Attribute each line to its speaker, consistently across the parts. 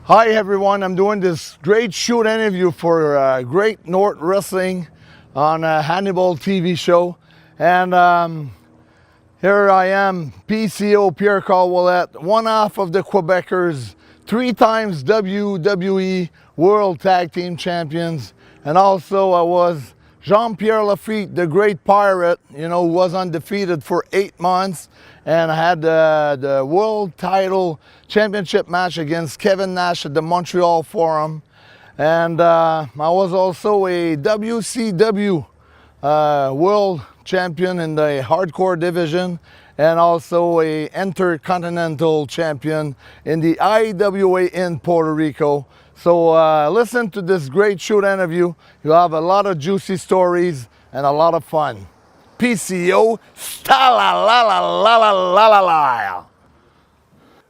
Speaker 1: Hi everyone, I'm doing this great shoot interview for Great North Wrestling on Hannibal TV show. And here I am, PCO Pierre Carl, one half of the Quebecers, 3 times WWE World Tag Team Champions. And also I was Jean-Pierre Lafitte, the Great Pirate, who was undefeated for 8 months. And I had the World Title Championship match against Kevin Nash at the Montreal Forum. And I was also a WCW World Champion in the Hardcore division, and also a Intercontinental Champion in the IWA in Puerto Rico. So listen to this great shoot interview. You'll have a lot of juicy stories and a lot of fun. PCO, sta-la-la-la-la-la-la-la.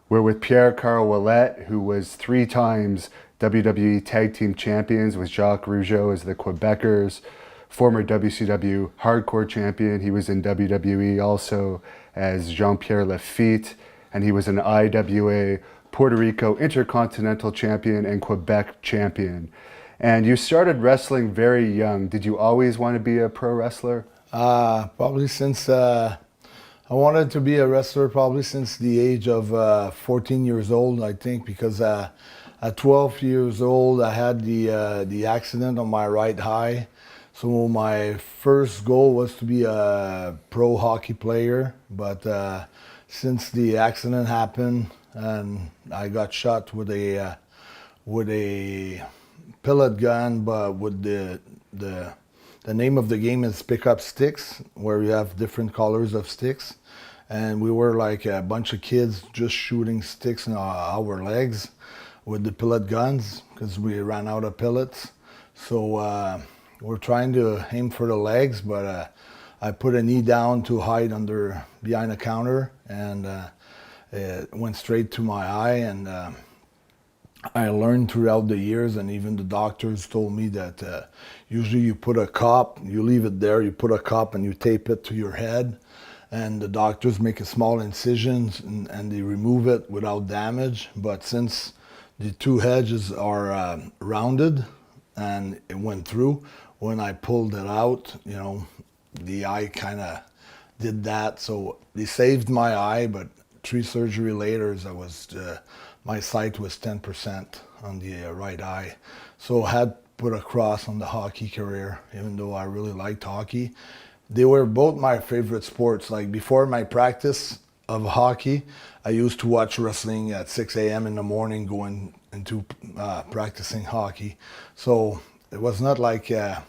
Speaker 2: We're with Pierre Carl Ouellet, who was 3 times WWE Tag Team Champions with Jacques Rougeau as the Quebecers, former WCW Hardcore Champion. He was in WWE also as Jean-Pierre Lafitte, and he was an IWA Puerto Rico Intercontinental Champion and Quebec Champion. And you started wrestling very young. Did you always want to be a pro wrestler?
Speaker 1: Probably since I wanted to be a wrestler probably since the age of 14 years old, I think, because at 12 years old I had the accident on my right eye. So my first goal was to be a pro hockey player, but since the accident happened and I got shot with a pellet gun, but with the name of the game is pick up sticks, where you have different colors of sticks, and we were like a bunch of kids just shooting sticks in our legs with the pellet guns because we ran out of pellets. So we're trying to aim for the legs, but I put a knee down to hide behind a counter, and it went straight to my eye. And I learned throughout the years, and even the doctors told me that usually you put a cup, you leave it there, you put a cup and you tape it to your head, and the doctors make a small incisions and they remove it without damage. But since the 2 edges are rounded and it went through, when I pulled it out, the eye kind of did that. So they saved my eye, but 3 surgery later, my sight was 10% on the right eye. So I had put a cross on the hockey career, even though I really liked hockey. They were both my favorite sports. Like before my practice of hockey, I used to watch wrestling at 6 a.m. in the morning going into practicing hockey. So it was not like a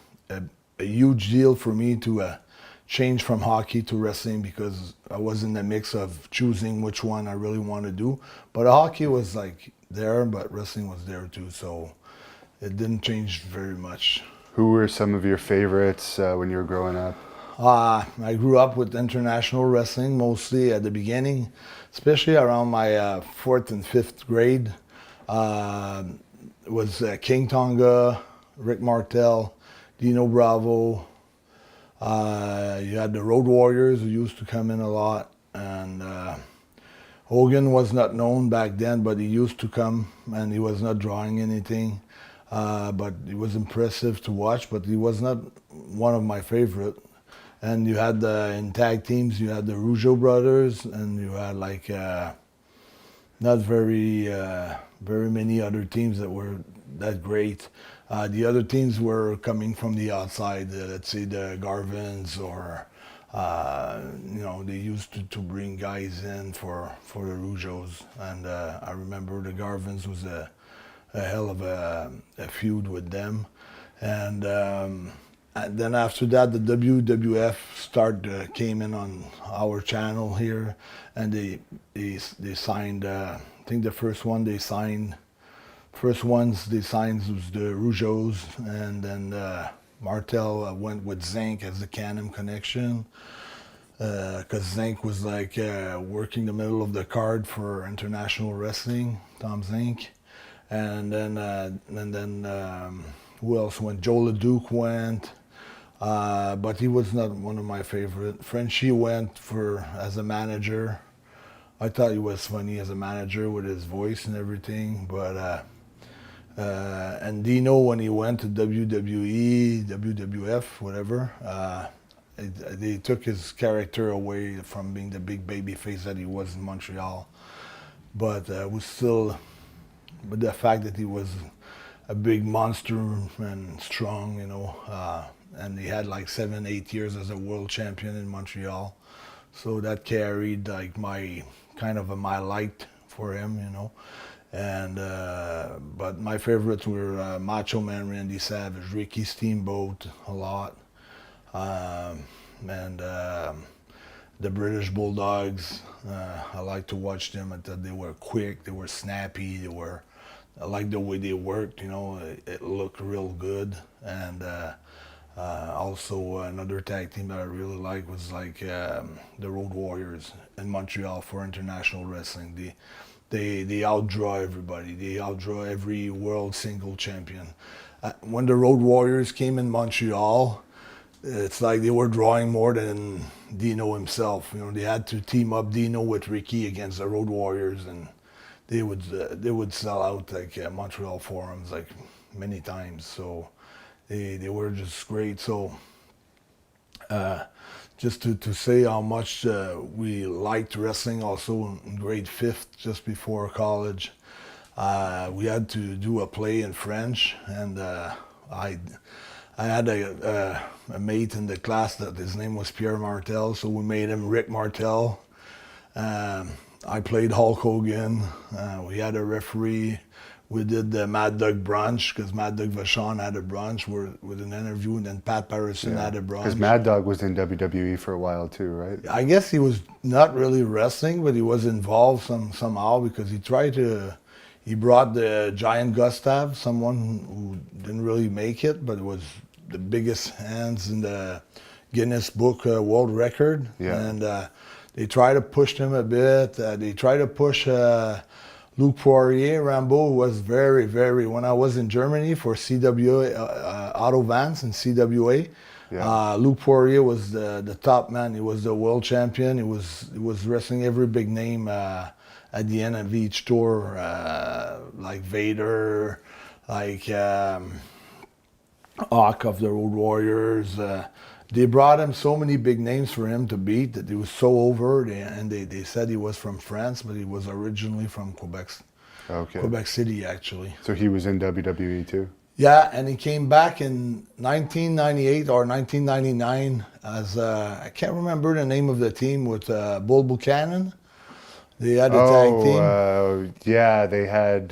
Speaker 1: huge deal for me to change from hockey to wrestling, because I was in the mix of choosing which one I really want to do. But hockey was like there, but wrestling was there too. So it didn't change very much.
Speaker 2: Who were some of your favorites when you were growing up?
Speaker 1: I grew up with international wrestling mostly at the beginning, especially around my 4th and 5th grade. It was King Tonga, Rick Martel, Dino Bravo. You had the Road Warriors who used to come in a lot, and Hogan was not known back then, but he used to come, and he was not drawing anything. But he was impressive to watch, but he was not one of my favorite. And you had in tag teams, you had the Rougeau brothers, and you had like not very many other teams that were that great. The other teams were coming from the outside, let's say the Garvins, or they used to bring guys in for the Rougeaus. And I remember the Garvins was a hell of a feud with them. And then after that, the WWF came in on our channel here, and they signed. I think the first ones they signed was the Rougeaus, and then Martel went with Zinc as the Canem connection, because Zinc was like working the middle of the card for international wrestling, Tom Zinc, and then who else went? Joe LeDuc went. But he was not one of my favorite. Frenchie went as a manager. I thought he was funny as a manager with his voice and everything, but And Dino, when he went to WWE, WWF, whatever, they took his character away from being the big baby face that he was in Montreal. But was still, but the fact that he was a big monster and strong, and he had like 7, 8 years as a world champion in Montreal. So that carried like my light for him, And but my favorites were Macho Man Randy Savage, Ricky Steamboat a lot, and the British Bulldogs. I like to watch them. I thought they were quick, they were snappy, I like the way they worked. It looked real good. And also another tag team that I really liked was like the Road Warriors in Montreal for international wrestling. They outdraw everybody. They outdraw every world single champion. When the Road Warriors came in Montreal, it's like they were drawing more than Dino himself. They had to team up Dino with Ricky against the Road Warriors, and they would sell out like Montreal forums like many times. So they were just great. So just to say how much we liked wrestling also in grade 5th, just before college, we had to do a play in French, and I had a mate in the class that his name was Pierre Martel, so we made him Rick Martel. I played Hulk Hogan. We had a referee. We did the Mad Dog brunch because Mad Dog Vachon had a brunch with an interview, and then Pat Patterson had a brunch.
Speaker 2: Because Mad Dog was in WWE for a while too, right?
Speaker 1: I guess he was not really wrestling, but he was involved somehow because he brought the Giant Gustav, someone who didn't really make it, but it was the biggest hands in the Guinness Book World Record.
Speaker 2: Yeah.
Speaker 1: And they tried to push him a bit. They tried to push Luke Poirier. Rambo was very, very, when I was in Germany for CWA, Auto Vans and CWA, Luke Poirier was the top man. He was the world champion. He was wrestling every big name at the end of each tour, like Vader, like Hawk of the Road Warriors. They brought him so many big names for him to beat that he was so over. And they said he was from France, but he was originally from Quebec.
Speaker 2: Okay.
Speaker 1: Quebec City, actually.
Speaker 2: So he was in WWE too?
Speaker 1: Yeah, and he came back in 1998 or 1999 as, I can't remember the name of the team, with Bull Buchanan. They had a tag team.
Speaker 2: Yeah, they had...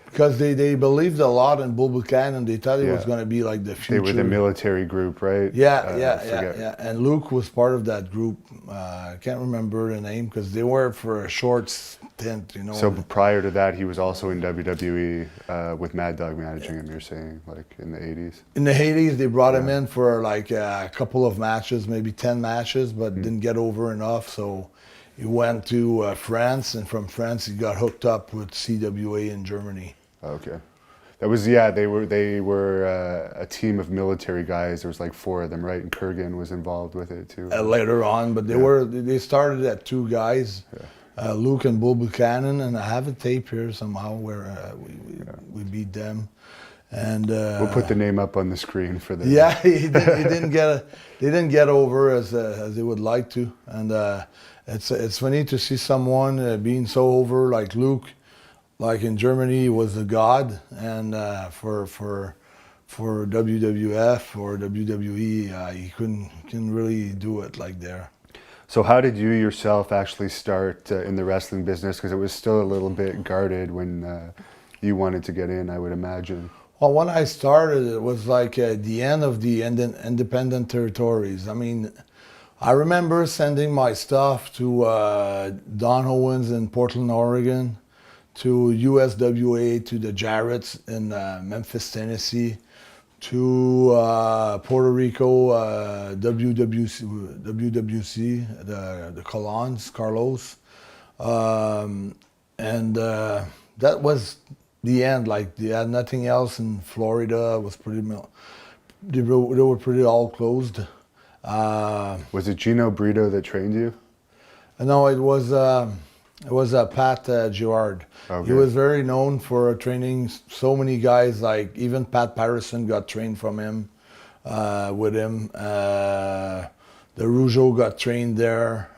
Speaker 1: because they believed a lot in Bull Buchanan. They thought it was going to be like the future.
Speaker 2: They were the military group, right?
Speaker 1: Yeah. And Luke was part of that group. I can't remember the name because they were for a short stint,
Speaker 2: So prior to that, he was also in WWE with Mad Dog managing him, you're saying, like in the 80s?
Speaker 1: In the 80s, they brought him in for like a couple of matches, maybe 10 matches, but didn't get over enough. So he went to France, and from France, he got hooked up with CWA in Germany.
Speaker 2: Okay. That was, they were a team of military guys. There was like 4 of them, right? And Kurgan was involved with it too.
Speaker 1: Later on, but they started at 2 guys, Luke and Bull Buchanan, and I have a tape here somehow where we beat them. And
Speaker 2: we'll put the name up on the screen for the...
Speaker 1: Yeah, they didn't get over as they would like to. And it's funny to see someone being so over like Luke. Like in Germany, he was a god, and for WWF or WWE, he couldn't really do it like there.
Speaker 2: So how did you yourself actually start in the wrestling business? Because it was still a little bit guarded when you wanted to get in, I would imagine.
Speaker 1: Well, when I started, it was like the end of the independent territories. I mean, I remember sending my stuff to Don Owens in Portland, Oregon, to USWA, to the Jarretts in Memphis, Tennessee, to Puerto Rico, WWC, the Colons, Carlos. And that was the end. Like, they had nothing else in Florida. It was they were pretty all closed.
Speaker 2: Was it Gino Brito that trained you?
Speaker 1: No, it was It was Pat Girard.
Speaker 2: Okay.
Speaker 1: He was very known for training so many guys, like even Pat Patterson got trained from him, with him. The Rougeau got trained there.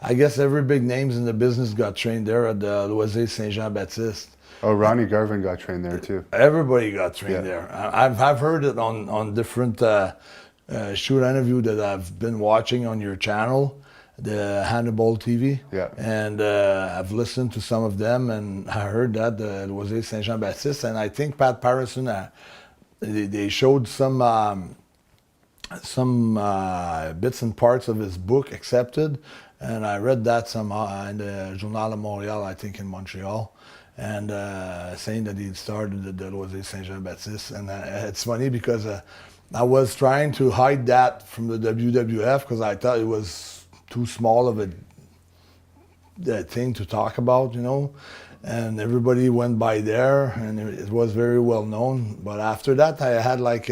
Speaker 1: I guess every big names in the business got trained there at the Loisé Saint-Jean-Baptiste.
Speaker 2: Oh, Ronnie Garvin got trained there too.
Speaker 1: Everybody got trained
Speaker 2: Yeah.
Speaker 1: there. I've heard it on different shoot interview that I've been watching on your channel, the Hannibal TV.
Speaker 2: Yeah.
Speaker 1: And I've listened to some of them, and I heard that it was a Saint Jean Baptiste, and I think Pat Patterson. They showed some bits and parts of his book, Accepted, and I read that somehow in the Journal de Montréal, I think in Montreal, and saying that he started the Loisé Saint Jean Baptiste, and it's funny because I was trying to hide that from the WWF because I thought it was too small of a thing to talk about, and everybody went by there, and it was very well known. But after that, I had like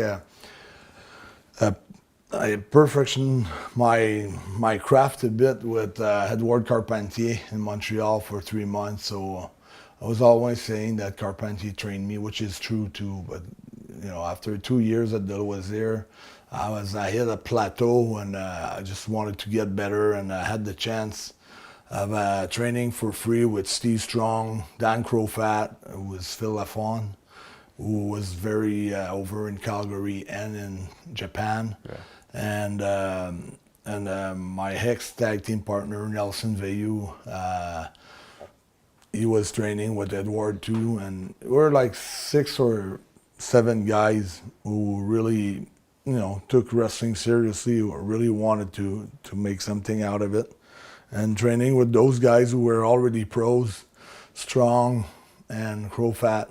Speaker 1: I perfected my craft a bit with Edouard Carpentier in Montreal for 3 months. So I was always saying that Carpentier trained me, which is true too. But after 2 years at Loisir, I hit a plateau, and I just wanted to get better, and I had the chance of training for free with Steve Strong, Dan Crofat, who was Phil Lafon, who was very over in Calgary and in Japan.
Speaker 2: Yeah.
Speaker 1: And my ex tag team partner Nelson Veilleux, he was training with Edward too, and we're like 6 or 7 guys who really, took wrestling seriously, or really wanted to make something out of it, and training with those guys who were already pros, Strong and Crofat.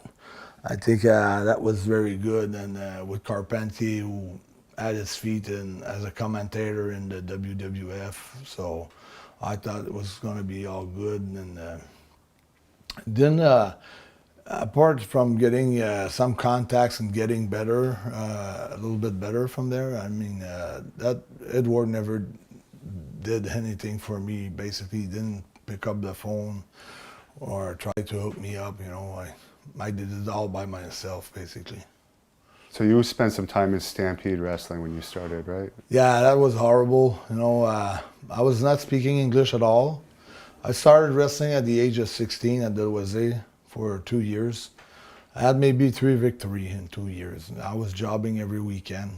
Speaker 1: I think that was very good, and with Carpentier, who had his feet in as a commentator in the WWF, so I thought it was going to be all good. And then, apart from getting some contacts and getting better, a little bit better from there, I mean, that Edward never did anything for me. Basically, he didn't pick up the phone or try to hook me up. I did it all by myself, basically.
Speaker 2: So you spent some time in Stampede Wrestling when you started, right?
Speaker 1: Yeah, that was horrible. I was not speaking English at all. I started wrestling at the age of 16 at Loisé for 2 years. I had maybe 3 victories in 2 years. I was jobbing every weekend.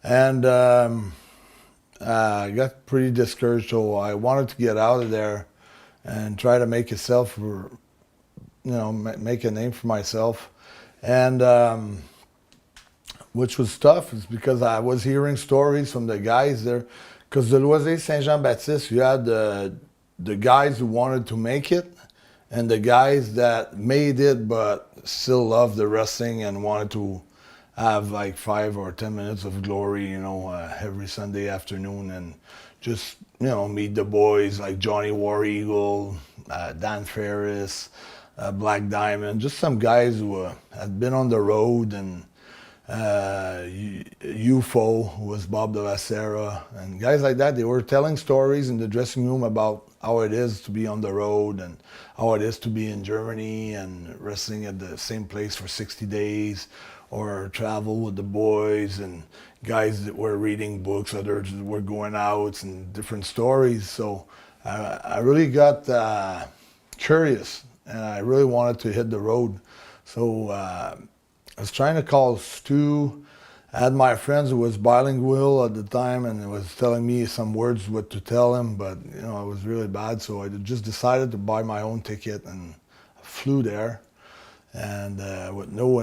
Speaker 1: And I got pretty discouraged, so I wanted to get out of there and try to make make a name for myself. And which was tough, is because I was hearing stories from the guys there. Because the Loisé Saint-Jean-Baptiste, you had the guys who wanted to make it, and the guys that made it but still loved the wrestling and wanted to have like 5 or 10 minutes of glory, every Sunday afternoon, and just, meet the boys like Johnny War Eagle, Dan Ferris, Black Diamond, just some guys who had been on the road, and UFO was Bob de la Serra, and guys like that. They were telling stories in the dressing room about how it is to be on the road, and how it is to be in Germany and wrestling at the same place for 60 days, or travel with the boys, and guys that were reading books, others that were going out, and different stories. So I really got curious, and I really wanted to hit the road. So I was trying to call Stu. I had my friends who was bilingual at the time, and it was telling me some words what to tell him, but it was really bad. So I just decided to buy my own ticket and flew there, and with no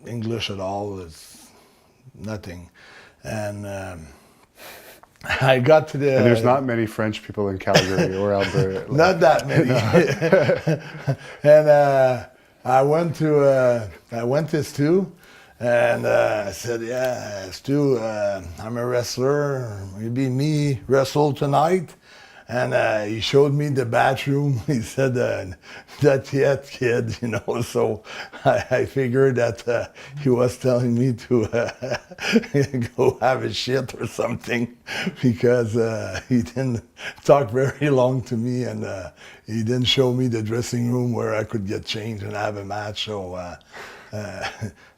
Speaker 1: English at all, it's nothing. And I got to the.
Speaker 2: And there's not many French people in Calgary or Alberta.
Speaker 1: Not that many. And I went to Stu, and I said, "Yeah, Stu, I'm a wrestler. Maybe me wrestle tonight." And he showed me the bathroom. He said, "Not yet, kid," you know. So I figured that he was telling me to go have a shit or something, because he didn't talk very long to me, and he didn't show me the dressing room where I could get changed and have a match. So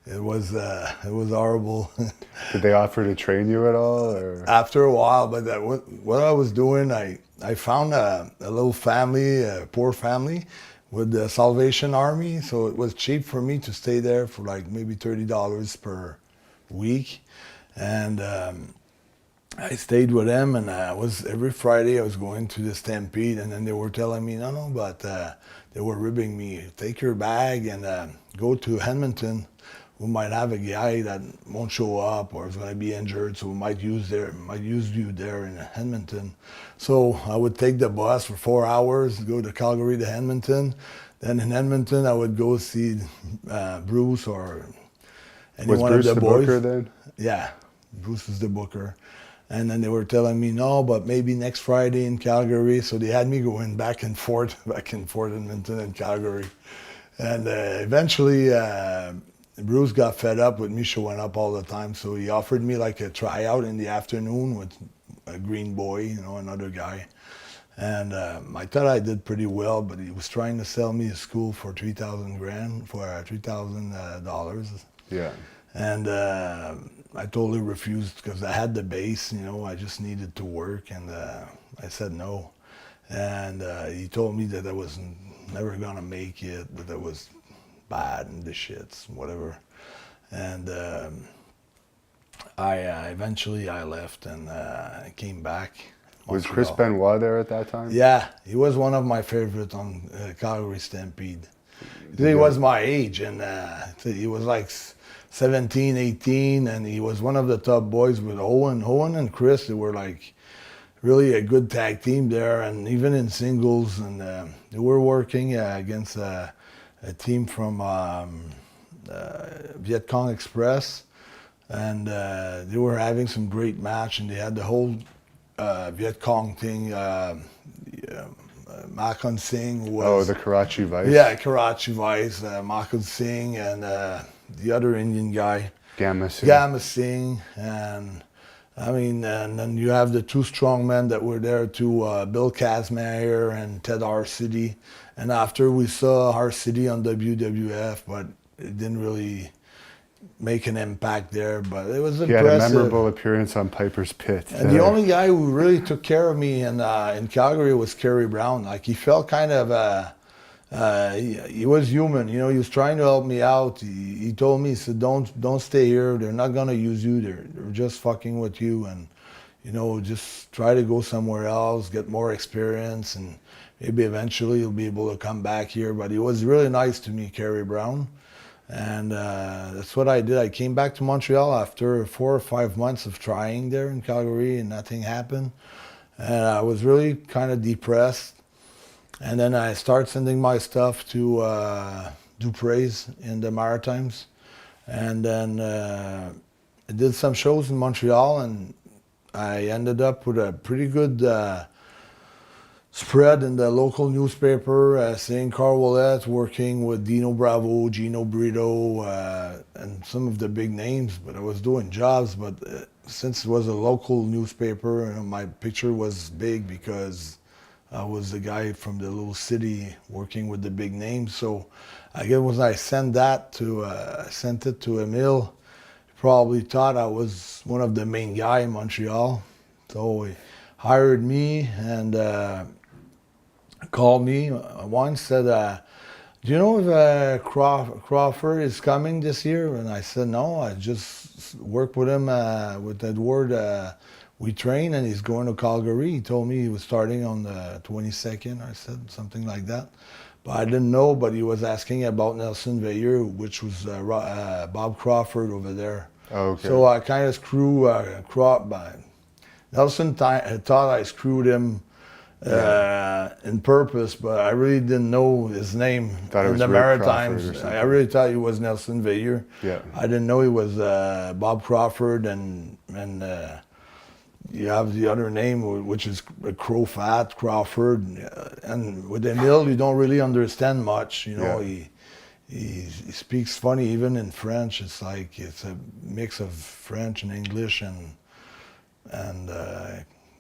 Speaker 1: it was horrible.
Speaker 2: Did they offer to train you at all? Or?
Speaker 1: After a while, but what I was doing, I found a little family, a poor family, with the Salvation Army. So it was cheap for me to stay there for like maybe $30 per week, and I stayed with them. And every Friday I was going to the Stampede, and then they were telling me no, but they were ribbing me. Take your bag and go to Edmonton. We might have a guy that won't show up or is going to be injured, so we might use you there in Edmonton. So I would take the bus for 4 hours, go to Calgary to Edmonton. Then in Edmonton, I would go see Bruce or any
Speaker 2: Was
Speaker 1: one
Speaker 2: Bruce
Speaker 1: of the
Speaker 2: the
Speaker 1: boys.
Speaker 2: booker then?
Speaker 1: Yeah, Bruce was the booker. And then they were telling me, no, but maybe next Friday in Calgary. So they had me going back and forth Edmonton and Calgary. And eventually, Bruce got fed up with me showing up all the time. So he offered me like a tryout in the afternoon with a green boy, you know, another guy. And I thought I did pretty well, but he was trying to sell me a school for $3,000.
Speaker 2: Yeah.
Speaker 1: And I totally refused because I had the base, you know, I just needed to work, and I said no. And he told me that I was never gonna make it, that I was bad and the shits, whatever. And eventually I left, and I came back.
Speaker 2: Was Chris Benoit there at that time?
Speaker 1: Yeah, he was one of my favorites on Calgary Stampede. He was my age, and he was like 17, 18, and he was one of the top boys with Owen. Owen and Chris, they were like really a good tag team there, and even in singles. And they were working against a team from Viet Cong Express, and they were having some great match, and they had the whole Viet Cong thing. Makon Singh was...
Speaker 2: Oh, the Karachi Vice?
Speaker 1: Yeah, Karachi Vice, Makon Singh, and the other Indian guy.
Speaker 2: Gamma Singh.
Speaker 1: Gamma Singh, and I mean, and then you have the two strong men that were there too, Bill Kazmaier and Ted R-City. And after we saw R-City on WWF, but it didn't really make an impact there, but it was impressive.
Speaker 2: He had a memorable appearance on Piper's Pit.
Speaker 1: And the only guy who really took care of me in Calgary was Kerry Brown. Like, he felt kind of, he was human, you know, he was trying to help me out. He told me, he said, don't stay here, they're not gonna use you, they're just fucking with you, and, you know, just try to go somewhere else, get more experience, and maybe eventually you'll be able to come back here. But he was really nice to me, Kerry Brown. And that's what I did. I came back to Montreal after 4 or 5 months of trying there in Calgary, and nothing happened. And I was really kind of depressed. And then I started sending my stuff to Dupre's in the Maritimes. And then I did some shows in Montreal, and I ended up with a pretty good spread in the local newspaper, saying Carl Ouellet working with Dino Bravo, Gino Brito, and some of the big names. But I was doing jobs, but since it was a local newspaper, you know, my picture was big because I was the guy from the little city working with the big names. So I guess when I sent it to Emile, he probably thought I was one of the main guy in Montreal. So he hired me and called me once, said, do you know if Crawford is coming this year? And I said, no, I just worked with him with Edward. We train, and he's going to Calgary. He told me he was starting on the 22nd, I said, something like that. But I didn't know, but he was asking about Nelson Veilleux, which was Bob Crawford over there.
Speaker 2: Oh, okay.
Speaker 1: So I kind of screwed Nelson thought I screwed him in purpose, but I really didn't know his name in the Maritimes. I really thought he was Nelson Veilleux.
Speaker 2: Yeah.
Speaker 1: I didn't know he was Bob Crawford, and you have the other name, which is Crowfat, Crawford, and with Emile, you don't really understand much. You know,
Speaker 2: Yeah.
Speaker 1: he speaks funny even in French. It's like it's a mix of French and English and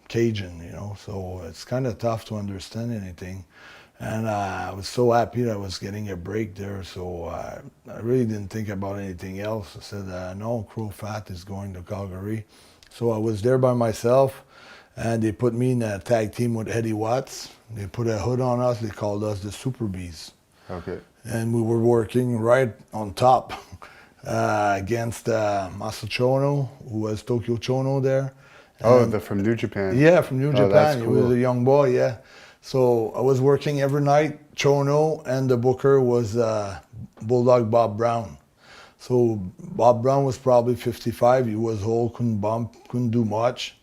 Speaker 1: Cajun. You know, so it's kind of tough to understand anything. And I was so happy that I was getting a break there, so I really didn't think about anything else. I said, no, Crowfat is going to Calgary. So I was there by myself, and they put me in a tag team with Eddie Watts. They put a hood on us. They called us the Super Bees.
Speaker 2: Okay.
Speaker 1: And we were working right on top against Masa Chono, who was Tokyo Chono there.
Speaker 2: Oh,
Speaker 1: And
Speaker 2: from New Japan.
Speaker 1: yeah, from New
Speaker 2: Oh, that's
Speaker 1: Japan. He
Speaker 2: cool.
Speaker 1: was a young boy, yeah. So I was working every night. Chono and the booker was Bulldog Bob Brown. So Bob Brown was probably 55. He was old, couldn't bump, couldn't do much.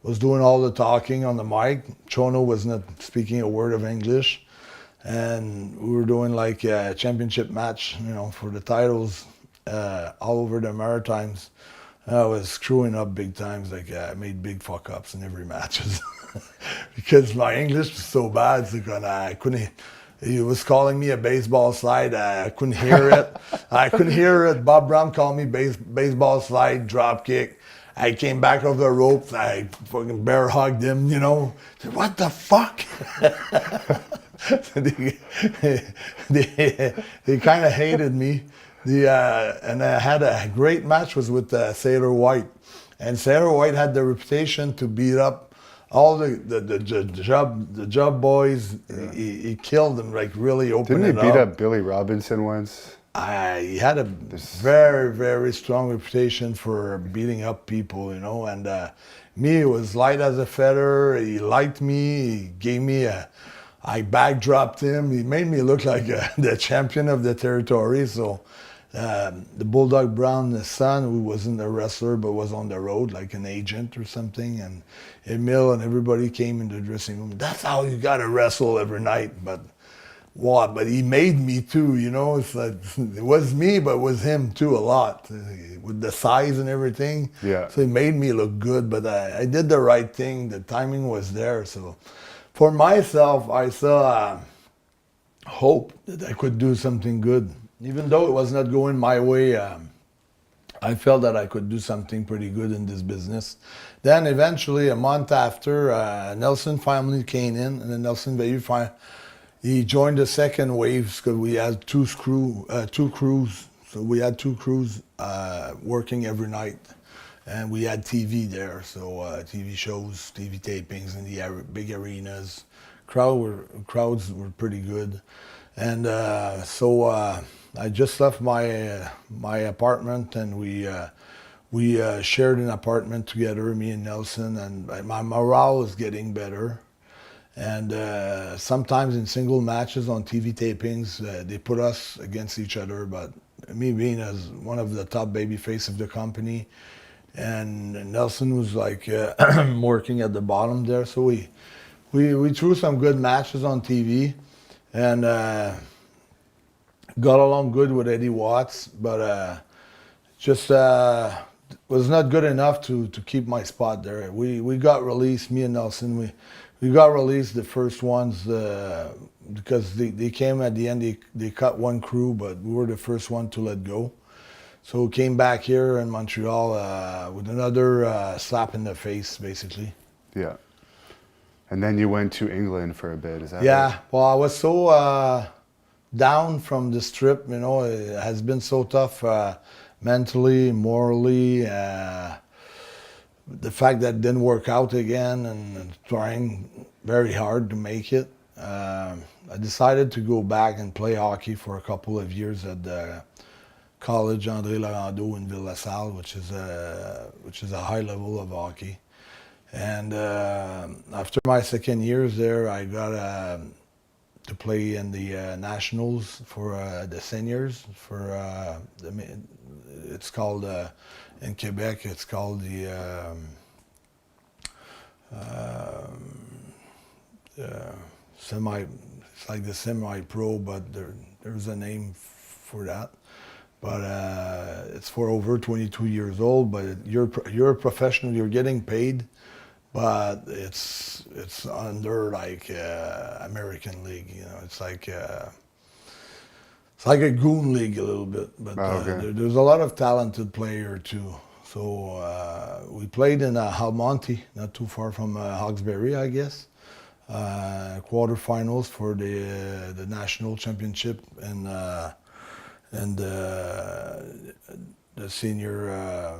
Speaker 1: Was doing all the talking on the mic. Chono was not speaking a word of English. And we were doing like a championship match, you know, for the titles all over the Maritimes. I was screwing up big times. Like I made big fuck ups in every matches because my English was so bad. So I couldn't. He was calling me a baseball slide. I couldn't hear it. I couldn't hear it. Bob Brown called me baseball slide, drop kick. I came back over the ropes. I fucking bear hugged him. You know, said, what the fuck? they kind of hated me. And I had a great match was with Sailor White, and Sailor White had the reputation to beat up all the job boys.
Speaker 2: Yeah.
Speaker 1: He killed them, like really opened
Speaker 2: Didn't he
Speaker 1: it
Speaker 2: beat
Speaker 1: up.
Speaker 2: up Billy Robinson once?
Speaker 1: He had a very, very strong reputation for beating up people, you know. And me, it was light as a feather. He liked me. He gave me I backdropped him. He made me look like the champion of the territory. So the Bulldog Brown, the son, who wasn't a wrestler but was on the road, like an agent or something, and Emile and everybody came in the dressing room. That's how you got to wrestle every night. But what? But he made me too, you know. It's like it was me, but it was him too a lot with the size and everything.
Speaker 2: Yeah.
Speaker 1: So he made me look good, but I did the right thing. The timing was there. So for myself, I saw hope that I could do something good, even though it was not going my way. I felt that I could do something pretty good in this business. Then eventually, a month after, Nelson finally came in, and then Nelson Veilleux he joined the second wave because we had two crews. So we had two crews working every night, and we had TV there. So TV shows, TV tapings in the big arenas. Crowds were pretty good, and so I just left my apartment, and we shared an apartment together, me and Nelson, and my morale was getting better. And sometimes in single matches on TV tapings, they put us against each other. But me being as one of the top babyface of the company, and Nelson was like working at the bottom there. So we threw some good matches on TV, and got along good with Eddie Watts, but just was not good enough to keep my spot there. We got released, me and Nelson. We got released the first ones because they came at the end. They cut one crew, but we were the first one to let go. So we came back here in Montreal with another slap in the face, basically.
Speaker 2: Yeah. And then you went to England for a bit, is that
Speaker 1: Yeah,
Speaker 2: right?
Speaker 1: well, I was so down from this trip, you know. It has been so tough mentally, morally. The fact that it didn't work out again and trying very hard to make it. I decided to go back and play hockey for a couple of years at the college André Laurando in Ville-la-Salle, which is a high level of hockey. And after my second years there, I got to play in the nationals for the seniors. It's called in Quebec. It's called the semi. It's like the semi-pro, but there's a name for that. But it's for over 22 years old. But you're a professional. You're getting paid. but it's under like American League. You know, it's like a goon league a little bit, but
Speaker 2: Oh, okay.
Speaker 1: there's a lot of talented player too. So we played in Halmonte, not too far from Hawkesbury, I guess. Quarterfinals for the national championship and the senior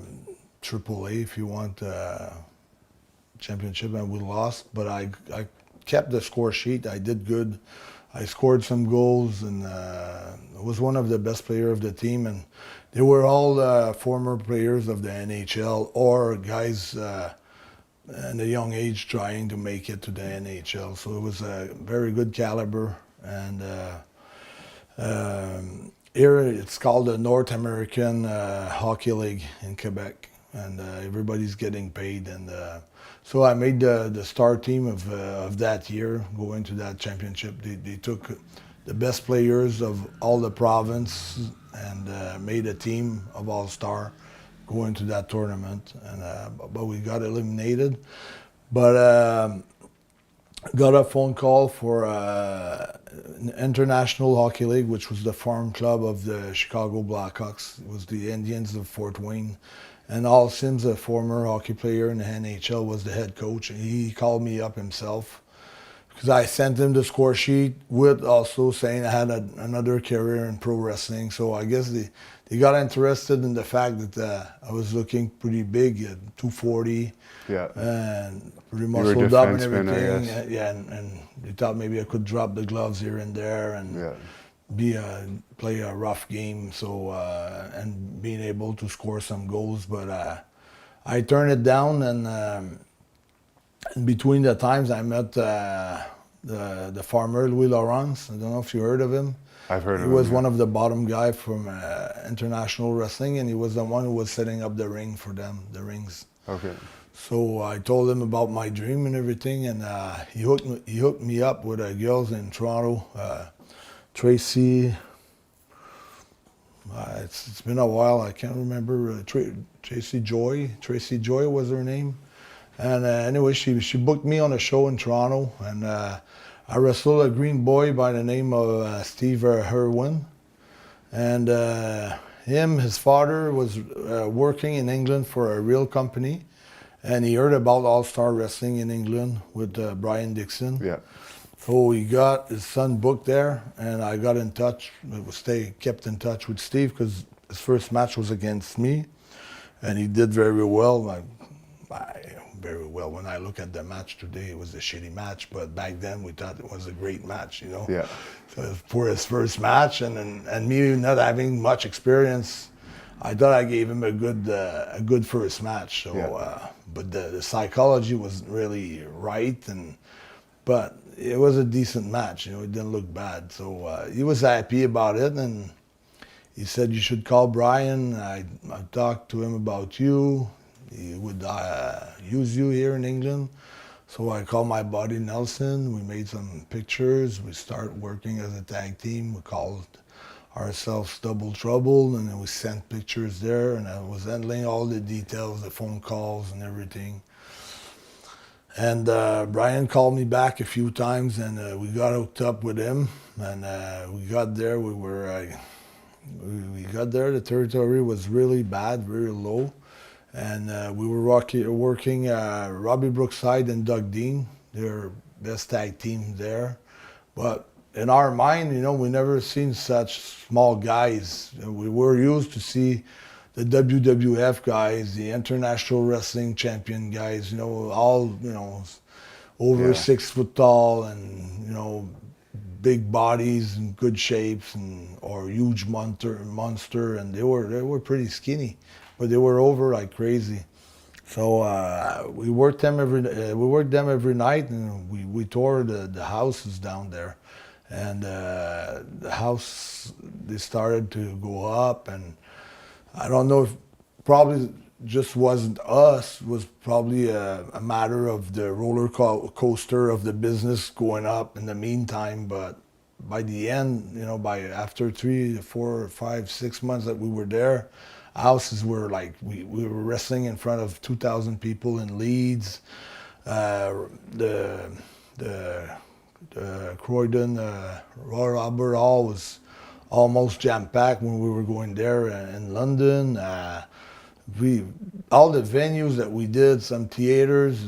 Speaker 1: Triple A, if you want, championship, and we lost. But I kept the score sheet. I did good. I scored some goals, and I was one of the best players of the team. And they were all former players of the NHL or guys in a young age trying to make it to the NHL. So it was a very good caliber. And here it's called the North American Hockey League in Quebec, and everybody's getting paid. And so I made the star team of that year going to that championship. They took the best players of all the province and made a team of all-star going to that tournament. And but we got eliminated. But got a phone call for International Hockey League, which was the farm club of the Chicago Blackhawks. It was the Indians of Fort Wayne. And Al Sims, a former hockey player in the NHL, was the head coach. And he called me up himself because I sent him the score sheet with also saying I had another career in pro wrestling. So I guess they got interested in the fact that I was looking pretty big at 240.
Speaker 2: Yeah.
Speaker 1: And pretty
Speaker 2: You were a
Speaker 1: muscled up and
Speaker 2: defenseman, I
Speaker 1: everything.
Speaker 2: guess.
Speaker 1: Yeah, and they thought maybe I could drop the gloves here and there and
Speaker 2: Yeah.
Speaker 1: play a rough game. So and being able to score some goals, but I turned it down. And in between the times, I met the farmer Louis Laurence. I don't know if you heard of him.
Speaker 2: I've heard
Speaker 1: He
Speaker 2: of
Speaker 1: was
Speaker 2: him.
Speaker 1: one of the bottom guy from international wrestling, and he was the one who was setting up the ring for them, the rings.
Speaker 2: Okay.
Speaker 1: So I told him about my dream and everything, and he hooked me up with girls in Toronto, Tracy. It's been a while. I can't remember. Tracy Joy. Tracy Joy was her name. And anyway, she booked me on a show in Toronto, and I wrestled a green boy by the name of Steve Herwin. And his father was working in England for a real company, and he heard about All-Star Wrestling in England with Brian Dixon.
Speaker 2: Yeah.
Speaker 1: So he got his son booked there, and I got in touch, kept in touch with Steve because his first match was against me, and he did very well. Very well. When I look at the match today, it was a shitty match, but back then we thought it was a great match, you know.
Speaker 2: Yeah.
Speaker 1: So for his first match, and me not having much experience, I thought I gave him a good first match. So, but the psychology wasn't really right, but it was a decent match. You know, it didn't look bad. So he was happy about it, and he said you should call Brian. I talked to him about you. He would use you here in England. So I called my buddy Nelson. We made some pictures. We started working as a tag team. We called ourselves Double Trouble, and then we sent pictures there, and I was handling all the details, the phone calls and everything. And Brian called me back a few times, and we got hooked up with him. And we got there. We got there. The territory was really bad, very low. And we were working Robbie Brookside and Doug Dean. They're best tag team there. But in our mind, you know, we never seen such small guys. We were used to see the WWF guys, the International Wrestling Champion guys, you know, all, you know, over 6 foot tall and, you know, big bodies and good shapes or huge monster, and they were pretty skinny. But they were over like crazy. So we worked them every night, and we tore the houses down there. And the house, they started to go up, and I don't know if probably just wasn't us, it was probably a matter of the roller coaster of the business going up in the meantime. But by the end, you know, after 3, 4, 5, 6 months that we were there, houses were like, we were wrestling in front of 2,000 people in Leeds, The the Croydon Royal Albert Hall was almost jam-packed when we were going there in London. We all the venues that we did, some theaters.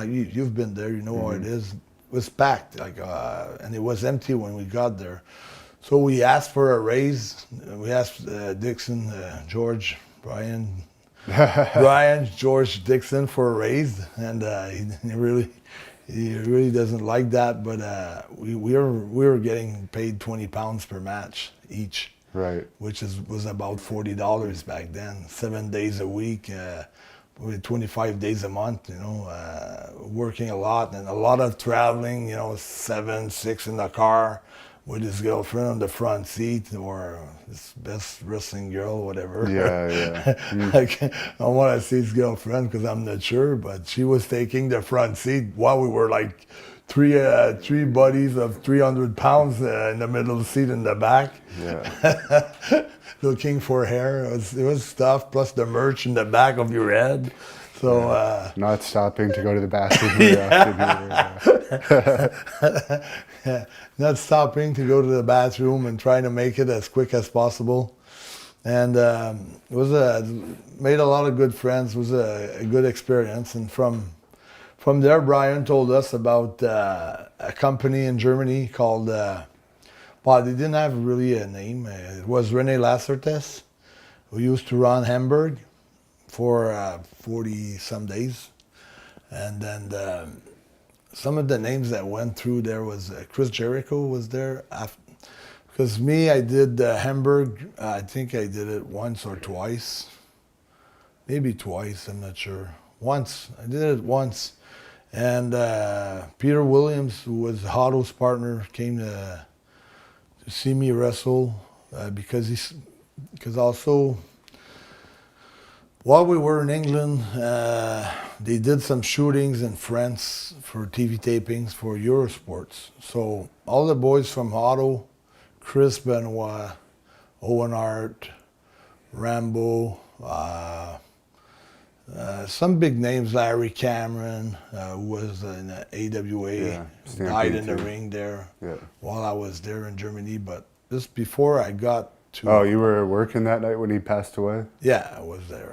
Speaker 1: You've been there, you know how it is. It was packed, and it was empty when we got there. So we asked for a raise. We asked Dixon, George, Brian, George Dixon for a raise, and he really doesn't like that. But we were getting paid £20 per match each.
Speaker 2: Right.
Speaker 1: Which was about $40 back then. 7 days a week, with 25 days a month. Working a lot and a lot of traveling. 7, 6 in the car with his girlfriend on the front seat, or his best wrestling girl, whatever.
Speaker 2: Yeah.
Speaker 1: I want to see his girlfriend because I'm not sure, but she was taking the front seat while we were like three buddies of 300 pounds in the middle seat in the back.
Speaker 2: Yeah.
Speaker 1: Looking for hair. It was stuff, plus the merch in the back of your head. So
Speaker 2: not stopping to go to the bathroom very often.
Speaker 1: Not stopping to go to the bathroom and trying to make it as quick as possible. And it was made a lot of good friends. It was a good experience. And from there, Brian told us about a company in Germany called, they didn't have really a name. It was René Lassertes, who used to run Hamburg for 40 some days. And then some of the names that went through there was Chris Jericho was there. Because I did Hamburg, I think I did it once or twice. Maybe twice, I'm not sure. Once, I did it once. And Peter Williams, who was Otto's partner, came to see me wrestle because also while we were in England, they did some shootings in France for TV tapings for Eurosports. So all the boys from Otto, Chris Benoit, Owen Hart, Rambo, some big names, Larry Cameron, who was in the AWA, died in the ring there while I was there in Germany. But just before I got to...
Speaker 2: Oh, you were working that night when he passed away?
Speaker 1: Yeah, I was there.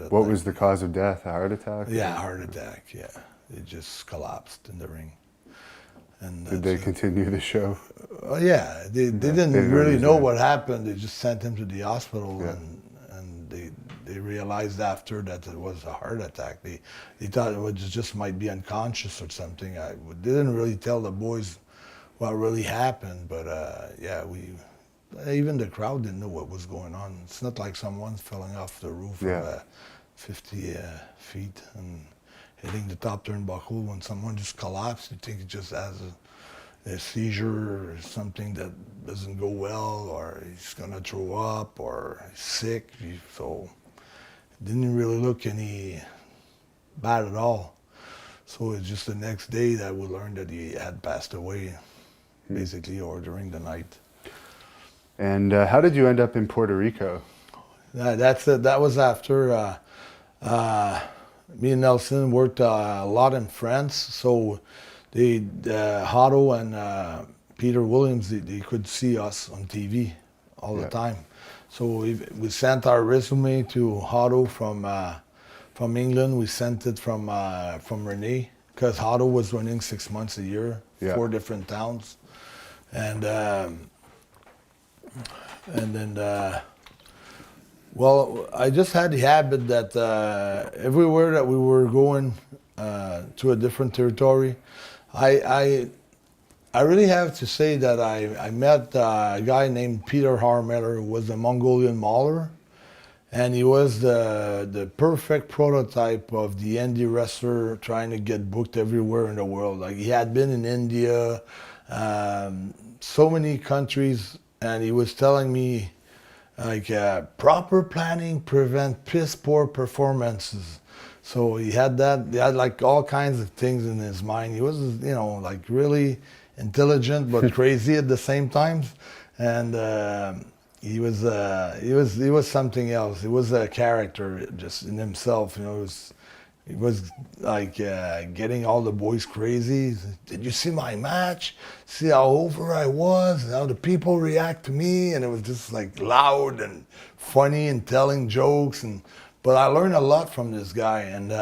Speaker 2: What was the cause of death? A heart attack?
Speaker 1: Yeah, heart attack, yeah. It just collapsed in the ring. And
Speaker 2: did they continue the show?
Speaker 1: Yeah, they didn't really know what happened. They just sent him to the hospital, and they realized after that it was a heart attack. They thought it just might be unconscious or something. They didn't really tell the boys what really happened, but even the crowd didn't know what was going on. It's not like someone's falling off the roof of 50 feet and hitting the top turnbuckle. When someone just collapsed, you think it just has a seizure or something that doesn't go well, or he's gonna throw up, or he's sick. So it didn't really look any bad at all. So it's just the next day that we learned that he had passed away, basically, or during the night.
Speaker 2: And how did you end up in Puerto Rico?
Speaker 1: That was after me and Nelson worked a lot in France. So Otto and Peter Williams, they could see us on TV all the time. So we sent our resume to Otto from England. We sent it from René, because Otto was running 6 months a year, 4 different towns. And then, well, I just had the habit that everywhere that we were going to a different territory, I really have to say that I met a guy named Peter Harmeller, who was a Mongolian mauler, and he was the perfect prototype of the indie wrestler trying to get booked everywhere in the world. Like, he had been in India, so many countries. And he was telling me, like, proper planning prevent piss poor performances. So he had that. He had like all kinds of things in his mind. He was, like, really intelligent but crazy at the same time. And he was something else. He was a character just in himself. He was He was like getting all the boys crazy. He said, did you see my match? See how over I was? How the people react to me? And it was just like loud and funny and telling jokes. But I learned a lot from this guy. And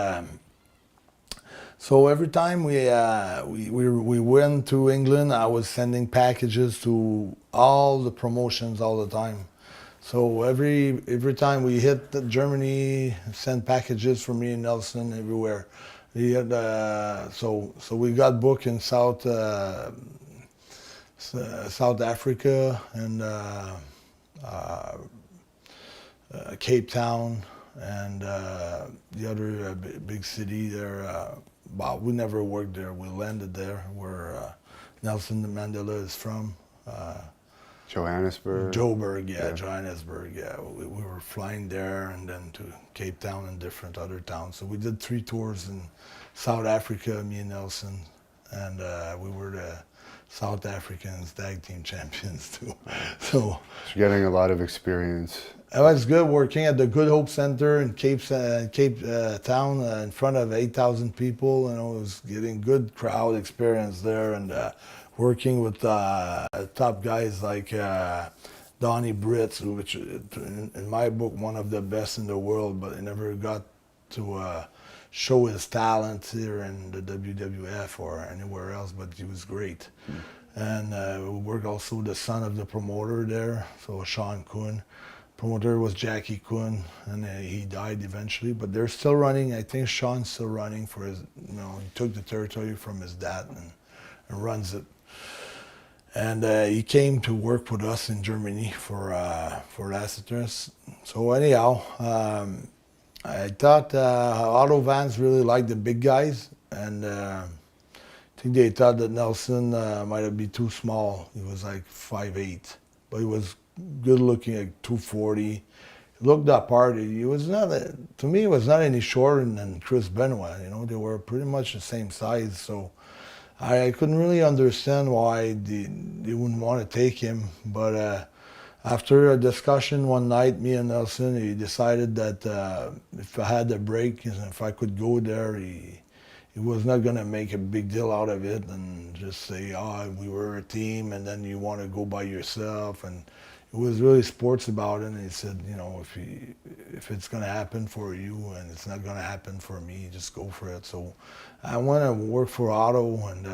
Speaker 1: so every time we went to England, I was sending packages to all the promotions all the time. So every time we hit Germany, sent packages for me and Nelson everywhere. We had, so we got booked in South Africa and Cape Town and the other big city there. But we never worked there. We landed there where Nelson Mandela is from.
Speaker 2: Johannesburg.
Speaker 1: Joburg, yeah, Johannesburg, yeah. We were flying there and then to Cape Town and different other towns. So we did 3 tours in South Africa, me and Nelson, and we were the South Africans tag team champions too. So
Speaker 2: you're getting a lot of experience.
Speaker 1: it was good working at the Good Hope Center in Cape Town in front of 8,000 people. You know, it was getting good crowd experience there and working with top guys like Donnie Britz, which in my book one of the best in the world, but he never got to show his talent here in the WWF or anywhere else, but he was great. And we worked also with the son of the promoter there, so Sean Kuhn. Promoter was Jackie Kuhn, and he died eventually, but they're still running. I think Sean's still running for his, you know, he took the territory from his dad and runs it. And he came to work with us in Germany for Lassiter's. So anyhow, I thought auto vans really liked the big guys, and I think they thought that Nelson might have been too small. He was like 5'8", but he was good looking, like 240. He looked that part. He was not, to me, he was not any shorter than Chris Benoit. You know, they were pretty much the same size. So I couldn't really understand why they wouldn't want to take him. But after a discussion one night, me and Nelson, he decided that if I had a break, if I could go there, he was not going to make a big deal out of it and just say, oh, we were a team and then you want to go by yourself. And he was really sports about it. And he said, you know, if it's going to happen for you and it's not going to happen for me, just go for it. So I went and worked for Otto, and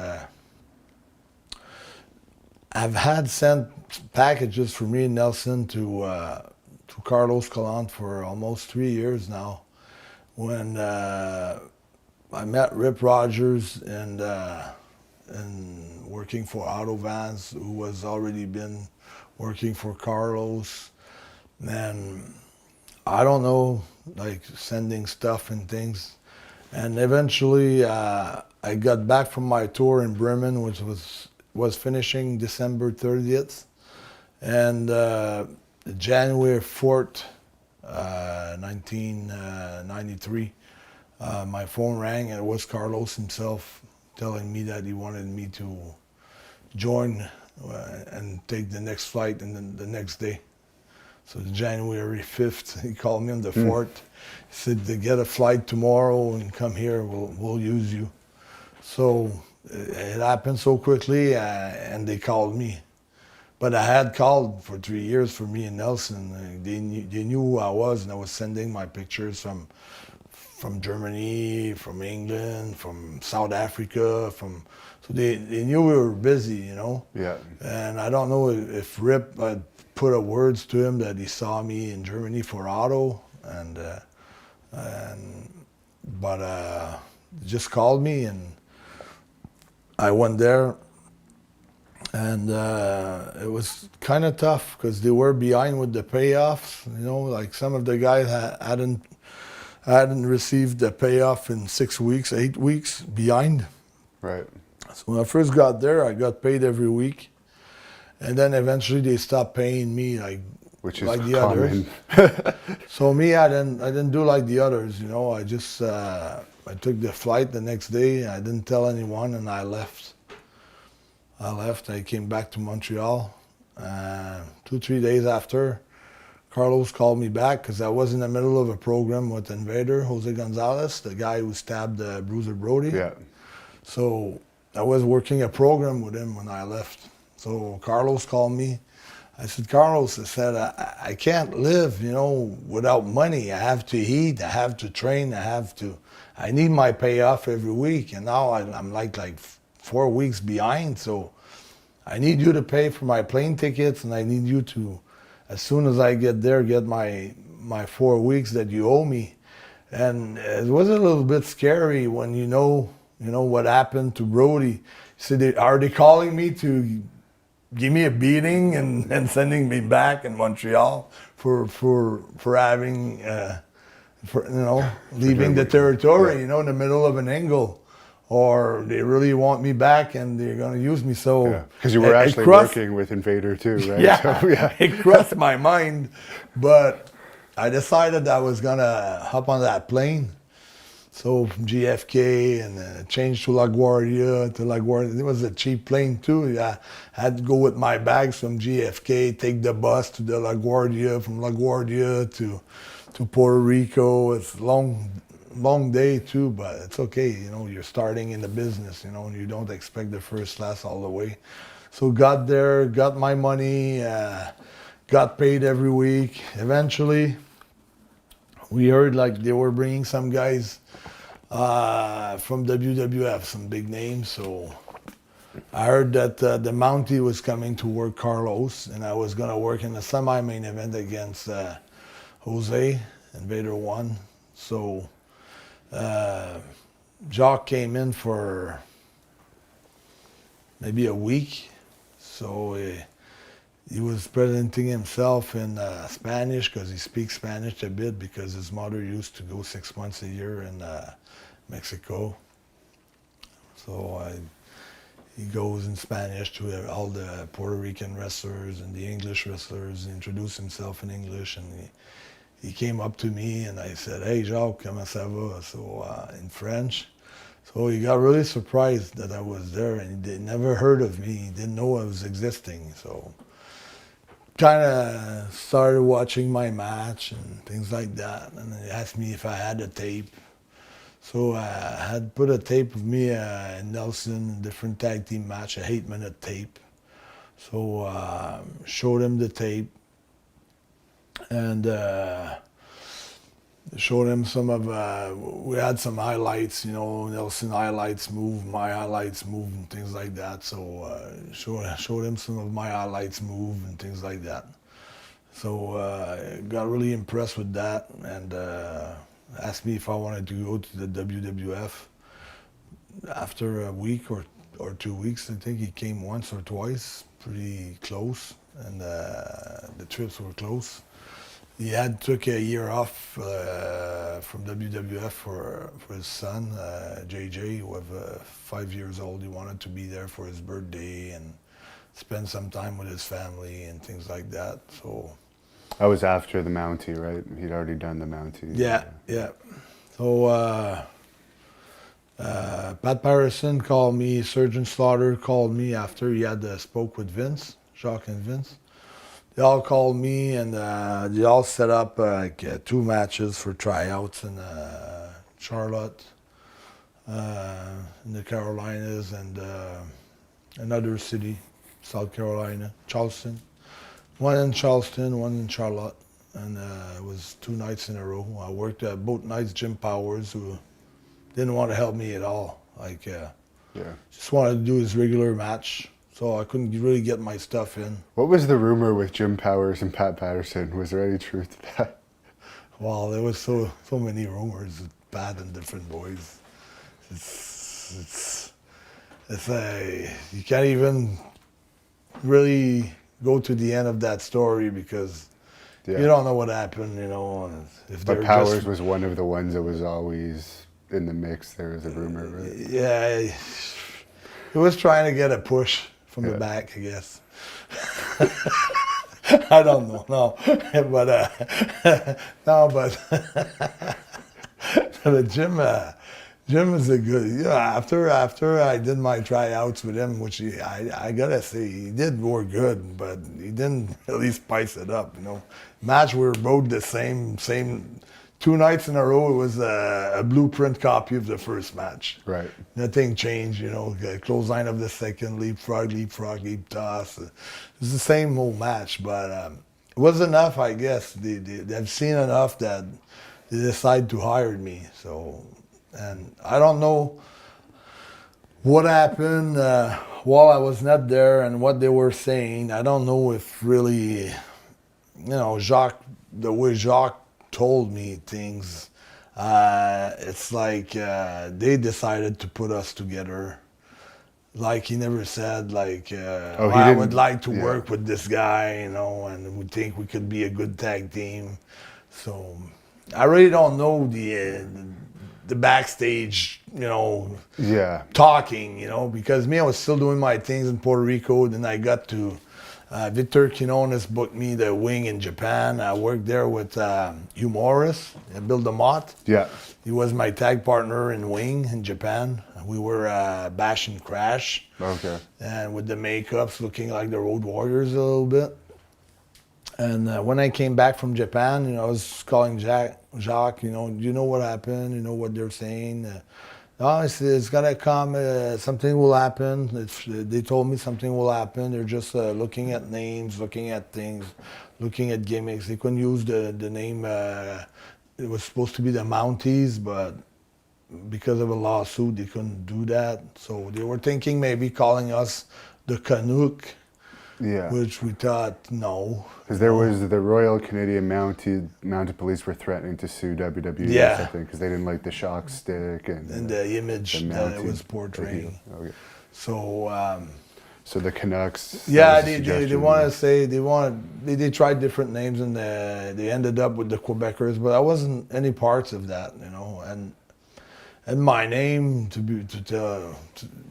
Speaker 1: I've had sent packages for me and Nelson to Carlos Calant for almost 3 years now. When I met Rip Rogers and working for Auto Vans, who was already been working for Carlos, and I don't know, like sending stuff and things. And eventually I got back from my tour in Bremen, which was finishing December 30th. And January 4th, 1993, my phone rang and it was Carlos himself telling me that he wanted me to join and take the next flight and then the next day. So January 5th, he called me on the 4th. He said, to get a flight tomorrow and come here, we'll use you. So it happened so quickly and they called me. But I had called for 3 years for me and Nelson. They knew who I was, and I was sending my pictures from Germany, from England, from South Africa, so they knew we were busy, you know.
Speaker 2: Yeah.
Speaker 1: And I don't know if Rip had put a words to him that he saw me in Germany for Auto, but just called me and I went there. And it was kind of tough because they were behind with the payoffs. You know, like some of the guys hadn't received the payoff in 6 weeks, 8 weeks behind.
Speaker 2: Right.
Speaker 1: So when I first got there, I got paid every week, and then eventually they stopped paying me like the others. So me, I didn't do like the others. You know, I just I took the flight the next day. I didn't tell anyone, and I left. I came back to Montreal. 2-3 days after, Carlos called me back because I was in the middle of a program with Invader, Jose Gonzalez, the guy who stabbed Bruiser Brody.
Speaker 2: Yeah.
Speaker 1: So I was working a program with him when I left. So Carlos called me. I said, Carlos, I said, I can't live, without money. I have to eat, I have to train, I need my payoff every week. And now I'm like 4 weeks behind. So I need you to pay for my plane tickets, and I need you to, as soon as I get there, get my 4 weeks that you owe me. And it was a little bit scary when you know what happened to Brody. He said, are they calling me to give me a beating and sending me back in Montreal for having leaving the territory, in the middle of an angle, or they really want me back and they're going to use me. So
Speaker 2: because you were actually working with Invader too, right?
Speaker 1: Yeah,
Speaker 2: so, yeah.
Speaker 1: It crossed my mind, but I decided I was going to hop on that plane. So from JFK and changed to LaGuardia. It was a cheap plane too. I had to go with my bags from JFK, take the bus to the LaGuardia, from LaGuardia to Puerto Rico. It's a long day too, but it's okay. You're starting in the business, and you don't expect the first class all the way. So got there, got my money, got paid every week. Eventually, we heard like they were bringing some guys from WWF, some big names. So I heard that the Mountie was coming to work Carlos, and I was going to work in the semi-main event against Jose, Invader 1. So Jacques came in for maybe a week. So he was presenting himself in Spanish because he speaks Spanish a bit because his mother used to go 6 months a year in Mexico. So he goes in Spanish to all the Puerto Rican wrestlers and the English wrestlers. He introduced himself in English, and he came up to me and I said, "Hey Jacques, comment ça va?" So in French. So he got really surprised that I was there, and he never heard of me. He didn't know I was existing. So kind of started watching my match and things like that. And he asked me if I had a tape. So I had put a tape of me and Nelson, a different tag team match, a 8-minute tape. So showed him the tape and showed him some of, we had some highlights, Nelson highlights move, my highlights move and things like that. So showed him some of my highlights move and things like that. So got really impressed with that and asked me if I wanted to go to the WWF. After a week or 2 weeks, I think he came once or twice, pretty close, and the trips were close. He took a year off from WWF for his son, JJ, who was 5 years old. He wanted to be there for his birthday and spend some time with his family and things like that. So
Speaker 2: I was after the Mountie, right? He'd already done the Mountie.
Speaker 1: Yeah. So Pat Patterson called me, Surgeon Slaughter called me after he had spoke with Vince, Jacques and Vince. They all called me and they all set up 2 matches for tryouts in Charlotte, in the Carolinas, and another city, South Carolina, Charleston. One in Charleston, one in Charlotte, and it was 2 nights in a row. I worked both nights. Jim Powers, who didn't want to help me at all, just wanted to do his regular match. So I couldn't really get my stuff in.
Speaker 2: What was the rumor with Jim Powers and Pat Patterson? Was there any truth to that?
Speaker 1: Well, there was so many rumors with Pat and different boys. You can't even really go to the end of that story because you don't know what happened,
Speaker 2: But Powers was one of the ones that was always in the mix. There was a rumor, right?
Speaker 1: Yeah, he was trying to get a push from the back, I guess. I don't know, no, but Jim Jim is a good. Yeah, after I did my tryouts with him, which I gotta say he did more good, but he didn't really spice it up. Match we were both the same. 2 nights in a row, it was a blueprint copy of the first match.
Speaker 2: Right.
Speaker 1: Nothing changed. The clothesline of the second, leapfrog, leap toss. It was the same old match, but it was enough, I guess. They've seen enough that they decided to hire me. So. And I don't know what happened while I was not there and what they were saying. I don't know if really, Jacques, the way Jacques told me things, it's like they decided to put us together. Like he never said, I would like to work with this guy, and we think we could be a good tag team. So I really don't know the backstage, talking, because me, I was still doing my things in Puerto Rico. Then I got to, Victor Quinones booked me the wing in Japan. I worked there with Hugh Morris, Bill DeMott.
Speaker 2: Yeah.
Speaker 1: He was my tag partner in wing in Japan. We were Bash and Crash.
Speaker 2: Okay.
Speaker 1: And with the makeups looking like the Road Warriors a little bit. And when I came back from Japan, I was calling Jacques, do you know what happened? You know what they're saying? No, it's gonna come, something will happen. They told me something will happen. They're just looking at names, looking at things, looking at gimmicks. They couldn't use the name, it was supposed to be the Mounties, but because of a lawsuit, they couldn't do that. So they were thinking maybe calling us the Canuck.
Speaker 2: Yeah.
Speaker 1: Which we thought, no.
Speaker 2: Because there was the Royal Canadian Mounted Police were threatening to sue WWE or something because they didn't like the shock stick and
Speaker 1: the image that it was portraying.
Speaker 2: Okay.
Speaker 1: So.
Speaker 2: So the Canucks.
Speaker 1: Yeah, they want to say they tried different names and they ended up with the Quebecers, but I wasn't any parts of that, And my name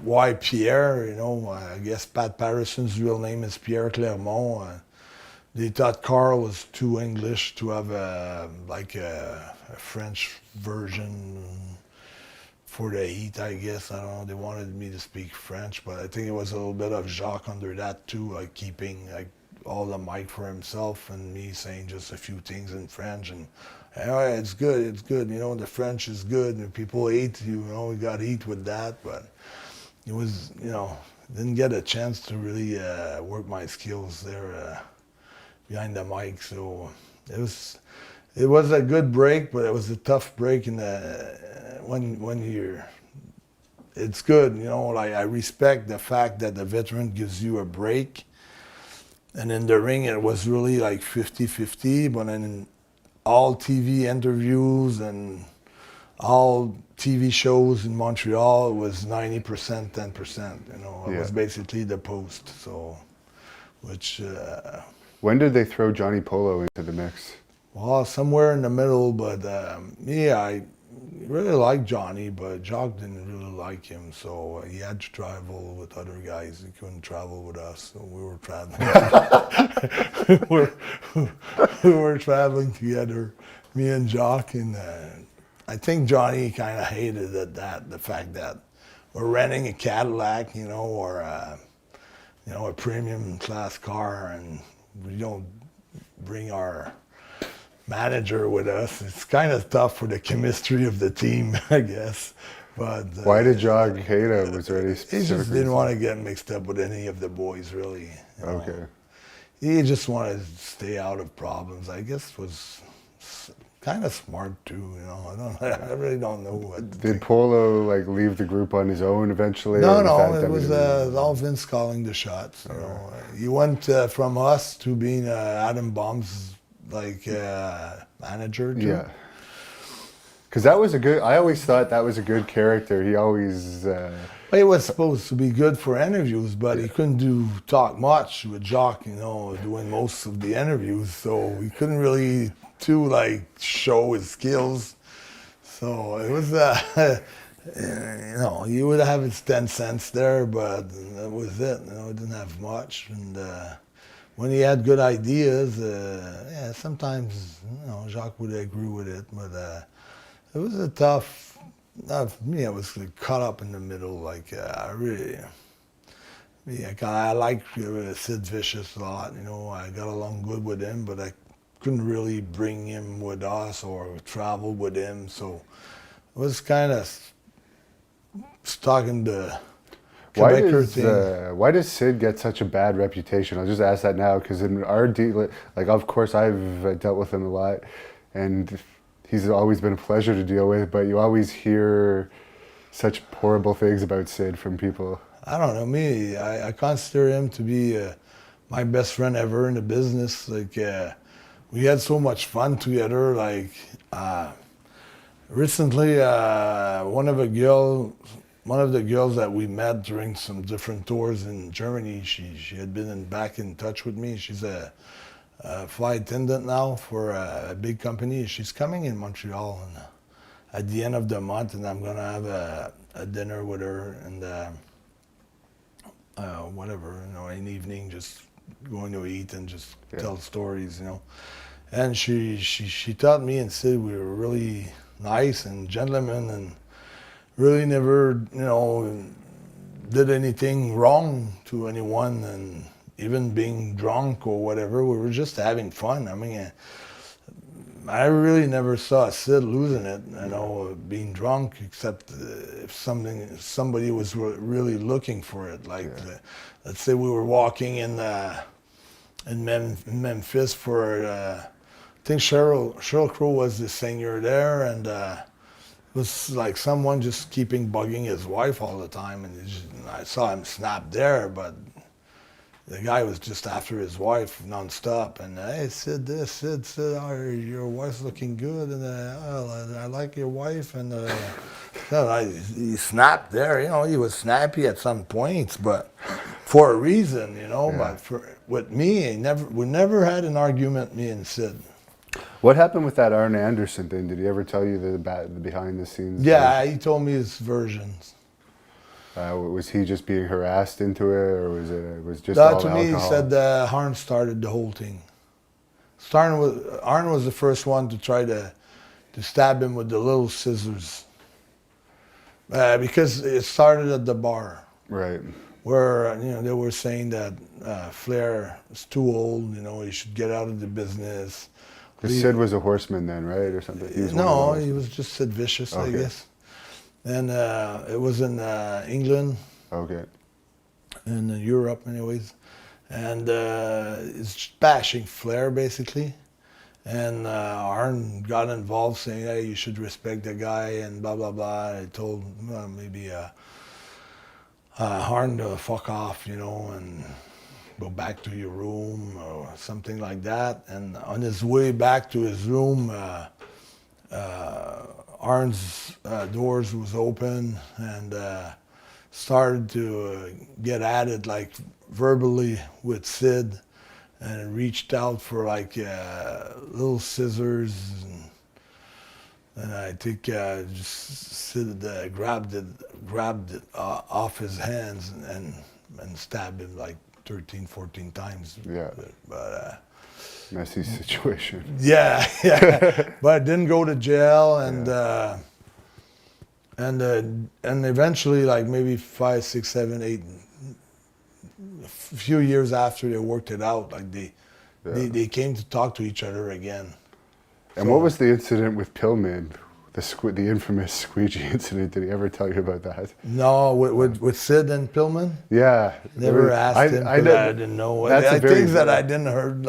Speaker 1: why Pierre, I guess Pat Patterson's real name is Pierre Clermont. They thought Carl was too English to have a French version for the heat, I guess. I don't know. They wanted me to speak French, but I think it was a little bit of Jacques under that too, like keeping all the mic for himself and me saying just a few things in French and. It's good, the French is good, and people hate you, we got heat with that, but it was, didn't get a chance to really work my skills there behind the mic, so it was a good break, but it was a tough break when you're, it's good, I respect the fact that the veteran gives you a break, and in the ring it was really like 50-50, but then all TV interviews and all TV shows in Montreal was 90%, 10%. It was basically the post. So, which.
Speaker 2: When did they throw Johnny Polo into the mix?
Speaker 1: Well, somewhere in the middle, but I really liked Johnny, but Jacques didn't really like him, so he had to travel with other guys. He couldn't travel with us, so we were traveling. we were traveling together, me and Jacques, and I think Johnny kind of hated the fact that we're renting a Cadillac, or a premium class car, and we don't bring our manager with us. It's kind of tough for the chemistry of the team, I guess. But
Speaker 2: why did Jacques hate him? Was there any specific
Speaker 1: He just didn't
Speaker 2: reason?
Speaker 1: want to get mixed up with any of the boys, really.
Speaker 2: Okay.
Speaker 1: He just wanted to stay out of problems. I guess was kind of smart too. I really don't know what.
Speaker 2: Did Polo leave the group on his own eventually?
Speaker 1: No, it was all Vince calling the shots. He went from us to being Adam Bomb's manager too.
Speaker 2: Yeah. Because I always thought that was a good character. He always.
Speaker 1: It was supposed to be good for interviews, but he couldn't talk much with Jacques, doing most of the interviews. So he couldn't really show his skills. So it was, he would have his 10 cents there, but that was it. It didn't have much. And when he had good ideas, sometimes, Jacques would agree with it, but it was a tough For me, I was like, caught up in the middle. Like I really, me, I like Sid Vicious a lot. You know, I got along good with him, but I couldn't really bring him with us or travel with him. So it was kind of stuck in the Quebecer thing.
Speaker 2: Why does Sid get such a bad reputation? I'll just ask that now because in our deal, like of course I've dealt with him a lot, and he's always been a pleasure to deal with. But you always hear such horrible things about Sid from people.
Speaker 1: I don't know, me, I consider him to be my best friend ever in the business. Like, we had so much fun together. Like, recently, one of the girls that we met during some different tours in Germany, she had been back in touch with me. She's a flight attendant now for a big company. She's coming in Montreal at the end of the month, and I'm gonna have a dinner with her and whatever, you know, an evening, just going to eat and just tell stories, you know. And she taught me and said we were really nice and gentlemen and really never, you know, did anything wrong to anyone, and even being drunk or whatever, we were just having fun. I mean, I really never saw Sid losing it, you know, being drunk, except if somebody was really looking for it. Like, let's say we were walking in Memphis for, I think Sheryl Crow was the singer there, and it was like someone just keeping bugging his wife all the time, and I saw him snap there, but the guy was just after his wife nonstop, and hey, Sid, oh, your wife's looking good, and I like your wife, and he snapped there. You know, he was snappy at some points, but for a reason, you know.
Speaker 2: Yeah.
Speaker 1: But with me, we never had an argument, me and Sid.
Speaker 2: What happened with that Arn Anderson thing? Did he ever tell you the behind the scenes?
Speaker 1: Yeah, he told me his versions.
Speaker 2: Was he just being harassed into it, or was just all
Speaker 1: To
Speaker 2: alcohol?
Speaker 1: me, he said Arn started the whole thing. Arn was the first one to try to stab him with the little scissors, because it started at the bar,
Speaker 2: Right.
Speaker 1: where you know they were saying that Flair is too old. You know, he should get out of the business.
Speaker 2: Because Sid was a horseman then, right, or something? He was
Speaker 1: No, he was just Sid Vicious, I
Speaker 2: Okay.
Speaker 1: guess. And it was in England,
Speaker 2: Okay.
Speaker 1: in Europe anyways, and it's bashing Flair basically, and Arn got involved saying, hey, you should respect the guy and blah blah blah. I told maybe Arn to fuck off, you know, and go back to your room or something like that. And on his way back to his room, Arn's doors was open and started to get at it, like verbally with Sid, and reached out for like little scissors, and I think just Sid grabbed it off his hands and stabbed him like 13, 14 times.
Speaker 2: Yeah.
Speaker 1: But
Speaker 2: Messy situation.
Speaker 1: yeah, but I didn't go to jail, and eventually, like maybe 5, 6, 7, 8, a few years after they worked it out, like they came to talk to each other again.
Speaker 2: And what was the incident with Pillman? The infamous squeegee incident. Did he ever tell you about that?
Speaker 1: No, with Sid and Pillman.
Speaker 2: Yeah.
Speaker 1: Never asked him. I didn't know.
Speaker 2: That's
Speaker 1: things that I didn't heard.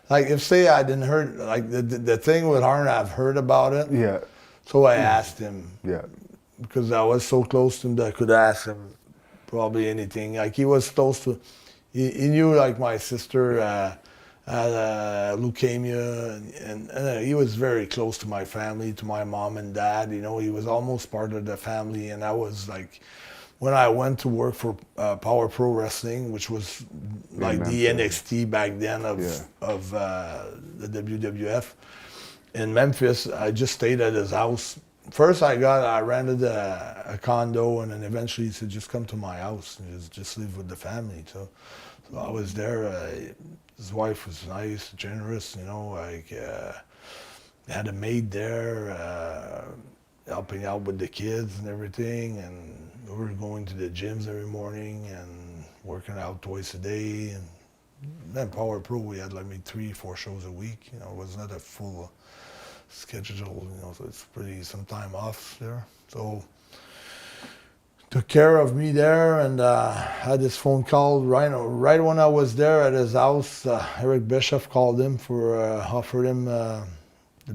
Speaker 1: Like if say I didn't heard, like the thing with Arn, I've heard about it.
Speaker 2: Yeah.
Speaker 1: So I asked him.
Speaker 2: Yeah.
Speaker 1: Because I was so close to him that I could ask him probably anything. Like he was close to, he knew like my sister had leukemia, and he was very close to my family, to my mom and dad. You know, he was almost part of the family, and I was like, when I went to work for Power Pro Wrestling, which was like the NXT back then of the WWF in Memphis, I just stayed at his house. First, I rented a condo, and then eventually he said, "Just come to my house and just live with the family." So I was there. His wife was nice, generous, you know. Like had a maid there. helping out with the kids and everything, and we were going to the gyms every morning and working out twice a day. And then Power Pro, we had like maybe 3-4 shows a week. You know, it was not a full schedule. You know, so it's pretty some time off there. So took care of me there, and had this phone call right when I was there at his house. Eric Bischoff called him for offered him the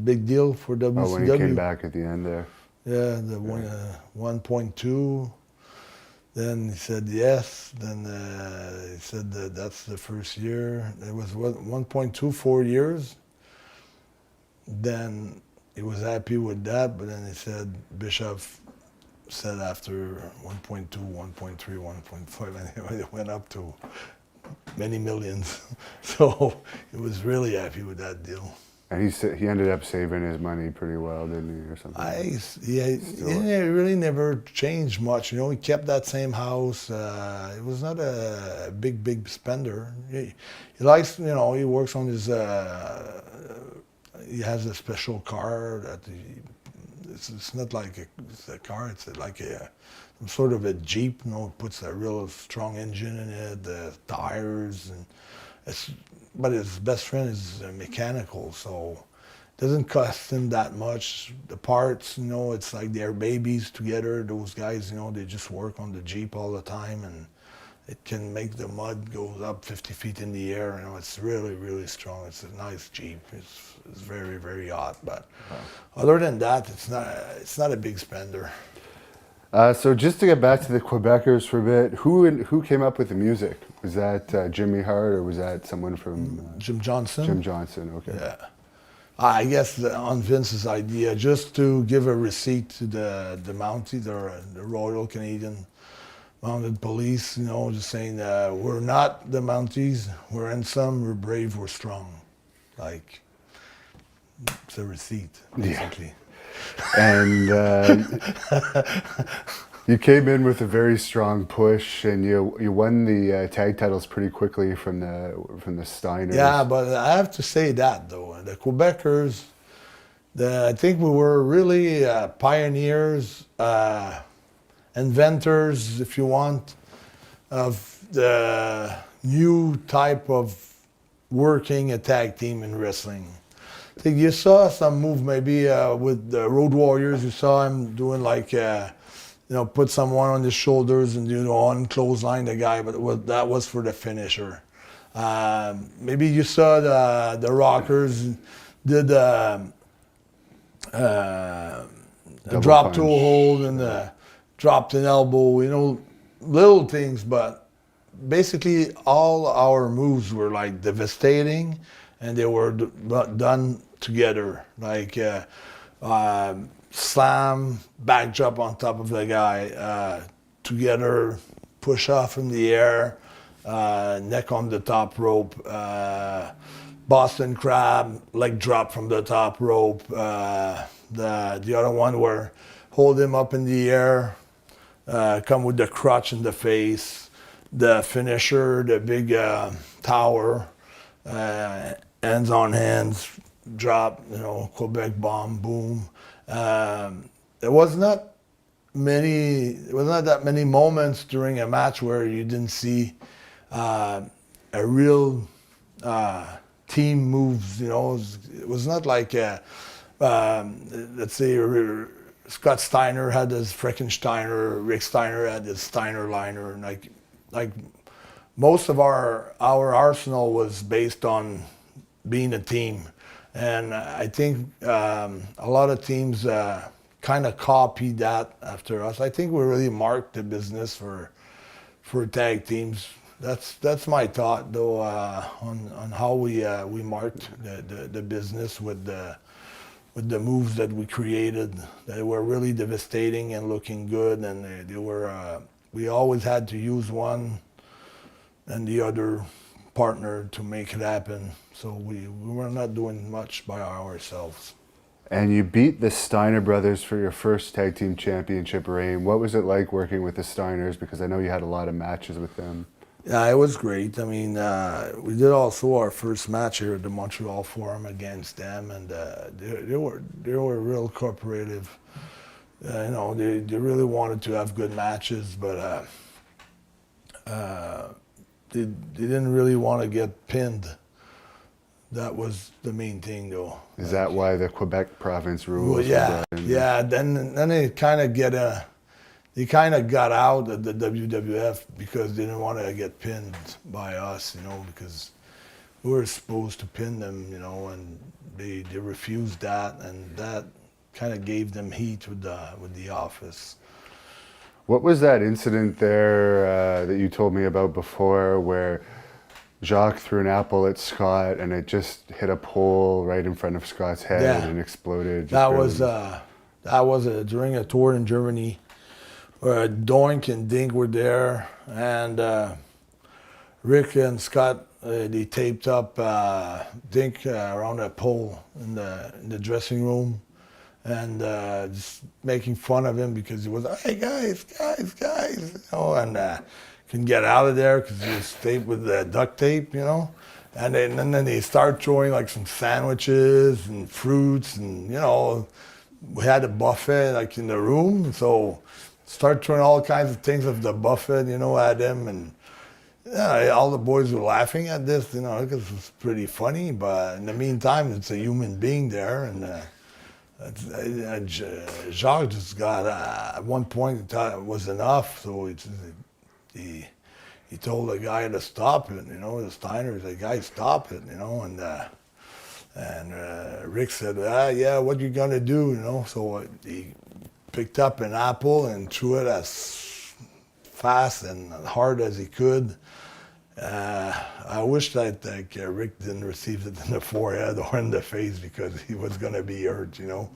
Speaker 1: big deal for WCW.
Speaker 2: Oh, when he came back at the end there.
Speaker 1: Yeah, the 1.2. Then he said yes. Then he said that's the first year. It was 1.2, 4 years. Then he was happy with that, but then he said, Bischoff said after 1.2, 1.3, 1.5, and it went up to many millions. So he was really happy with that deal.
Speaker 2: And he ended up saving his money pretty well, didn't he, or something?
Speaker 1: He really never changed much. You know, he kept that same house. He was not a big spender. He likes, you know, he works on his. He has a special car that it's not like a car. It's like some sort of a Jeep. You know, it puts a real strong engine in it, the tires, and but his best friend is mechanical, so it doesn't cost him that much. The parts, you know, it's like they're babies together. Those guys, you know, they just work on the Jeep all the time, and it can make the mud go up 50 feet in the air. You know, it's really strong. It's a nice Jeep. It's very hot, but other than that, it's not a big spender.
Speaker 2: So just to get back to the Quebecers for a bit, who came up with the music? Was that Jimmy Hart, or was that someone from
Speaker 1: Jim Johnson?
Speaker 2: Jim Johnson, okay.
Speaker 1: Yeah. I guess on Vince's idea, just to give a receipt to the Mounties, the Royal Canadian Mounted Police, you know, just saying we're not the Mounties, we're ensemble, we're brave, we're strong. Like, it's a receipt, basically.
Speaker 2: Yeah. And you came in with a very strong push, and you won the tag titles pretty quickly from the Steiners.
Speaker 1: Yeah, but I have to say that though, the Quebecers, I think we were really pioneers, inventors, if you want, of the new type of working a tag team in wrestling. I think you saw some move maybe with the Road Warriors. You saw him doing like, you know, put someone on his shoulders and, you know, unclothesline the guy, but that was for the finisher. Maybe you saw the Rockers did a drop
Speaker 2: punch.
Speaker 1: toe hold and dropped an elbow, you know, little things, but basically all our moves were like devastating, and they were done together, like slam, back drop on top of the guy, together, push off in the air, neck on the top rope, Boston Crab, leg drop from the top rope, the other one were hold him up in the air, come with the crutch in the face, the finisher, the big tower, hands on hands, drop, you know, Quebec bomb, boom. There was not that many moments during a match where you didn't see a real team moves. You know, it was not like let's say Scott Steiner had his Frankensteiner, Rick Steiner had his Steiner liner, and like most of our arsenal was based on being a team. And I think a lot of teams kind of copied that after us. I think we really marked the business for tag teams. That's my thought, though, on how we marked the business with the moves that we created. They were really devastating and looking good, and they were. We always had to use one and the other partner to make it happen. So we were not doing much by ourselves.
Speaker 2: And you beat the Steiner brothers for your first tag team championship reign. What was it like working with the Steiners? Because I know you had a lot of matches with them.
Speaker 1: Yeah, it was great. I mean, we did also our first match here at the Montreal Forum against them, and they were real cooperative. You know, they really wanted to have good matches, but they didn't really want to get pinned. That was the main thing, though.
Speaker 2: Is that why the Quebec province rules?
Speaker 1: Well, yeah,
Speaker 2: were brought in?
Speaker 1: yeah. Then they kind of they kind of got out of the WWF because they didn't want to get pinned by us, you know, because we were supposed to pin them, you know, and they refused that, and that kind of gave them heat with the office.
Speaker 2: What was that incident there that you told me about before, where Jacques threw an apple at Scott and it just hit a pole right in front of Scott's head
Speaker 1: Yeah.
Speaker 2: and exploded?
Speaker 1: That was during a tour in Germany, where Doink and Dink were there, and Rick and Scott they taped up Dink around a pole in the dressing room, and just making fun of him because he was, hey guys, you know, and couldn't get out of there because he was taped with duct tape, you know. And then they start throwing like some sandwiches and fruits, and you know, we had a buffet like in the room, so start throwing all kinds of things of the buffet, you know, at him, and yeah, all the boys were laughing at this, you know, because it was pretty funny. But in the meantime, it's a human being there, and Jacques just got at one point he thought it was enough, so he told the guy to stop it, you know, the Steiners, the guy stop it, you know, and Rick said, yeah, what you gonna do, you know? So he picked up an apple and threw it as fast and hard as he could. I wish that Rick didn't receive it in the forehead or in the face because he was gonna be hurt, you know.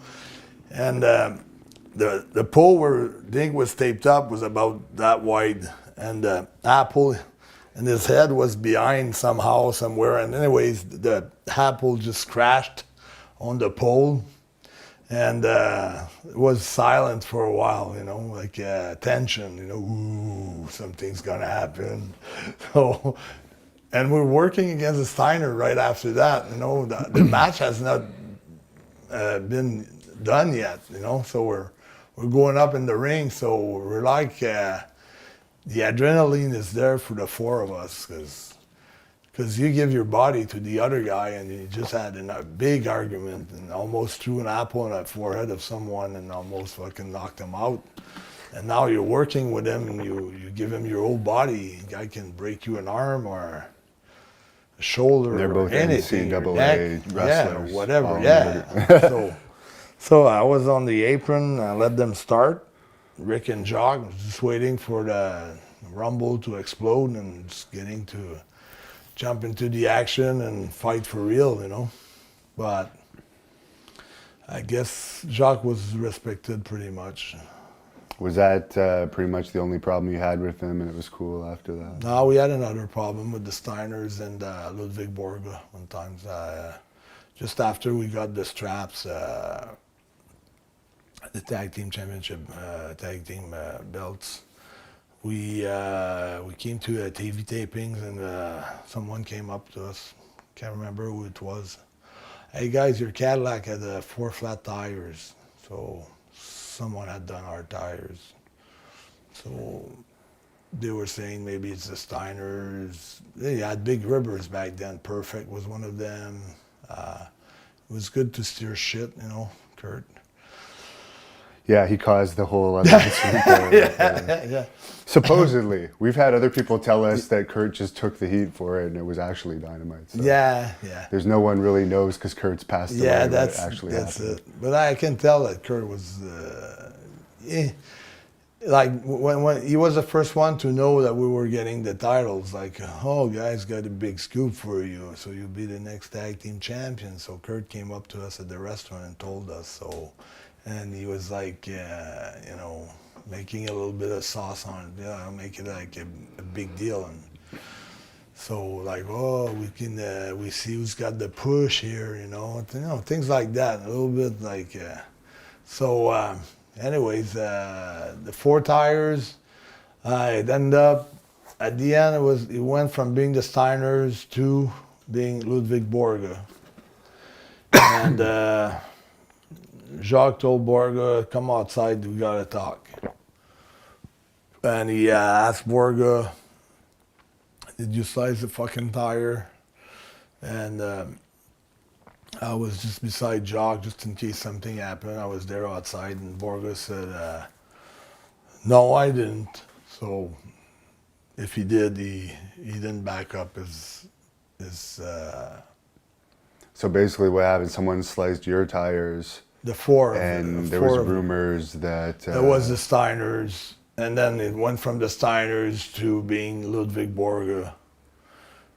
Speaker 1: And the pole where Dink was taped up was about that wide, and the apple and his head was behind somehow, somewhere. And anyways, the apple just crashed on the pole, and it was silent for a while, you know, like tension, you know, ooh, something's gonna happen. So, and we're working against the Steiner right after that, you know. The match has not been done yet, you know. So we're going up in the ring, so we're like the adrenaline is there for the four of us, because you give your body to the other guy, and you just had a big argument and almost threw an apple in the forehead of someone and almost fucking knocked him out. And now you're working with him, and you give him your whole body. The guy can break you an arm or a shoulder,
Speaker 2: They're
Speaker 1: or
Speaker 2: both
Speaker 1: anything, or
Speaker 2: NCAA
Speaker 1: neck,
Speaker 2: wrestlers.
Speaker 1: yeah, whatever, yeah. So I was on the apron. I let them start. Rick and Jacques was just waiting for the rumble to explode and just getting to jump into the action and fight for real, you know. But I guess Jacques was respected pretty much.
Speaker 2: Was that pretty much the only problem you had with him, and it was cool after that?
Speaker 1: No, we had another problem with the Steiners and Ludwig Borga one time. Just after we got the straps, the tag team championship, tag team belts, we came to TV tapings, and someone came up to us. Can't remember who it was. Hey guys, your Cadillac had 4 flat tires. So someone had done our tires. So they were saying maybe it's the Steiners. They had big ribbers back then. Perfect was one of them. It was good to steer shit, you know, Kurt.
Speaker 2: Yeah, he caused the whole announcement there.
Speaker 1: Yeah.
Speaker 2: Supposedly, we've had other people tell us that Kurt just took the heat for it, and it was actually dynamite. So
Speaker 1: Yeah.
Speaker 2: there's no one really knows because Kurt's passed away.
Speaker 1: Yeah,
Speaker 2: what
Speaker 1: that's
Speaker 2: actually
Speaker 1: that's
Speaker 2: happened.
Speaker 1: it. But I can tell that Kurt was, like when he was the first one to know that we were getting the titles. Like, oh, guys, got a big scoop for you. So you'll be the next tag team champion. So Kurt came up to us at the restaurant and told us so. And he was like, you know, making a little bit of sauce on it, make it like a big deal. And so like, oh, we see who's got the push here, you know, things like that, a little bit like, anyways, the 4 tires, it ended up, at the end, it went from being the Steiners to being Ludwig Borga. And Jacques told Borga, come outside, we gotta talk. And he asked Borga, did you slice the fucking tire? And I was just beside Jacques just in case something happened. I was there outside, and Borga said, no, I didn't. So if he did, he didn't back up his
Speaker 2: So basically, what happened? Someone sliced your tires,
Speaker 1: the four of
Speaker 2: and
Speaker 1: the
Speaker 2: there
Speaker 1: four
Speaker 2: was
Speaker 1: of them.
Speaker 2: rumors that
Speaker 1: It was the Steiners, and then it went from the Steiners to being Ludwig Borga,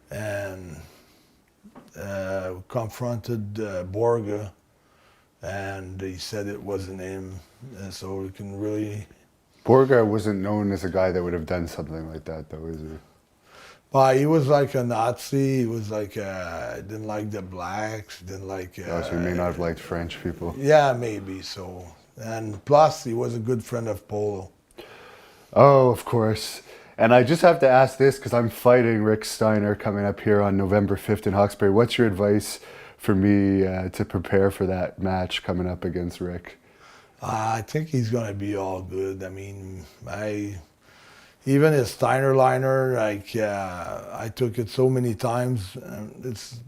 Speaker 1: and confronted Borga, and he said it wasn't him, and so we can really.
Speaker 2: Borga wasn't known as a guy that would have done something like that, though, is he?
Speaker 1: He was like a Nazi. He was like didn't like the blacks. Didn't like.
Speaker 2: Oh, so he may not have liked French people.
Speaker 1: Yeah, maybe so. And plus, he was a good friend of Polo.
Speaker 2: Oh, of course. And I just have to ask this because I'm fighting Rick Steiner coming up here on November 5th in Hawkesbury. What's your advice for me to prepare for that match coming up against Rick?
Speaker 1: I think he's gonna be all good. I mean, even his Steiner liner, like I took it so many times. It's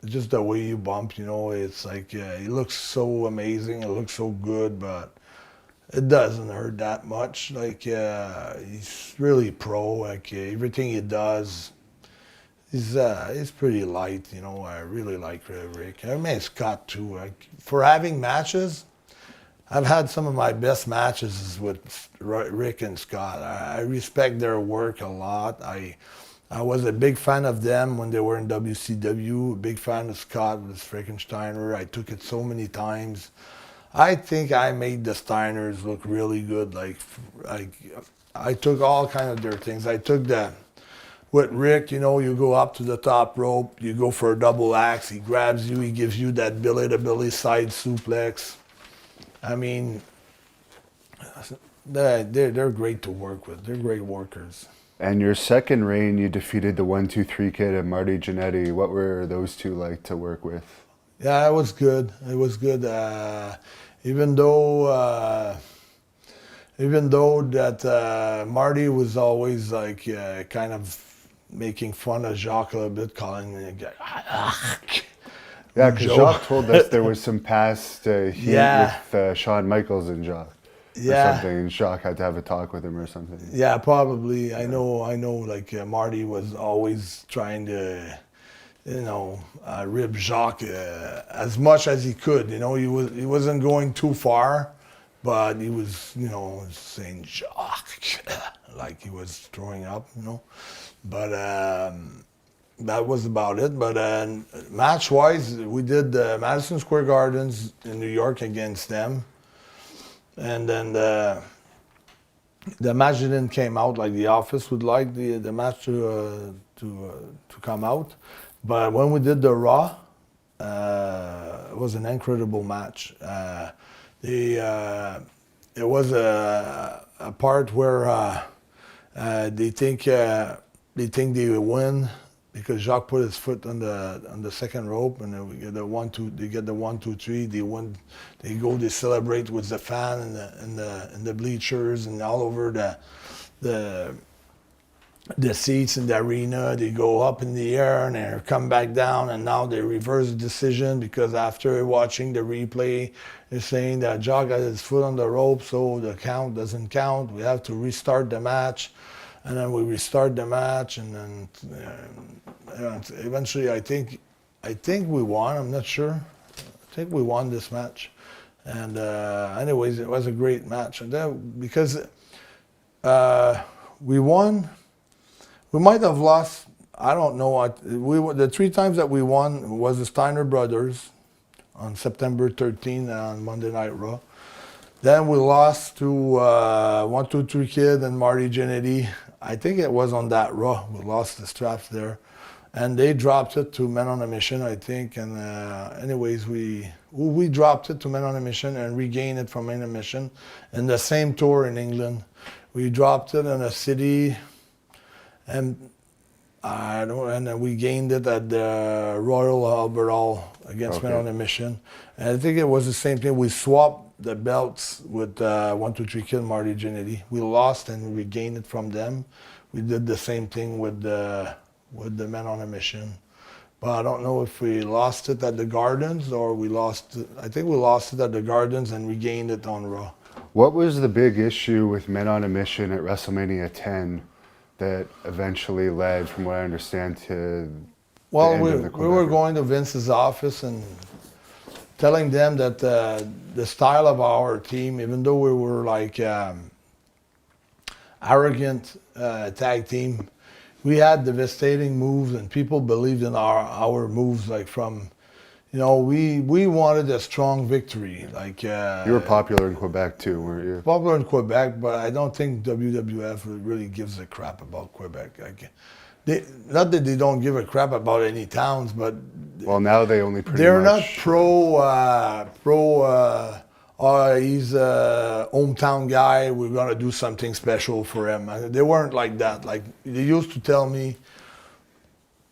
Speaker 1: just the way you bump, you know. It's like it looks so amazing. It looks so good, but it doesn't hurt that much. Like he's really pro. Like everything he does, he's pretty light. You know, I really like Rick. I mean Scott too. Like for having matches, I've had some of my best matches with Rick and Scott. I respect their work a lot. I was a big fan of them when they were in WCW. A big fan of Scott with his freaking Steiner. I took it so many times. I think I made the Steiners look really good. Like I took all kind of their things. I took with Rick, you know, you go up to the top rope, you go for a double axe. He grabs you, he gives you that belly to belly side suplex. I mean, they're great to work with. They're great workers.
Speaker 2: And your second reign, you defeated the 1-2-3 Kid and Marty Jannetty. What were those two like to work with?
Speaker 1: Yeah, it was good. It was good. Even though that Marty was always like kind of making fun of Jacques a little bit, calling me
Speaker 2: Yeah, because
Speaker 1: Joe.
Speaker 2: Jacques told us there was some past heat
Speaker 1: Yeah.
Speaker 2: with Shawn Michaels and Jacques.
Speaker 1: Yeah.
Speaker 2: Or something, and Jacques had to have a talk with him or something.
Speaker 1: Yeah, probably. I know. Like Marty was always trying to, you know, rib Jacques as much as he could. You know, he wasn't going too far, but he was, you know, saying Jacques like he was throwing up. You know, but that was about it. But match-wise, we did Madison Square Gardens in New York against them. And then the match didn't came out like the office would like the match to come out, but when we did the Raw, it was an incredible match. It was a part where they think they win because Jacques put his foot on the second rope, and then we get the 1-2. They get the 1-2-3. They win. They go. They celebrate with the fan and the bleachers and all over the seats in the arena. They go up in the air and they come back down. And now they reverse the decision because after watching the replay, they're saying that Jacques got his foot on the rope, so the count doesn't count. We have to restart the match. And then we restart the match, and then eventually I think we won. I'm not sure. I think we won this match. And anyways, it was a great match. And then because we won, we might have lost. I don't know. The 3 times that we won was the Steiner brothers on September 13 on Monday Night Raw. Then we lost to 1-2-3 Kid and Marty Jannetty. I think it was on that Raw. We lost the straps there. And they dropped it to Men on a Mission, I think. And anyways, we dropped it to Men on a Mission and regained it from Men on a Mission. In the same tour in England, we dropped it in a city. And I don't, and then we gained it at the Royal Albert Hall against Men
Speaker 2: Okay.
Speaker 1: on a Mission. And I think it was the same thing. We swapped the belts with 123 Kid Marty Jannetty. We lost and we gained it from them. We did the same thing with the Men on a Mission. But I don't know if we lost it at the Gardens or we lost it. I think we lost it at the Gardens and regained it on Raw.
Speaker 2: What was the big issue with Men on a Mission at WrestleMania 10 that eventually led, from what I understand, to
Speaker 1: Well,
Speaker 2: end
Speaker 1: we,
Speaker 2: of the
Speaker 1: we were
Speaker 2: Quebecer?
Speaker 1: going to Vince's office and telling them that the style of our team, even though we were like arrogant tag team, we had devastating moves and people believed in our moves. Like from, we wanted a strong victory. Like
Speaker 2: You were popular in Quebec too, weren't you?
Speaker 1: popular in Quebec, but I don't think WWF really gives a crap about Quebec. Like, not that they don't give a crap about any towns, but
Speaker 2: Well, now they only pretty
Speaker 1: they're
Speaker 2: much.
Speaker 1: not pro. Oh, he's a hometown guy. We're gonna do something special for him. They weren't like that. Like they used to tell me,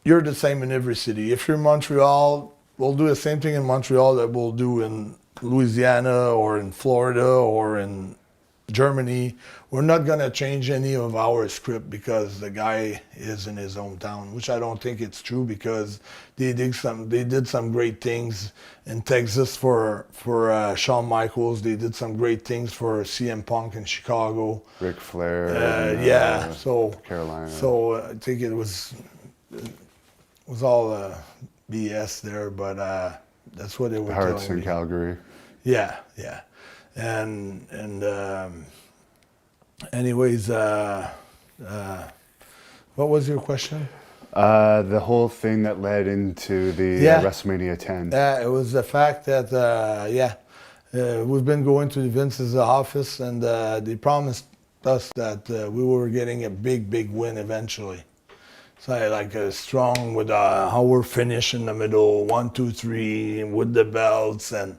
Speaker 1: you're the same in every city. If you're in Montreal, we'll do the same thing in Montreal that we'll do in Louisiana or in Florida or in Germany. We're not going to change any of our script because the guy is in his hometown, which I don't think it's true because they did some great things in Texas for Shawn Michaels. They did some great things for CM Punk in Chicago.
Speaker 2: Ric Flair. and,
Speaker 1: Yeah, so
Speaker 2: Carolina.
Speaker 1: So I think it was all BS there, but that's what they were
Speaker 2: Hearts
Speaker 1: telling
Speaker 2: in
Speaker 1: me.
Speaker 2: Calgary.
Speaker 1: Yeah, and anyways, what was your question?
Speaker 2: The whole thing that led into the
Speaker 1: Yeah.
Speaker 2: WrestleMania 10.
Speaker 1: It was the fact that we've been going to Vince's office and they promised us that we were getting a big win eventually. So like a strong with how we're finished in the middle, 1, 2, 3, with the belts, and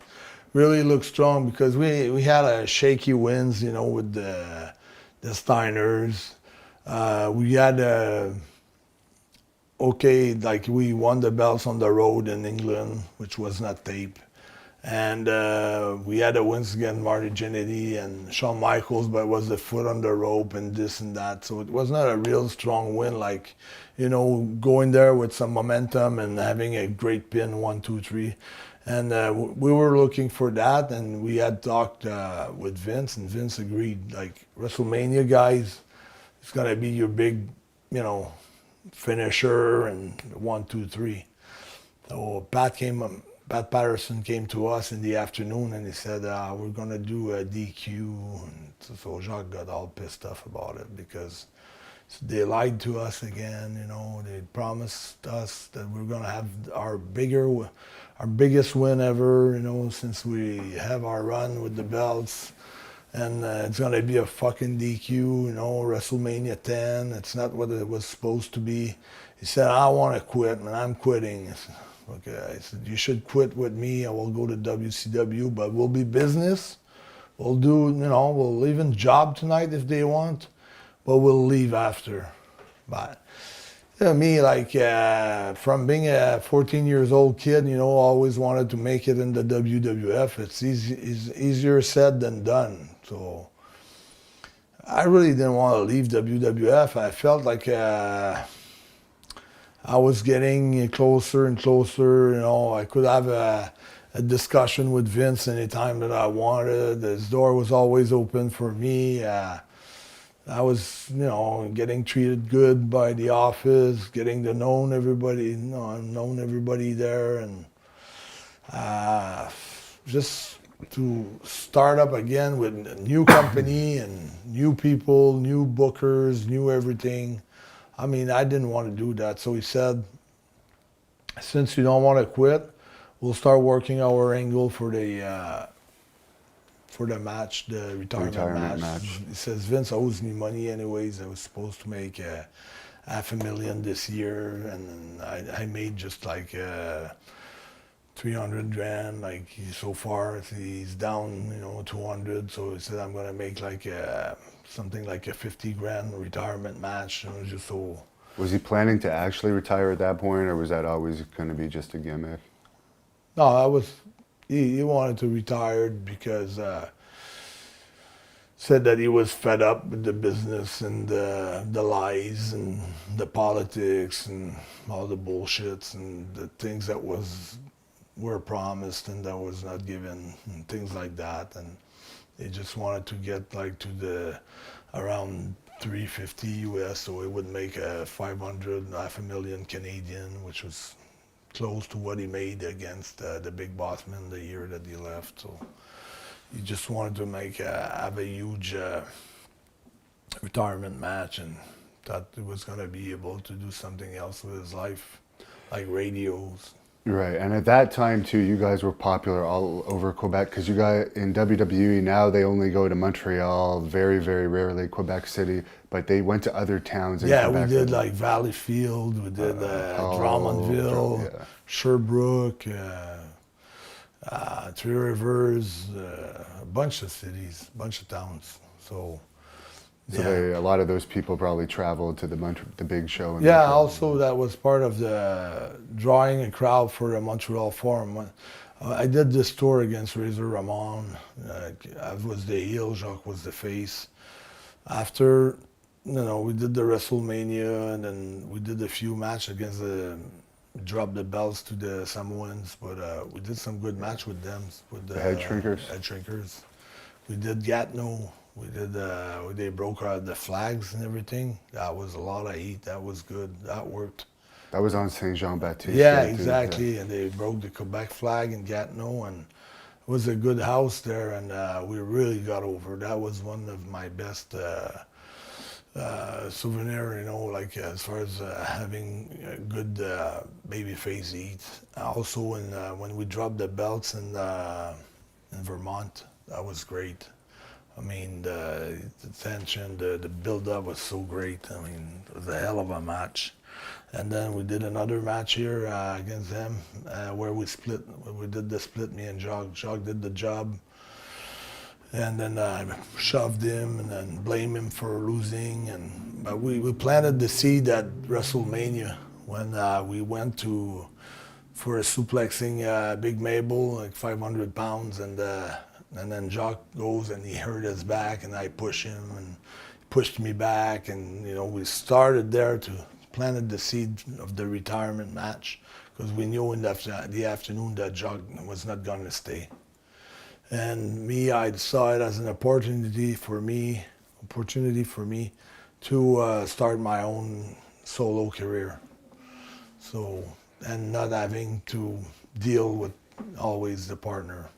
Speaker 1: really look strong because we had a shaky wins, with the Steiners. We had like we won the belts on the road in England, which was not tape. And we had a wins against Marty Jannetty and Shawn Michaels, but it was the foot on the rope and this and that. So it was not a real strong win, like, going there with some momentum and having a great pin, 1, 2, 3. And we were looking for that, and we had talked with Vince, and Vince agreed, like, WrestleMania, guys, it's going to be your big, finisher and 1, 2, 3. So Pat Patterson came to us in the afternoon and he said, we're going to do a DQ. And so Jacques got all pissed off about it because they lied to us again. They promised us that we're going to have our biggest win ever, since we have our run with the belts. And it's going to be a fucking DQ, WrestleMania 10. It's not what it was supposed to be. He said, I want to quit, and I'm quitting. I said, okay. I said, you should quit with me. I will go to WCW, but we'll be business. We'll do, we'll even job tonight if they want, but we'll leave after. But me, like, from being a 14 years old kid, always wanted to make it in the WWF. It's easier said than done. So I really didn't want to leave WWF. I felt like I was getting closer and closer. I could have a discussion with Vince anytime that I wanted. His door was always open for me. I was, getting treated good by the office, getting to know everybody. I've known everybody there, and just to start up again with a new company and new people, new bookers, new everything. I mean, I didn't want to do that. So he said, since you don't want to quit, we'll start working our angle for the match, the retirement match. He says, Vince owes me money anyways. I was supposed to make $500,000 this year, and I made just like 300 grand, like so far. He's down, 200. So he said, I'm going to make like something like a 50 grand retirement match. Just so
Speaker 2: Was he planning to actually retire at that point, or was that always going to be just a gimmick?
Speaker 1: No, I was. He wanted to retire because said that he was fed up with the business and the lies and the politics and all the bullshits and the things that were promised and that was not given and things like that. And he just wanted to get like to the around 350 US, so it would make a 500, half a million Canadian, which was close to what he made against the big boss man the year that he left. So he just wanted to have a huge retirement match, and thought he was going to be able to do something else with his life, like radios.
Speaker 2: Right, and at that time too, you guys were popular all over Quebec because you got in WWE now. They only go to Montreal, very, very rarely Quebec City, but they went to other towns in Quebec.
Speaker 1: We did like Valleyfield, we did Drummondville,
Speaker 2: yeah.
Speaker 1: Sherbrooke, Three Rivers, a bunch of cities, a bunch of towns. So
Speaker 2: a lot of those people probably traveled to the big show. In
Speaker 1: yeah,
Speaker 2: Montreal.
Speaker 1: also that was part of the drawing a crowd for the Montreal Forum. I did this tour against Razor Ramon. I was the heel, Jacques was the face. After, we did the WrestleMania, and then we did a few matches against dropped the belts to the Samoans, but we did some good match with them, with
Speaker 2: the Head Shrinkers.
Speaker 1: Head Shrinkers. We did Gatineau. We did. They broke out the flags and everything. That was a lot of heat. That was good. That worked.
Speaker 2: That was on Saint Jean Baptiste.
Speaker 1: Yeah, exactly. Yeah. And they broke the Quebec flag in Gatineau, and it was a good house there, and we really got over. That was one of my best souvenir, like as far as having a good babyface heat. Also, when we dropped the belts in Vermont, that was great. I mean, the tension, the build-up was so great. I mean, it was a hell of a match. And then we did another match here against them where we did the split, me and Jacques. Jacques did the job. And then I shoved him and then blamed him for losing. But we planted the seed at WrestleMania when we went for a suplexing Big Mabel, like 500 pounds, and then Jacques goes and he hurt his back, and I push him and he pushed me back, and we started there to planted the seed of the retirement match, because we knew in the afternoon that Jacques was not going to stay. And I saw it as an opportunity for me to start my own solo career. So, and not having to deal with always the partner.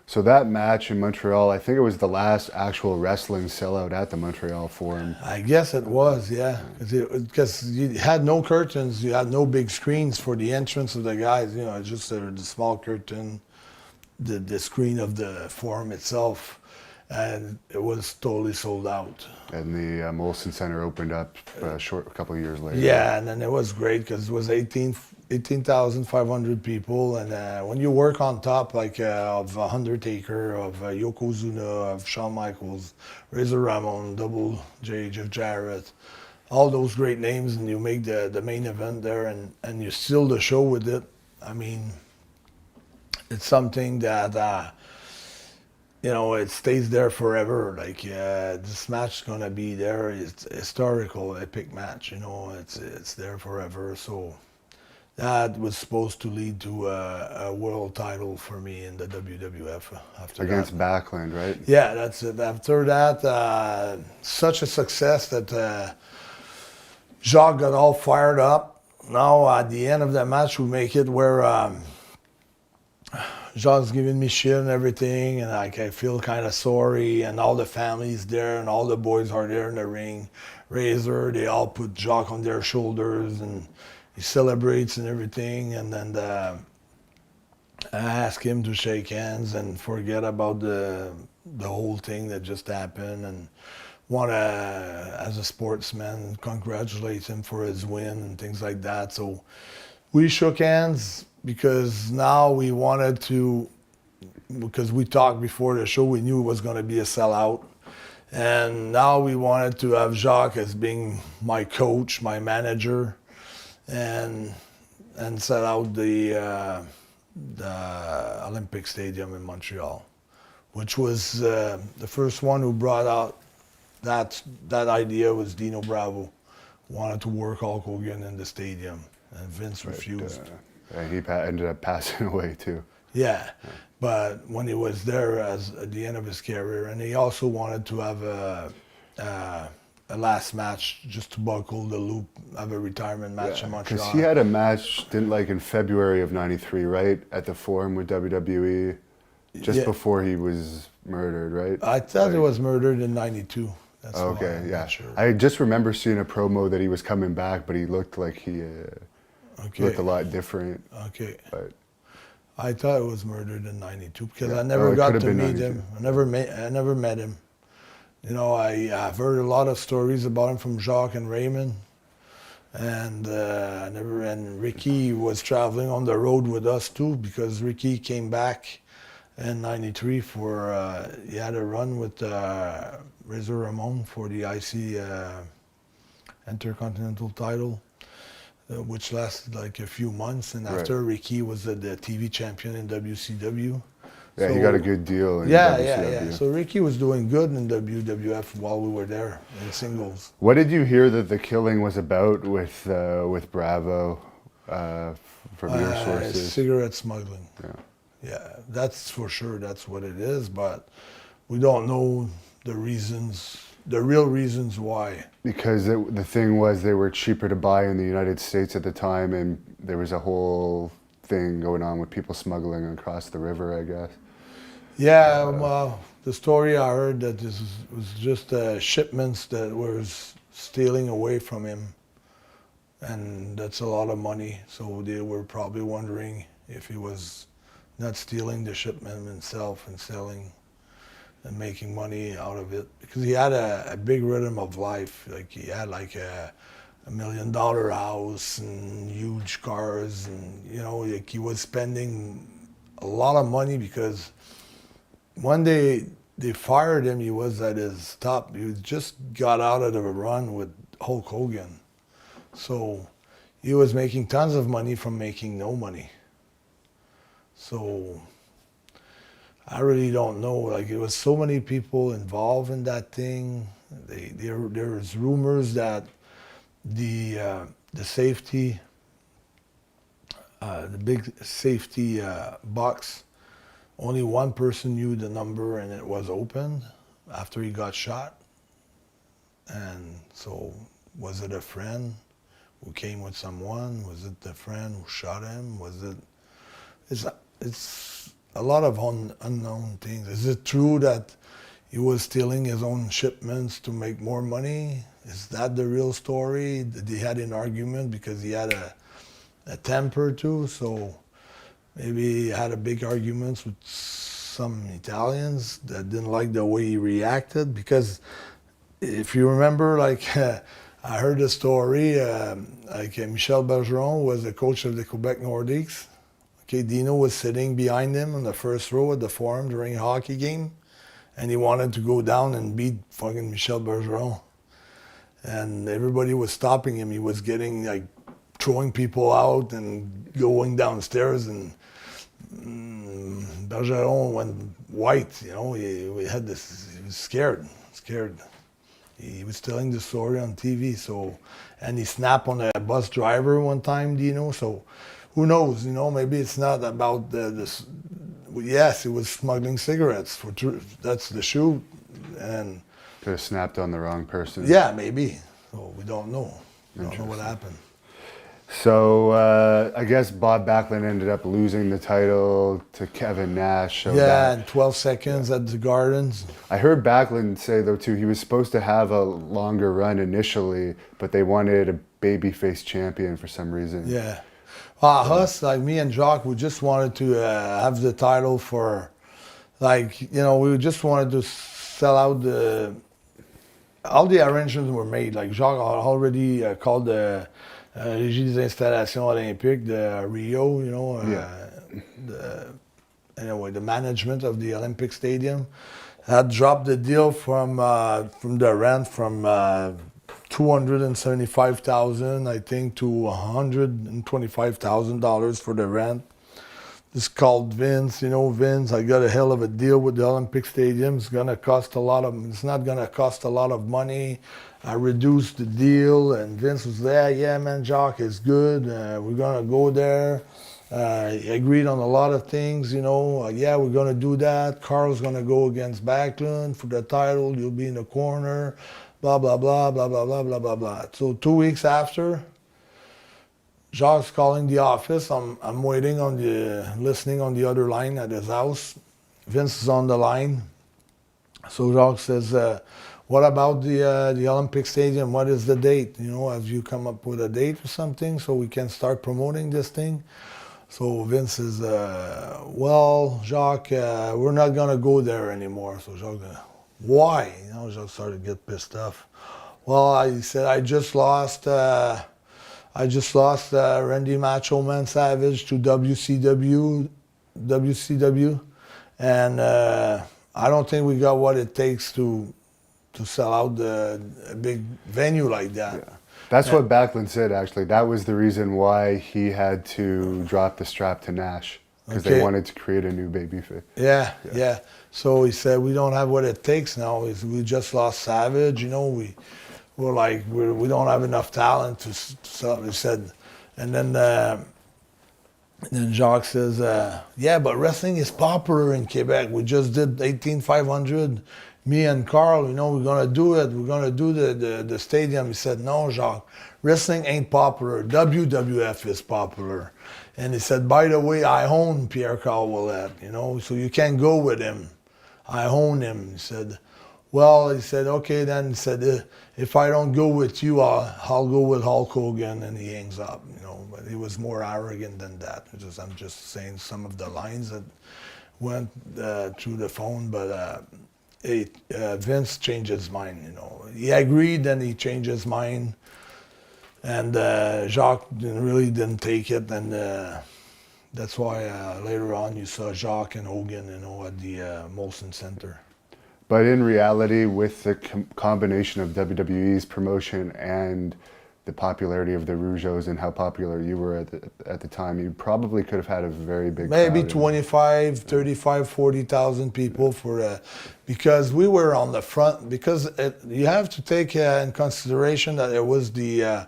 Speaker 2: So that match in Montreal, I think it was the last actual wrestling sellout at the Montreal Forum.
Speaker 1: I guess it was, yeah. Because you had no curtains, you had no big screens for the entrance of the guys. Just the small curtain, the screen of the forum itself, and it was totally sold out.
Speaker 2: And the Molson Center opened up a couple of years later.
Speaker 1: Yeah, and then it was great because it was 18,500 people, and when you work on top of Undertaker, of Yokozuna, of Shawn Michaels, Razor Ramon, Double J, Jeff Jarrett, all those great names, and you make the main event there, and you seal the show with it. I mean, it's something that it stays there forever. This match is gonna be there. It's historical, epic match. It's there forever. So that was supposed to lead to a world title for me in the WWF after
Speaker 2: against
Speaker 1: that.
Speaker 2: Backlund, right?
Speaker 1: Yeah, that's it. After that, such a success that Jacques got all fired up. Now at the end of the match, we make it where Jacques giving me shit and everything, and I feel kind of sorry, and all the family's there, and all the boys are there in the ring. Razor, they all put Jacques on their shoulders, and he celebrates and everything, and then I ask him to shake hands and forget about the whole thing that just happened, and want to, as a sportsman, congratulate him for his win and things like that. So we shook hands, because now we wanted to, because we talked before the show, we knew it was going to be a sellout. And now we wanted to have Jacques as being my coach, my manager, and set out the Olympic Stadium in Montreal, which was the first one who brought out that idea was Dino Bravo. Wanted to work Hulk Hogan in the stadium, and Vince refused.
Speaker 2: And he ended up passing away too.
Speaker 1: Yeah, but when he was there at the end of his career, and he also wanted to have a last match just to buckle the loop, have a retirement match in Montreal.
Speaker 2: Because he had a match, in February of '93, right, at the Forum with WWE, just before he was murdered, right?
Speaker 1: I thought he was murdered in '92. That's
Speaker 2: okay,
Speaker 1: why I'm not sure.
Speaker 2: I just remember seeing a promo that he was coming back, but he looked like he looked a lot different.
Speaker 1: Okay.
Speaker 2: But
Speaker 1: I thought it was murdered in '92 because I never got to meet him. I never met him. You know, I've heard a lot of stories about him from Jacques and Raymond, and and Ricky was traveling on the road with us too because Ricky came back in '93 for he had a run with Razor Ramon for the IC Intercontinental title. Which lasted like a few months, and after Ricky was the TV champion in WCW.
Speaker 2: Yeah, so, he got a good deal in WCW.
Speaker 1: Yeah. So Ricky was doing good in WWF while we were there in singles.
Speaker 2: What did you hear that the killing was about with Bravo from your sources?
Speaker 1: Cigarette smuggling. Yeah, that's for sure. That's what it is, but we don't know the reasons. The real reasons why.
Speaker 2: Because the thing was they were cheaper to buy in the United States at the time, and there was a whole thing going on with people smuggling across the river, I guess.
Speaker 1: Yeah, well, the story I heard that this was just shipments that was stealing away from him, and that's a lot of money. So they were probably wondering if he was not stealing the shipment himself and selling and making money out of it, because he had a big rhythm of life. Like he had like a $1 million house and huge cars, and you know, like he was spending a lot of money because one day they fired him. He was at his top. He just got out of a run with Hulk Hogan, so he was making tons of money from making no money. So I really don't know. Like, there was so many people involved in that thing. There was rumors that the safety, the big safety box, only one person knew the number, and it was opened after he got shot. And so, was it a friend who came with someone? Was it the friend who shot him? Was it? It's a lot of unknown things. Is it true that he was stealing his own shipments to make more money? Is that the real story? That he had an argument because he had a temper too? So maybe he had a big arguments with some Italians that didn't like the way he reacted. Because if you remember, like I heard a story, like Michel Bergeron was the coach of the Quebec Nordiques. Okay, Dino was sitting behind him on the first row at the Forum during a hockey game, and he wanted to go down and beat fucking Michel Bergeron. And everybody was stopping him. He was getting, like, throwing people out and going downstairs, and Bergeron went white, you know. He had this, he was scared. He was telling the story on TV, so, and he snapped on a bus driver one time, Dino, so who knows, you know, maybe it's not about this. Yes, it was smuggling cigarettes. That's the shoot. And
Speaker 2: could have snapped on the wrong person.
Speaker 1: Yeah, maybe. So we don't know. We don't know what happened.
Speaker 2: So I guess Bob Backlund ended up losing the title to Kevin Nash. So
Speaker 1: in 12 seconds at the Gardens.
Speaker 2: I heard Backlund say, though, too, he was supposed to have a longer run initially, but they wanted a babyface champion for some reason.
Speaker 1: Yeah. Us, like me and Jacques, we just wanted to have the title for, like, you know, we just wanted to sell out all the arrangements were made. Like, Jacques already called the Régie des Installations Olympiques, the Rio, you know, anyway, the management of the Olympic Stadium. had dropped the deal from the rent from $275,000, I think, to $125,000 for the rent. This called Vince. You know, Vince, I got a hell of a deal with the Olympic Stadium. It's not gonna cost a lot of money. I reduced the deal, and Vince was there. Yeah, man, Jacques, it's good. We're gonna go there. He agreed on a lot of things, you know. Yeah, we're gonna do that. Carl's gonna go against Backlund for the title. You'll be in the corner. Blah blah blah blah blah blah blah blah blah. So 2 weeks after, Jacques calling the office. I'm waiting listening on the other line at his house. Vince is on the line. So Jacques says, "What about the Olympic Stadium? What is the date? You know, have you come up with a date or something so we can start promoting this thing?" So Vince says, "Well, Jacques, we're not gonna go there anymore." So Jacques, why? You know, Jacques started to get pissed off. Well, I said, I just lost Randy Macho Man Savage to WCW, and I don't think we got what it takes to sell out a big venue like that.
Speaker 2: Yeah. That's what Backlund said, actually. That was the reason why he had to drop the strap to Nash, because they wanted to create a new babyface.
Speaker 1: Yeah. So he said, we don't have what it takes now. We just lost Savage, you know, we don't have enough talent to sell. He said, and then Jacques says, yeah, but wrestling is popular in Quebec. We just did 18,500. Me and Carl, you know, we're gonna do it. We're gonna do the stadium. He said, no, Jacques, wrestling ain't popular. WWF is popular. And he said, by the way, I own Pierre-Carl Ouellet, you know, so you can't go with him. I own him. He said, well, he said, okay, then he said, if I don't go with you, I'll go with Hulk Hogan, and he hangs up, you know. But he was more arrogant than that. I'm just saying some of the lines that went through the phone, but Vince changed his mind, you know. He agreed, then he changed his mind, and Jacques really didn't take it, and that's why later on you saw Jacques and Hogan, you know, at the Molson Center.
Speaker 2: But in reality, with the combination of WWE's promotion and the popularity of the Rougeaus and how popular you were at the time, you probably could have had a very big
Speaker 1: maybe
Speaker 2: crowd
Speaker 1: 25, 35, 40,000 people because we were on the front, because you have to take in consideration that it was the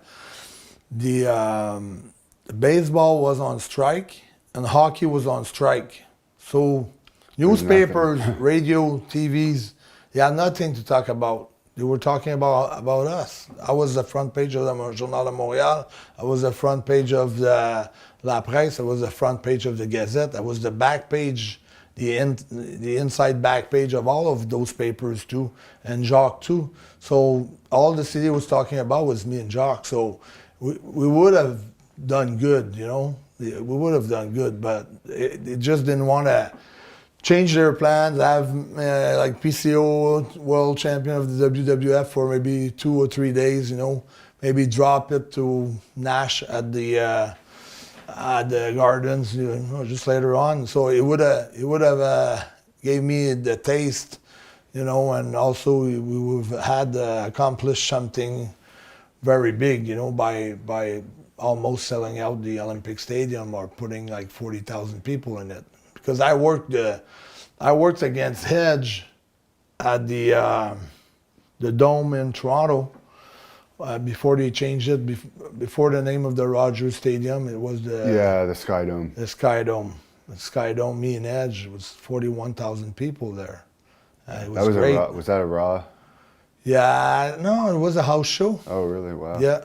Speaker 1: baseball was on strike and hockey was on strike. So newspapers, radio, TVs, they had nothing to talk about. They were talking about us. I was the front page of the Journal de Montréal. I was the front page of the La Presse. I was the front page of the Gazette. I was the back page, the inside back page of all of those papers too, and Jacques too. So all the city was talking about was me and Jacques. So we would have done good, you know. We would have done good, but it just didn't want to change their plans, have like PCO world champion of the WWF for maybe 2 or 3 days, you know, maybe drop it to Nash at the Gardens, you know, just later on. So it would have gave me the taste, you know, and also we would have had accomplished something very big, you know, by almost selling out the Olympic Stadium or putting like 40,000 people in it. Because I worked against Hedge at the Dome in Toronto before they changed it. Before the name of the Rogers Stadium, it was the
Speaker 2: Sky Dome.
Speaker 1: The Sky Dome. The Sky Dome. Me and Edge, it was 41,000 people there. It was great.
Speaker 2: Was that a Raw?
Speaker 1: Yeah, no, it was a house show.
Speaker 2: Oh, really? Wow.
Speaker 1: Yeah,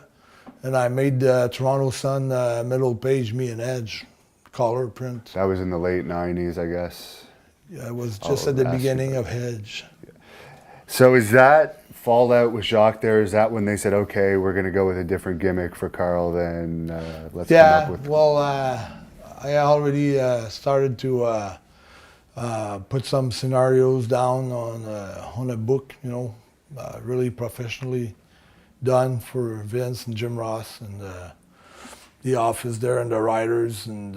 Speaker 1: and I made the Toronto Sun middle page. Me and Edge. Color print.
Speaker 2: That was in the late 90s, I guess.
Speaker 1: Yeah, it was just at the beginning of Hedge.
Speaker 2: Yeah. So is that fallout with Jacques there? Is that when they said, okay, we're going to go with a different gimmick for Carl, then let's come up with...
Speaker 1: Well, I already started to put some scenarios down on a book, you know, really professionally done for Vince and Jim Ross, and the office there and the writers. And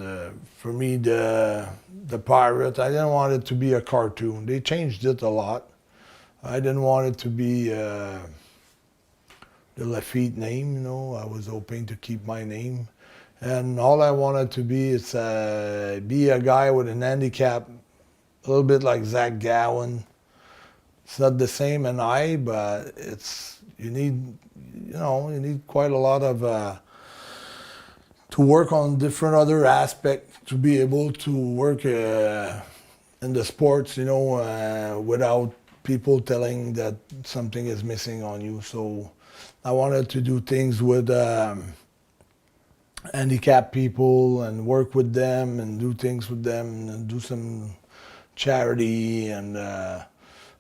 Speaker 1: for me, the pirate, I didn't want it to be a cartoon. They changed it a lot. I didn't want it to be the Lafitte name, you know. I was hoping to keep my name. And all I wanted to be is be a guy with an handicap, a little bit like Zach Gowen. It's not the same an eye, but you need quite a lot of to work on different other aspects to be able to work in the sports, you know, without people telling that something is missing on you. So I wanted to do things with handicapped people and work with them and do things with them and do some charity and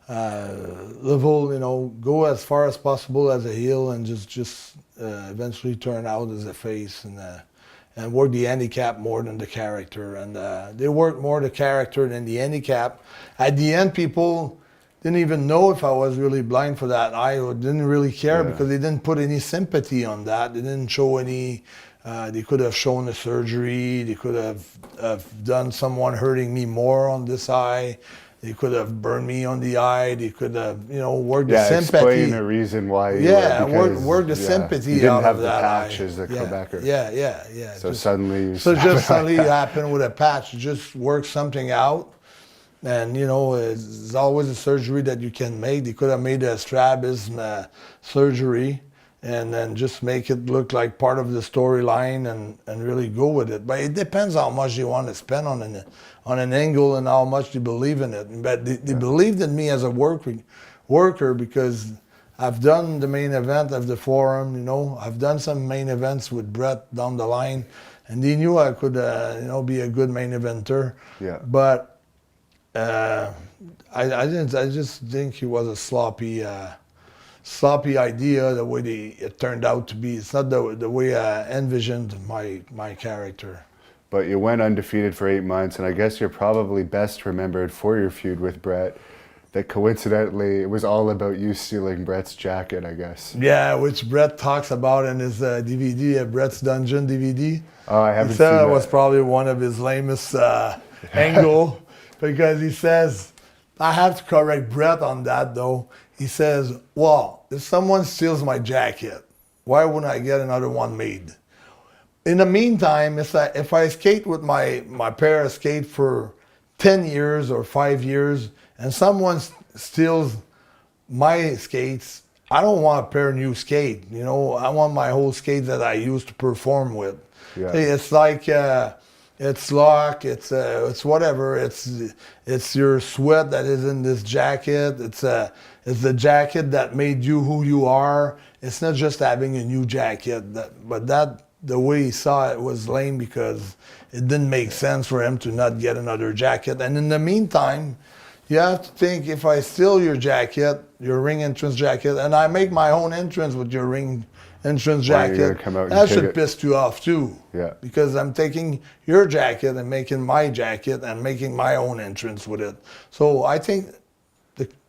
Speaker 1: level, you know, go as far as possible as a heel and just eventually turn out as a face and work the handicap more than the character. And they worked more the character than the handicap. At the end, people didn't even know if I was really blind for that eye or didn't really care because they didn't put any sympathy on that. They didn't show any, they could have shown the surgery, they could have done someone hurting me more on this eye. They could have burned me on the eye. They could have, you know, worked the sympathy.
Speaker 2: Explain the reason why.
Speaker 1: Work the sympathy
Speaker 2: you didn't
Speaker 1: out
Speaker 2: have
Speaker 1: of
Speaker 2: the
Speaker 1: that
Speaker 2: patch
Speaker 1: eye.
Speaker 2: as a Quebecer.
Speaker 1: Yeah.
Speaker 2: So suddenly
Speaker 1: it happened with a patch. Just work something out, and you know, it's always a surgery that you can make. They could have made a strabism surgery, and then just make it look like part of the storyline and really go with it. But it depends how much you want to spend on an angle and how much they believe in it. But they believed in me as a worker because I've done the main event of the forum, you know. I've done some main events with Brett down the line, and they knew I could, be a good main eventer.
Speaker 2: Yeah.
Speaker 1: But I just think he was a sloppy idea, the way it turned out to be. It's not the way I envisioned my character.
Speaker 2: But you went undefeated for 8 months, and I guess you're probably best remembered for your feud with Brett. That coincidentally, it was all about you stealing Brett's jacket, I guess.
Speaker 1: Yeah, which Brett talks about in his DVD, Brett's Dungeon DVD.
Speaker 2: Oh, I haven't
Speaker 1: He said
Speaker 2: seen that.
Speaker 1: was probably one of his lamest angle because he says, I have to correct Brett on that though. He says, well, if someone steals my jacket, why wouldn't I get another one made? In the meantime, if I skate with my pair of skate for 10 years or 5 years and someone steals my skates, I don't want a pair of new skate. You know, I want my whole skate that I used to perform with.
Speaker 2: Yeah.
Speaker 1: It's like it's luck, it's whatever. It's your sweat that is in this jacket. It's the jacket that made you who you are. It's not just having a new jacket, the way he saw it was lame because it didn't make sense for him to not get another jacket. And in the meantime, you have to think, if I steal your jacket, your ring entrance jacket, and I make my own entrance with your ring entrance jacket, that should piss you off too.
Speaker 2: Yeah.
Speaker 1: Because I'm taking your jacket and making my jacket and making my own entrance with it. So I think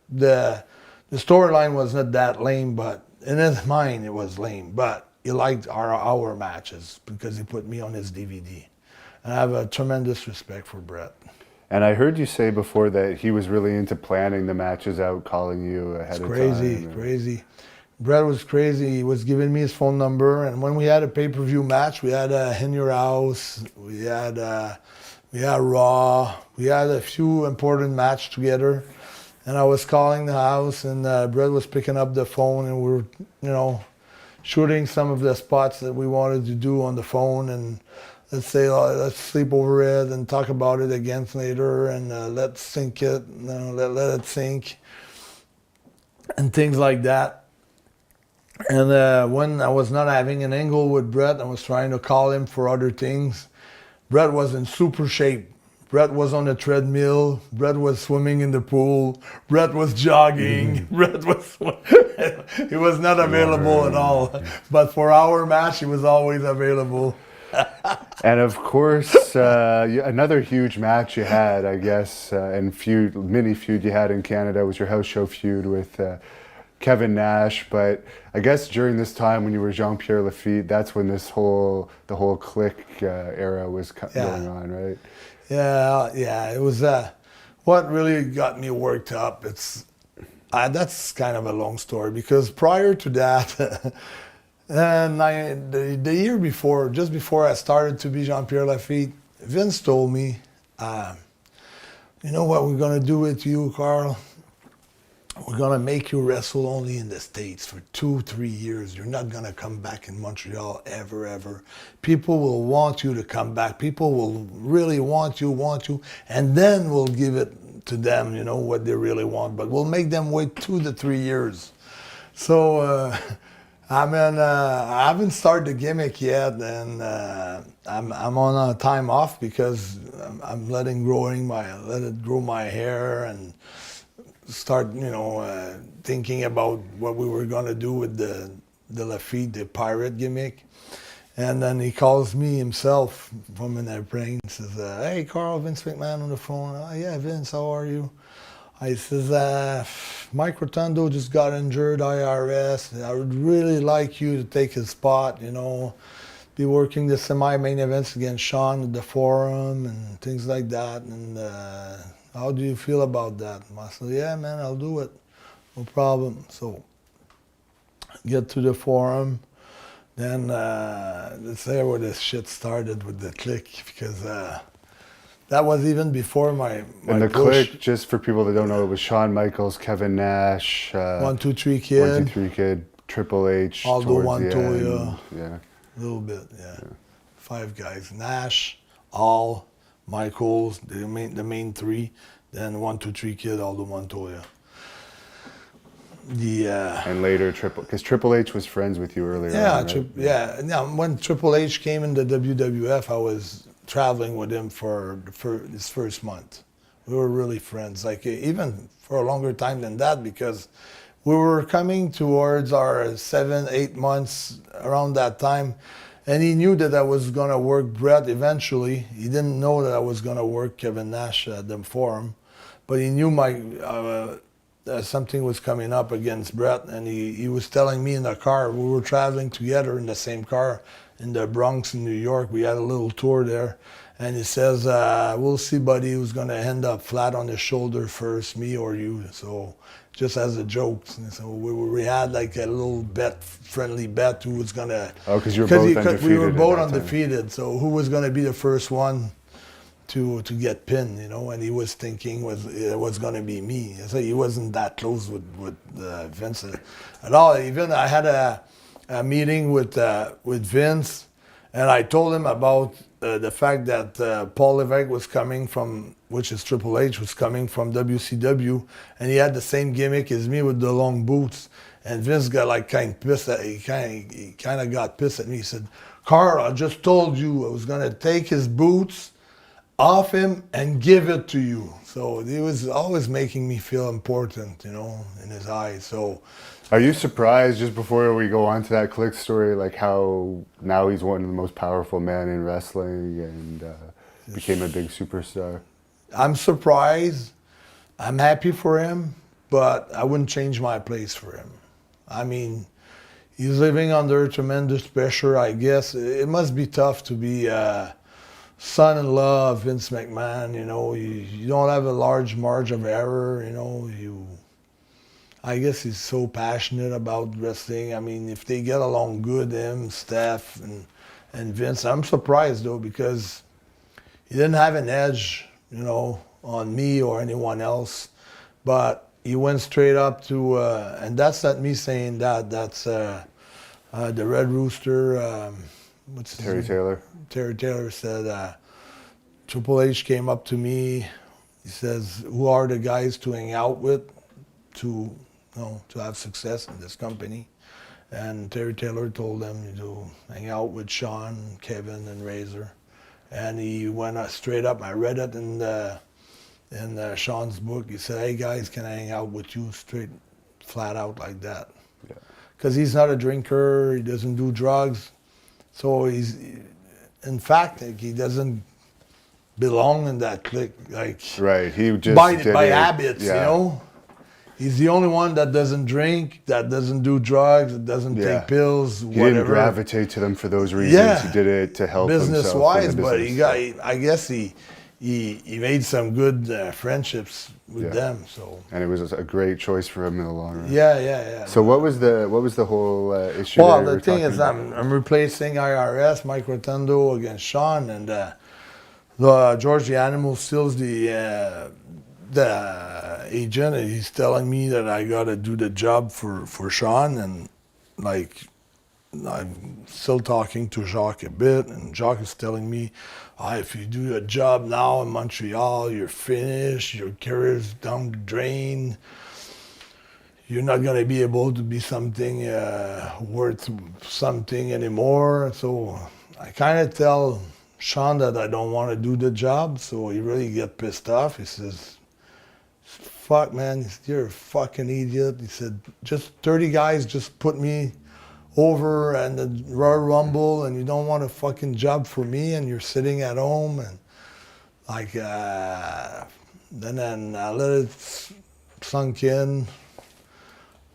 Speaker 1: the storyline was not that lame, but in his mind it was lame. But he liked our matches because he put me on his DVD. And I have a tremendous respect for Brett.
Speaker 2: And I heard you say before that he was really into planning the matches out, calling you ahead of time.
Speaker 1: Crazy. Brett was crazy. He was giving me his phone number, and when we had a pay-per-view match, we had In Your House, we had Raw, we had a few important matches together, and I was calling the house, and Brett was picking up the phone, and we were, shooting some of the spots that we wanted to do on the phone, and let's say, let's sleep over it and talk about it again later, and let's sink it, let it sink, and things like that. And when I was not having an angle with Brett, I was trying to call him for other things. Brett was in super shape. Brett was on the treadmill. Brett was swimming in the pool. Brett was jogging. Brett was... he was not available at all. But for our match, he was always available.
Speaker 2: And of course, another huge match you had, I guess, and mini feud you had in Canada was your house show feud with Kevin Nash, but I guess during this time when you were Jean-Pierre Lafitte, that's when the whole clique era was going on, right?
Speaker 1: Yeah. It was what really got me worked up. That's kind of a long story because prior to that, and the year before, just before I started to be Jean-Pierre Lafitte, Vince told me, you know what we're gonna do with you, Carl? We're gonna make you wrestle only in the States for 2-3 years. You're not gonna come back in Montreal ever. People will want you to come back. People will really want you, and then we'll give it to them, you know, what they really want. But we'll make them wait 2 to 3 years. So, I haven't started the gimmick yet, and I'm on a time off because I'm let it grow my hair and start, you know, thinking about what we were gonna do with the Lafitte, the pirate gimmick. And then he calls me himself from an airplane. He says, "Hey, Carl, Vince McMahon on the phone." "Oh, yeah, Vince, how are you?" I says, "Mike Rotundo just got injured, IRS. I would really like you to take his spot, you know, be working the semi-main events against Sean at the Forum and things like that. And how do you feel about that?" I said, "Yeah, man, I'll do it. No problem." So get to the Forum. Then that's there where this shit started with the clique because that was even before my
Speaker 2: and the
Speaker 1: push.
Speaker 2: clique, just for people that don't know, it was Shawn Michaels, Kevin Nash,
Speaker 1: 1, 2, 3 Kid.
Speaker 2: 1, 2, 3 Kid, Triple H,
Speaker 1: Aldo
Speaker 2: towards the
Speaker 1: Montoya.
Speaker 2: end. Yeah.
Speaker 1: A little bit, yeah. 5 guys. Nash, Al, Michaels, the main 3. Then 1, 2, 3 Kid, Aldo Montoya.
Speaker 2: And later because Triple H was friends with you earlier.
Speaker 1: Yeah,
Speaker 2: on, right?
Speaker 1: yeah. When Triple H came in the WWF, I was traveling with him for his first month. We were really friends, like even for a longer time than that, because we were coming towards our 7-8 months around that time, and he knew that I was gonna work Brett eventually. He didn't know that I was gonna work Kevin Nash at the Forum, but he knew something was coming up against Brett, and he was telling me in the car. We were traveling together in the same car in the Bronx in New York. We had a little tour there, and he says, "We'll see, buddy, who's going to end up flat on his shoulder first, me or you." So just as a joke. So we had like a little friendly bet who was going to...
Speaker 2: Oh, because you were both undefeated.
Speaker 1: We were both undefeated, so who was going to be the first one to get pinned, you know, and he was thinking it was going to be me. So he wasn't that close with Vince at all. Even I had a meeting with Vince, and I told him about the fact that Paul Levesque was coming from, which is Triple H, was coming from WCW, and he had the same gimmick as me with the long boots. And Vince got like kind of pissed at he kind of got pissed at me. He said, "Carl, I just told you I was going to take his boots off him and give it to you." So he was always making me feel important, you know, in his eyes. So,
Speaker 2: are you surprised, just before we go on to that click story, like how now he's one of the most powerful men in wrestling and became a big superstar?
Speaker 1: I'm surprised. I'm happy for him, but I wouldn't change my place for him. I mean, he's living under tremendous pressure, I guess. It must be tough to be son-in-law of Vince McMahon, you know. You don't have a large margin of error, you know. I guess he's so passionate about wrestling. I mean, if they get along good, him, Steph, and Vince. I'm surprised, though, because he didn't have an edge, you know, on me or anyone else. But he went straight up to, and that's not me saying that. That's the Red Rooster. What's his
Speaker 2: Terry
Speaker 1: name?
Speaker 2: Taylor.
Speaker 1: Terry Taylor said, Triple H came up to me. He says, "Who are the guys to hang out with to have success in this company?" And Terry Taylor told them to hang out with Sean, Kevin, and Razor. And he went straight up. I read it in Sean's book. He said, "Hey guys, can I hang out with you?" Straight, flat out like that. Because he's not a drinker. He doesn't do drugs. So in fact, like, he doesn't belong in that clique. Like,
Speaker 2: right, he just
Speaker 1: by habits,
Speaker 2: yeah.
Speaker 1: you know. He's the only one that doesn't drink, that doesn't do drugs, that doesn't
Speaker 2: Yeah.
Speaker 1: take pills,
Speaker 2: He
Speaker 1: whatever.
Speaker 2: didn't gravitate to them for those reasons.
Speaker 1: Yeah.
Speaker 2: He did it to help
Speaker 1: Business
Speaker 2: himself.
Speaker 1: wise,
Speaker 2: in the
Speaker 1: but
Speaker 2: business.
Speaker 1: I guess he made some good friendships with
Speaker 2: Yeah.
Speaker 1: them. So
Speaker 2: And it was a great choice for him in the long run.
Speaker 1: yeah.
Speaker 2: So what was the whole issue?
Speaker 1: Well,
Speaker 2: that you
Speaker 1: the
Speaker 2: were
Speaker 1: thing
Speaker 2: talking
Speaker 1: is,
Speaker 2: about?
Speaker 1: I'm replacing IRS, Mike Rotundo against Sean, and George the Animal still's the agent, and he's telling me that I gotta do the job for Sean, and like I'm still talking to Jacques a bit, and Jacques is telling me, if you do a job now in Montreal, you're finished, your career's down the drain. You're not going to be able to be something worth something anymore. So I kind of tell Sean that I don't want to do the job. So he really get pissed off. He says, fuck, man, you're a fucking idiot. He said, just 30 guys just put me over and the Royal Rumble, and you don't want a fucking job for me, and you're sitting at home. And like, then I let it sunk in.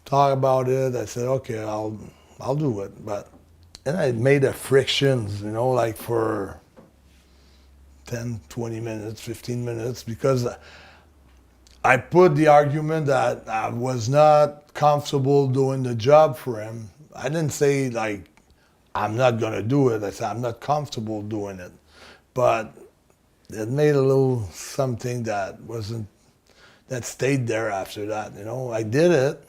Speaker 1: Talk about it. I said, okay, I'll do it. But then I made a frictions, like for 10, 20 minutes, 15 minutes, because I put the argument that I was not comfortable doing the job for him. I didn't say like, I'm not gonna do it. I said, I'm not comfortable doing it. But it made a little something that stayed there after that, I did it.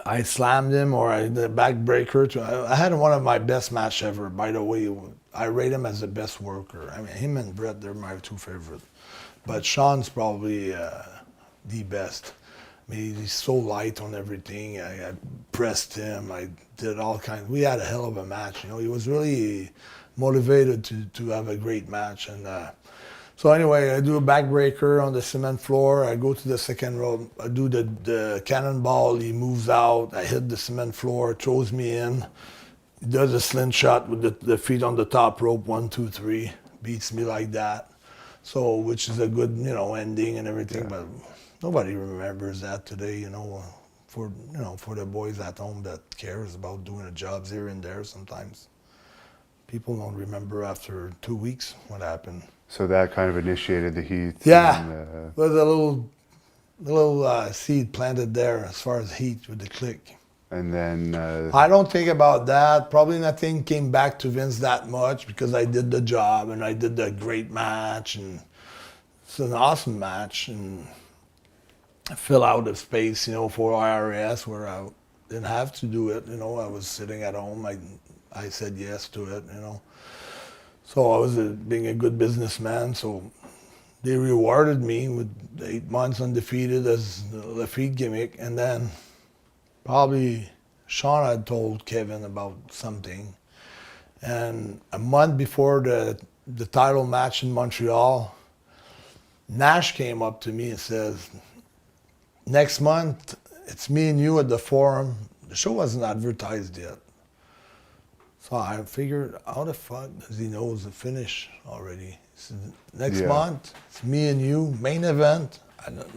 Speaker 1: I slammed him, or the backbreaker. I had one of my best match ever, by the way. I rate him as the best worker. I mean, him and Brett, they're my two favorites. But Sean's probably the best. I mean, he's so light on everything. I pressed him. I did all kinds. We had a hell of a match. He was really motivated to have a great match. And so anyway, I do a backbreaker on the cement floor. I go to the second rope. I do the cannonball. He moves out. I hit the cement floor, throws me in. He does a slingshot with the feet on the top rope, 1, 2, 3. Beats me like that. So, which is a good, ending and everything. Yeah. But nobody remembers that today, for the boys at home that cares about doing the jobs here and there sometimes. People don't remember after 2 weeks what happened.
Speaker 2: So that kind of initiated the heat.
Speaker 1: Yeah,
Speaker 2: and,
Speaker 1: there's a little seed planted there as far as heat with the click.
Speaker 2: And then
Speaker 1: I don't think about that. Probably nothing came back to Vince that much because I did the job and I did the great match, and it's an awesome match, and I fill out the space, for IRS where I didn't have to do it. I was sitting at home. I said yes to it. So I was being a good businessman. So they rewarded me with 8 months undefeated as the Lafitte gimmick, and then probably Sean had told Kevin about something. And a month before the title match in Montreal, Nash came up to me and says, next month, it's me and you at the Forum. The show wasn't advertised yet. So I figured, how the fuck does he know the finish already? He said, next month, it's me and you, main event.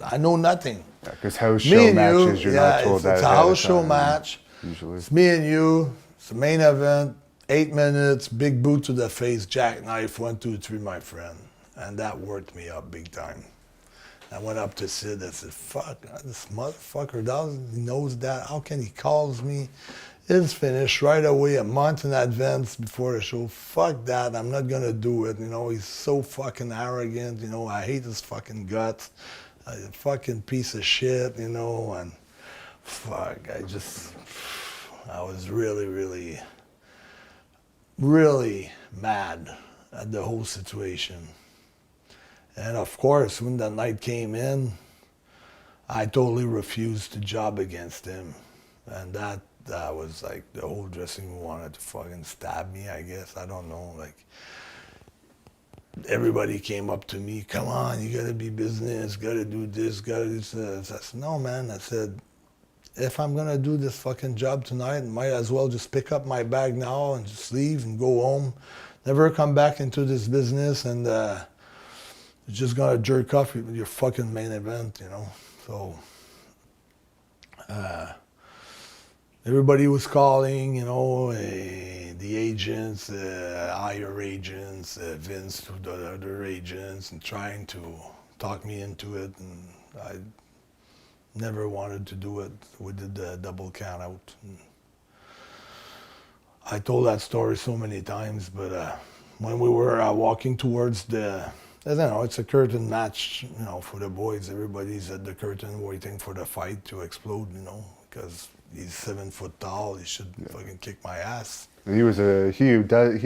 Speaker 1: I know nothing.
Speaker 2: Because house show matches, you're not told that.
Speaker 1: It's a house show match.
Speaker 2: Usually.
Speaker 1: It's me and you. It's the main event. 8 minutes, big boot to the face, jackknife, 1, 2, 3, my friend. And that worked me up big time. I went up to Sid. I said, fuck, this motherfucker he knows that. How can he calls me? It's finished right away, a month in advance before the show. Fuck that. I'm not going to do it. He's so fucking arrogant. I hate his fucking guts. A fucking piece of shit, and fuck, I was really, really, really mad at the whole situation. And of course, when that night came in, I totally refused to job against him. And that was like the whole dressing room wanted to fucking stab me, I guess. I don't know, like, everybody came up to me, come on, you gotta be business, gotta do this, gotta do this. I said, no, man. I said, if I'm gonna do this fucking job tonight, might as well just pick up my bag now and just leave and go home. Never come back into this business. And You're just gonna jerk off with your fucking main event, you know. So everybody was calling, you know, the agents, higher agents, Vince to the other agents, and trying to talk me into it, and I never wanted to do it. We did the double count out. And I told that story so many times, but when we were walking towards I don't know, it's a curtain match, you know, for the boys. Everybody's at the curtain waiting for the fight to explode, you know, because he's 7 foot tall. He should fucking kick my ass.
Speaker 2: And he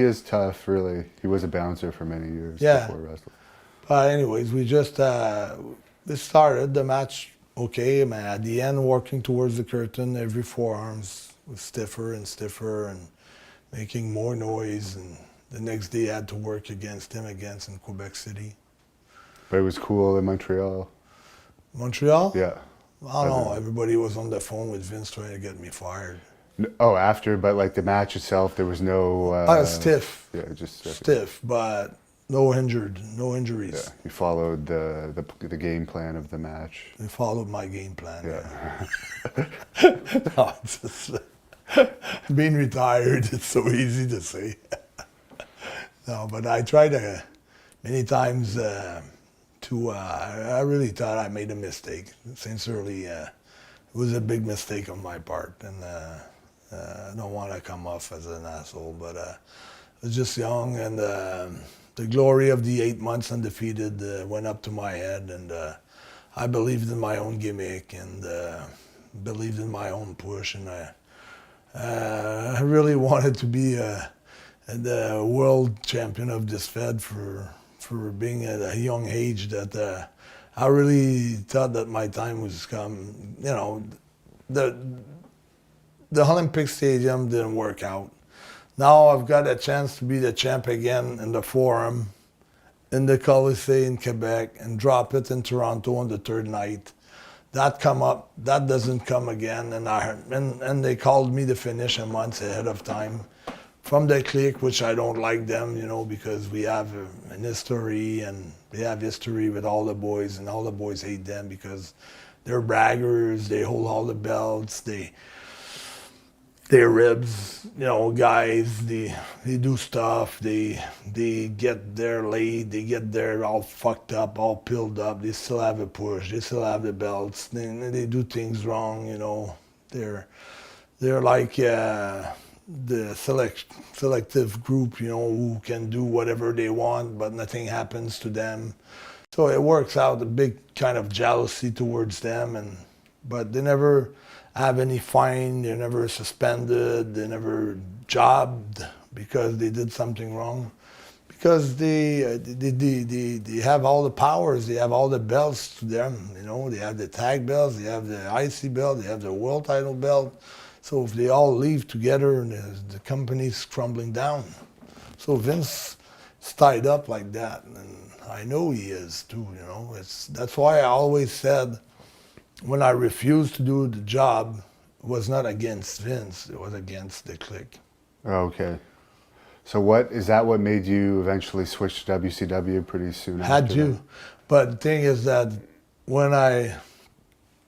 Speaker 2: is tough, really. He was a bouncer for many years before wrestling.
Speaker 1: But anyways, we just we started the match okay, man. At the end, walking towards the curtain, every forearms was stiffer and stiffer and making more noise. And the next day, I had to work against him in Quebec City.
Speaker 2: But it was cool in Montreal.
Speaker 1: Montreal?
Speaker 2: Yeah.
Speaker 1: I don't know. Everybody was on the phone with Vince trying to get me fired.
Speaker 2: Oh, after, but like the match itself, there was no...
Speaker 1: stiff.
Speaker 2: Yeah, just
Speaker 1: stiff, but no injuries.
Speaker 2: Yeah, you followed the game plan of the match.
Speaker 1: I followed my game plan.
Speaker 2: Yeah.
Speaker 1: No, it's just, being retired, it's so easy to say. No, but I tried many times I really thought I made a mistake. Sincerely, it was a big mistake on my part, and I don't want to come off as an asshole, but I was just young, and the glory of the 8 months undefeated went up to my head, and I believed in my own gimmick and believed in my own push, and I really wanted to be the world champion of this Fed for being at a young age that I really thought that my time was come. You know, the Olympic Stadium didn't work out. Now I've got a chance to be the champ again in the Forum, in the Colisée in Quebec, and drop it in Toronto on the third night. That come up, that doesn't come again, and they called me to finish a month ahead of time from the clique, which I don't like them, you know, because we have an history, and they have history with all the boys, and all the boys hate them because they're braggers, they hold all the belts, they're ribs, you know, guys, they do stuff, they get there late, they get there all fucked up, all pilled up, they still have a push, they still have the belts, they do things wrong, you know, they're like the selective group, you know, who can do whatever they want, but nothing happens to them. So it works out a big kind of jealousy towards them, but they never have any fine, they're never suspended, they never jobbed because they did something wrong. Because they have all the powers, they have all the belts to them, you know, they have the tag belts, they have the IC belt, they have the world title belt. So if they all leave together, the company's crumbling down. So Vince is tied up like that, and I know he is too, you know. That's why I always said, when I refused to do the job, it was not against Vince, it was against the clique.
Speaker 2: Okay. So what made you eventually switch to WCW pretty soon after
Speaker 1: Had to.
Speaker 2: that?
Speaker 1: But the thing is that when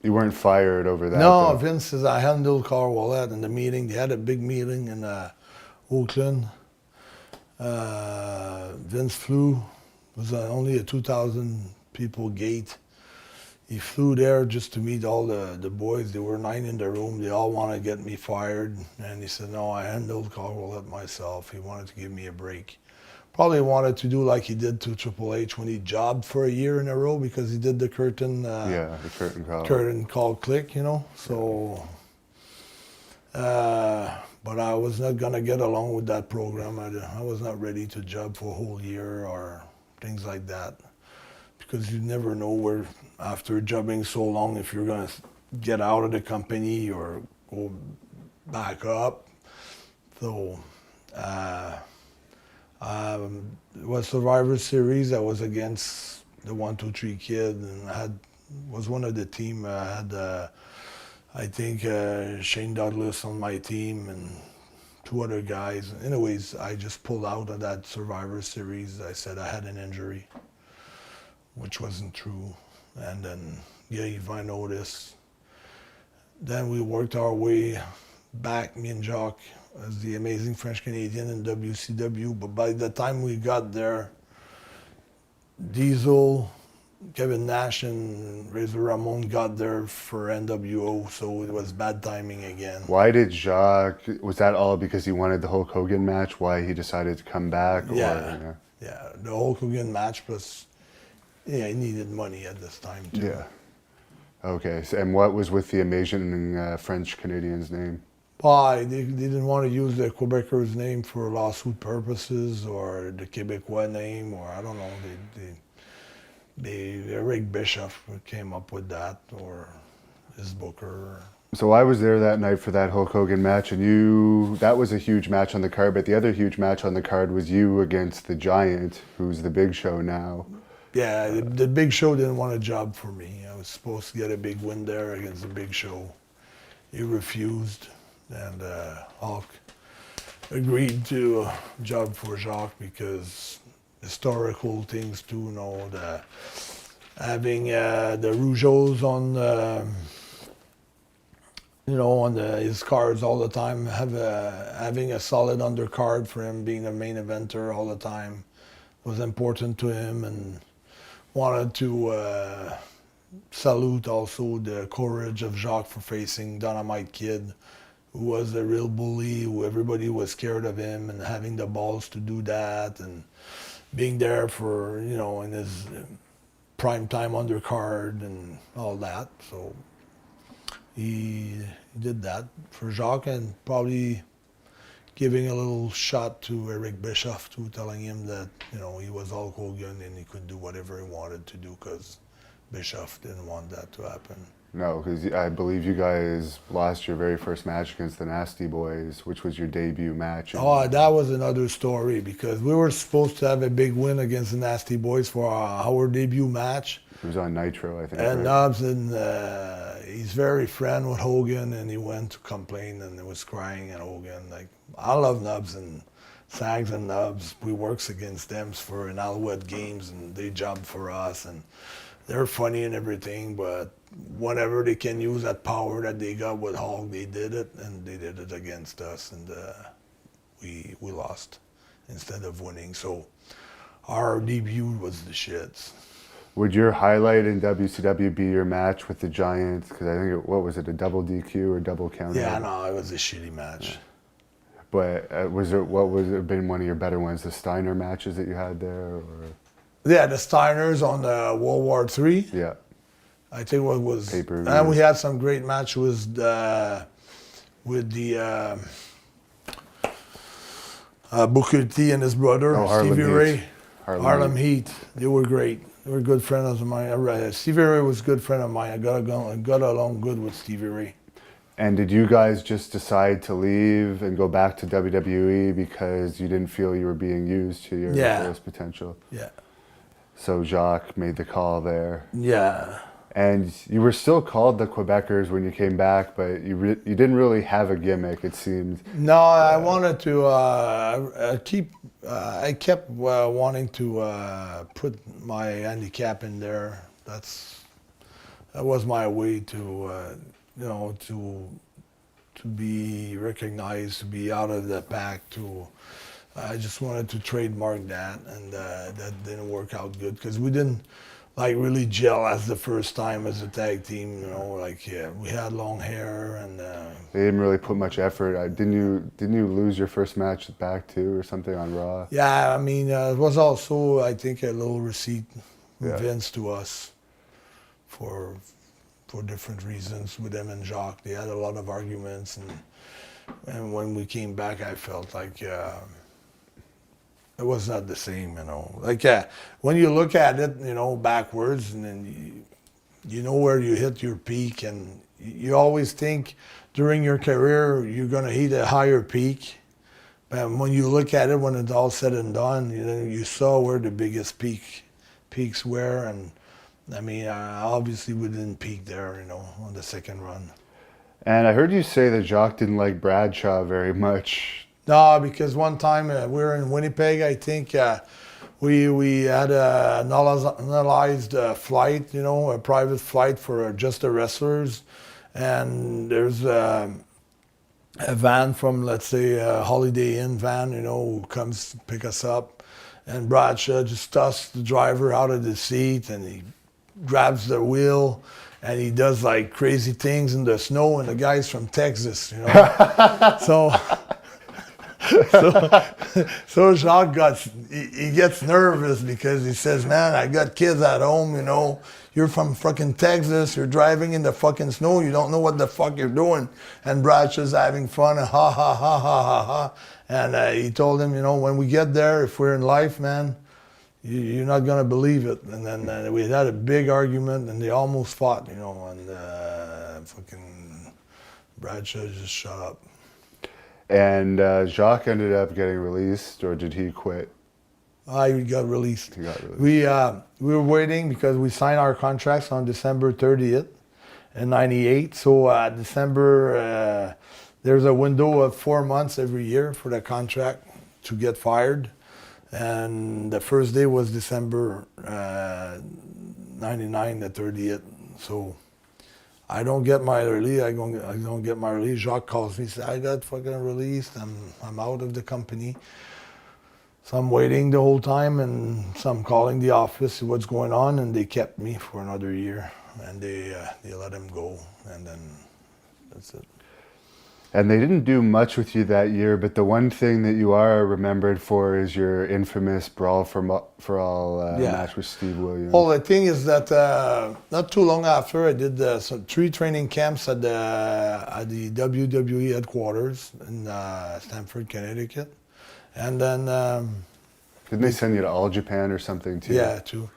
Speaker 2: You weren't fired over that?
Speaker 1: No,
Speaker 2: though.
Speaker 1: Vince says I handled Carl Ouellet in the meeting. They had a big meeting in Oakland. Vince flew. It was only a 2,000 people gate. He flew there just to meet all the boys. There were 9 in the room. They all wanted to get me fired. And he said, no, I handled Carl Ouellet myself. He wanted to give me a break. Probably wanted to do like he did to Triple H when he jobbed for a year in a row because he did the curtain
Speaker 2: the curtain call.
Speaker 1: Curtain call click, you know. So, but I was not gonna get along with that program. I was not ready to job for a whole year or things like that, because you never know where after jobbing so long if you're gonna get out of the company or go back up. So. It was Survivor Series. I was against the 1, 2, 3 kid, and was one of the team. I had, I think, Shane Douglas on my team and 2 other guys. Anyways, I just pulled out of that Survivor Series. I said I had an injury. which wasn't true. And then Yvan noticed. Then we worked our way back, me and Jacques, as the amazing French Canadian in WCW. But by the time we got there, Diesel, Kevin Nash, and Razor Ramon got there for NWO, so it was bad timing again.
Speaker 2: Why did Jacques, was that all because he wanted the Hulk Hogan match? Why he decided to come back?
Speaker 1: Yeah, yeah, the Hulk Hogan match, plus he needed money at this time too.
Speaker 2: Yeah. Okay, so, and what was with the amazing French Canadian's name?
Speaker 1: Why? They didn't want to use the Quebecers name for lawsuit purposes, or the Quebecois name, or I don't know. Eric Bischoff came up with that, or his booker.
Speaker 2: So I was there that night for that Hulk Hogan match, and that was a huge match on the card, but the other huge match on the card was you against the Giant, who's the Big Show now.
Speaker 1: Yeah, the Big Show didn't want a job for me. I was supposed to get a big win there against the Big Show. He refused, and Hulk agreed to a job for Jacques because historical things too, you know, having the Rougeaus on, on his cards all the time, having a solid undercard for him, being a main eventer all the time was important to him, and wanted to salute also the courage of Jacques for facing Dynamite Kid, who was a real bully, who everybody was scared of him, and having the balls to do that, and being there for, in his prime time undercard and all that. So he did that for Jacques, and probably giving a little shot to Eric Bischoff too, telling him that, he was Hulk Hogan and he could do whatever he wanted to do, because Bischoff didn't want that to happen.
Speaker 2: No, because I believe you guys lost your very first match against the Nasty Boys, which was your debut match.
Speaker 1: Oh, that was another story, because we were supposed to have a big win against the Nasty Boys for our debut match.
Speaker 2: It was on Nitro, I think.
Speaker 1: And
Speaker 2: right?
Speaker 1: Nubs, and he's very friend with Hogan, and he went to complain and he was crying at Hogan. Like, I love Nubs, and Sags and Nubs, we works against them for in Alouette games, and they job for us, and they're funny and everything, but whenever they can use that power that they got with Hulk, they did it, and they did it against us, and we lost instead of winning. So our debut was the shits.
Speaker 2: Would your highlight in WCW be your match with the Giants? Because I think, what was it, a double DQ or double count?
Speaker 1: Yeah, no, it was a shitty match.
Speaker 2: Yeah. But what would have been one of your better ones, the Steiner matches that you had there? Or?
Speaker 1: Yeah, the Steiners on the World War III.
Speaker 2: Yeah.
Speaker 1: I think what was,
Speaker 2: Pay-per-view.
Speaker 1: And we had some great matches with Booker T and his brother, Stevie Ray. Harlem Heat. They were great. They were good friends of mine. Stevie Ray was a good friend of mine. I got along good with Stevie Ray.
Speaker 2: And did you guys just decide to leave and go back to WWE because you didn't feel you were being used to your fullest potential?
Speaker 1: Yeah.
Speaker 2: So Jacques made the call there.
Speaker 1: Yeah.
Speaker 2: And you were still called the Quebecers when you came back, but you didn't really have a gimmick, it seemed.
Speaker 1: No, I wanted to I kept wanting to put my handicap in there. That was my way to to be recognized, to be out of the pack. I just wanted to trademark that, and that didn't work out good, because we didn't really gel as the first time as a tag team. We had long hair, and
Speaker 2: they didn't really put much effort. Didn't you lose your first match back too, or something on Raw?
Speaker 1: Yeah, I mean, it was also, I think, a little receipt Vince to us for different reasons with them and Jacques. They had a lot of arguments, and when we came back, I felt like it was not the same, when you look at it, backwards, and then you know where you hit your peak, and you always think during your career you're going to hit a higher peak. But when you look at it, when it's all said and done, you saw where the biggest peaks were, and I mean, obviously we didn't peak there, on the second run.
Speaker 2: And I heard you say that Jacques didn't like Bradshaw very much.
Speaker 1: No, because one time we were in Winnipeg, I think, We had an analyzed flight, you know, a private flight for just the wrestlers, and there's a van from, let's say, a Holiday Inn van, you know, who comes to pick us up, and Bradshaw just tosses the driver out of the seat, and he grabs the wheel, and he does like crazy things in the snow, and the guy's from Texas, you know. So Jacques he gets nervous because he says, man, I got kids at home, you know. You're from fucking Texas, you're driving in the fucking snow, you don't know what the fuck you're doing. And Bradshaw's having fun, and ha ha ha ha ha ha. And he told him, you know, when we get there, if we're in life, man, you're not gonna believe it. And then we had a big argument, and they almost fought, you know, and fucking Bradshaw just shut up.
Speaker 2: And Jacques ended up getting released, or did he quit?
Speaker 1: He got released.
Speaker 2: He got released.
Speaker 1: We were waiting because we signed our contracts on December 30th in '98. So December, there's a window of 4 months every year for the contract to get fired. And the first day was December '99, the 30th. So I don't get my release. I don't get my release. Jacques calls me, says, I got fucking released. I'm out of the company. So I'm waiting the whole time, and so I'm calling the office, see what's going on, and they kept me for another year, and they let him go, and then that's it.
Speaker 2: And they didn't do much with you that year, but the one thing that you are remembered for is your infamous Brawl for All match with Steve Williams.
Speaker 1: Well, the thing is that not too long after, I did some 3 training camps at the WWE headquarters in Stamford, Connecticut. And then...
Speaker 2: didn't they send you to All Japan or something too?
Speaker 1: Yeah, too.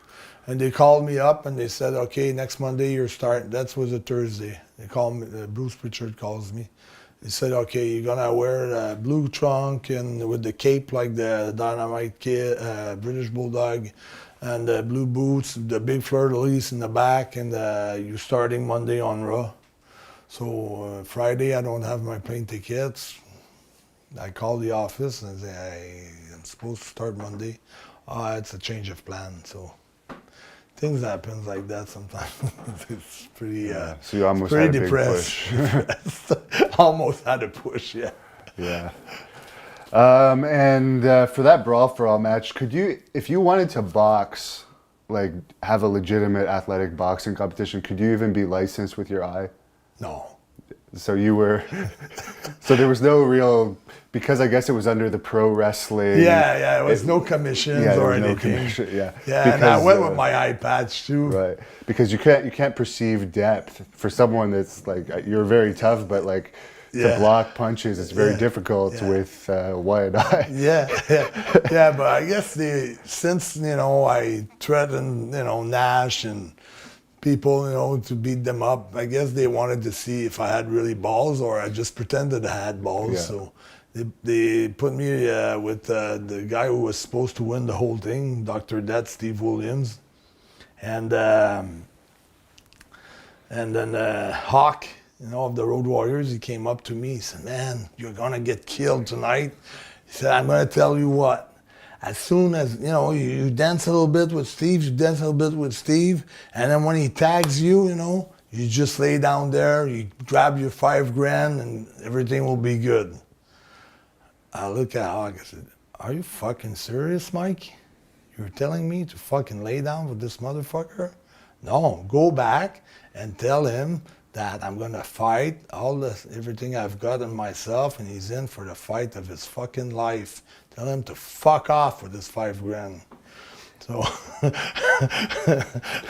Speaker 1: And they called me up and they said, okay, next Monday you're starting. That was a Thursday. They called me, Bruce Pritchard calls me. He said, okay, you're gonna wear the blue trunk and with the cape like the Dynamite Kid, British Bulldog, and the blue boots, the big fleur-de-lis in the back, and you're starting Monday on Raw. So Friday I don't have my plane tickets. I call the office and say, I'm supposed to start Monday. It's a change of plan. So things happen like that sometimes. It's pretty,
Speaker 2: so you almost
Speaker 1: pretty
Speaker 2: had a
Speaker 1: depressed.
Speaker 2: big push.
Speaker 1: Almost had a push, yeah.
Speaker 2: Yeah. And for that Brawl for All match, could you, if you wanted to box, like have a legitimate athletic boxing competition, could you even be licensed with your eye?
Speaker 1: No.
Speaker 2: So you were, so there was no real, because I guess it was under the pro wrestling.
Speaker 1: Yeah, it was no commissions or anything.
Speaker 2: No commission, yeah.
Speaker 1: Yeah,
Speaker 2: because,
Speaker 1: and I went with my eye patch too.
Speaker 2: Right, because you can't perceive depth for someone that's like, you're very tough, but like to block punches, it's very difficult with one eye.
Speaker 1: Yeah, but I guess since, you know, I threatened, you know, Nash and people, you know, to beat them up, I guess they wanted to see if I had really balls or I just pretended I had balls.
Speaker 2: Yeah.
Speaker 1: So they put me with the guy who was supposed to win the whole thing, Dr. Det, Steve Williams. And then Hawk, you know, of the Road Warriors, he came up to me. He said, man, you're going to get killed tonight. He said, I'm going to tell you what. As soon as, you know, you dance a little bit with Steve, and then when he tags you, you know, you just lay down there, you grab your $5,000, and everything will be good. I look at Hawk, I said, are you fucking serious, Mike? You're telling me to fucking lay down with this motherfucker? No, go back and tell him that I'm gonna fight everything I've got in myself, and he's in for the fight of his fucking life. Tell him to fuck off with this $5,000.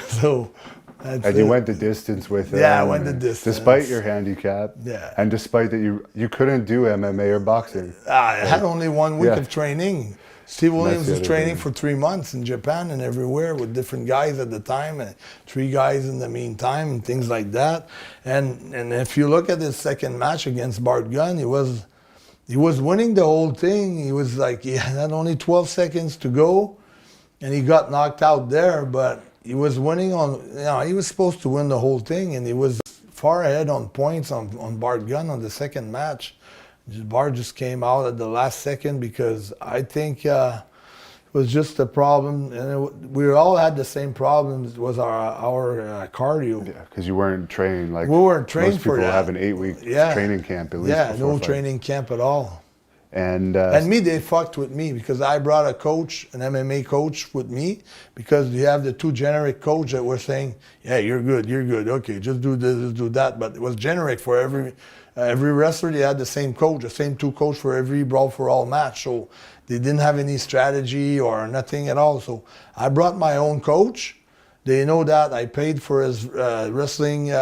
Speaker 1: So that's
Speaker 2: and you went the distance with him.
Speaker 1: Yeah, I went the distance.
Speaker 2: Despite your handicap.
Speaker 1: Yeah.
Speaker 2: And despite that you couldn't do MMA or boxing.
Speaker 1: I had only 1 week of training. Steve Williams was training
Speaker 2: thing.
Speaker 1: for 3 months in Japan and everywhere with different guys at the time, and 3 guys in the meantime, and things like that. And if you look at his second match against Bart Gunn, he was winning the whole thing. He was like, he had only 12 seconds to go, and he got knocked out there, but he was winning on, you know, he was supposed to win the whole thing, and he was far ahead on points on Bart Gunn on the second match. Bart just came out at the last second because I think was just a problem, and we all had the same problems. Was our cardio.
Speaker 2: Yeah, because you weren't trained like
Speaker 1: We weren't trained
Speaker 2: most
Speaker 1: for
Speaker 2: people
Speaker 1: that.
Speaker 2: have an 8-week
Speaker 1: Yeah.
Speaker 2: training camp at least.
Speaker 1: Yeah,
Speaker 2: before
Speaker 1: no
Speaker 2: fights.
Speaker 1: training camp at all.
Speaker 2: And
Speaker 1: Me, they fucked with me because I brought a coach, an MMA coach with me, because you have the two generic coach that were saying, yeah, you're good, okay, just do this, just do that. But it was generic for every wrestler. They had the same coach, the same two coach for every Brawl for All match. So they didn't have any strategy or nothing at all. So I brought my own coach. They know that I paid for his wrestling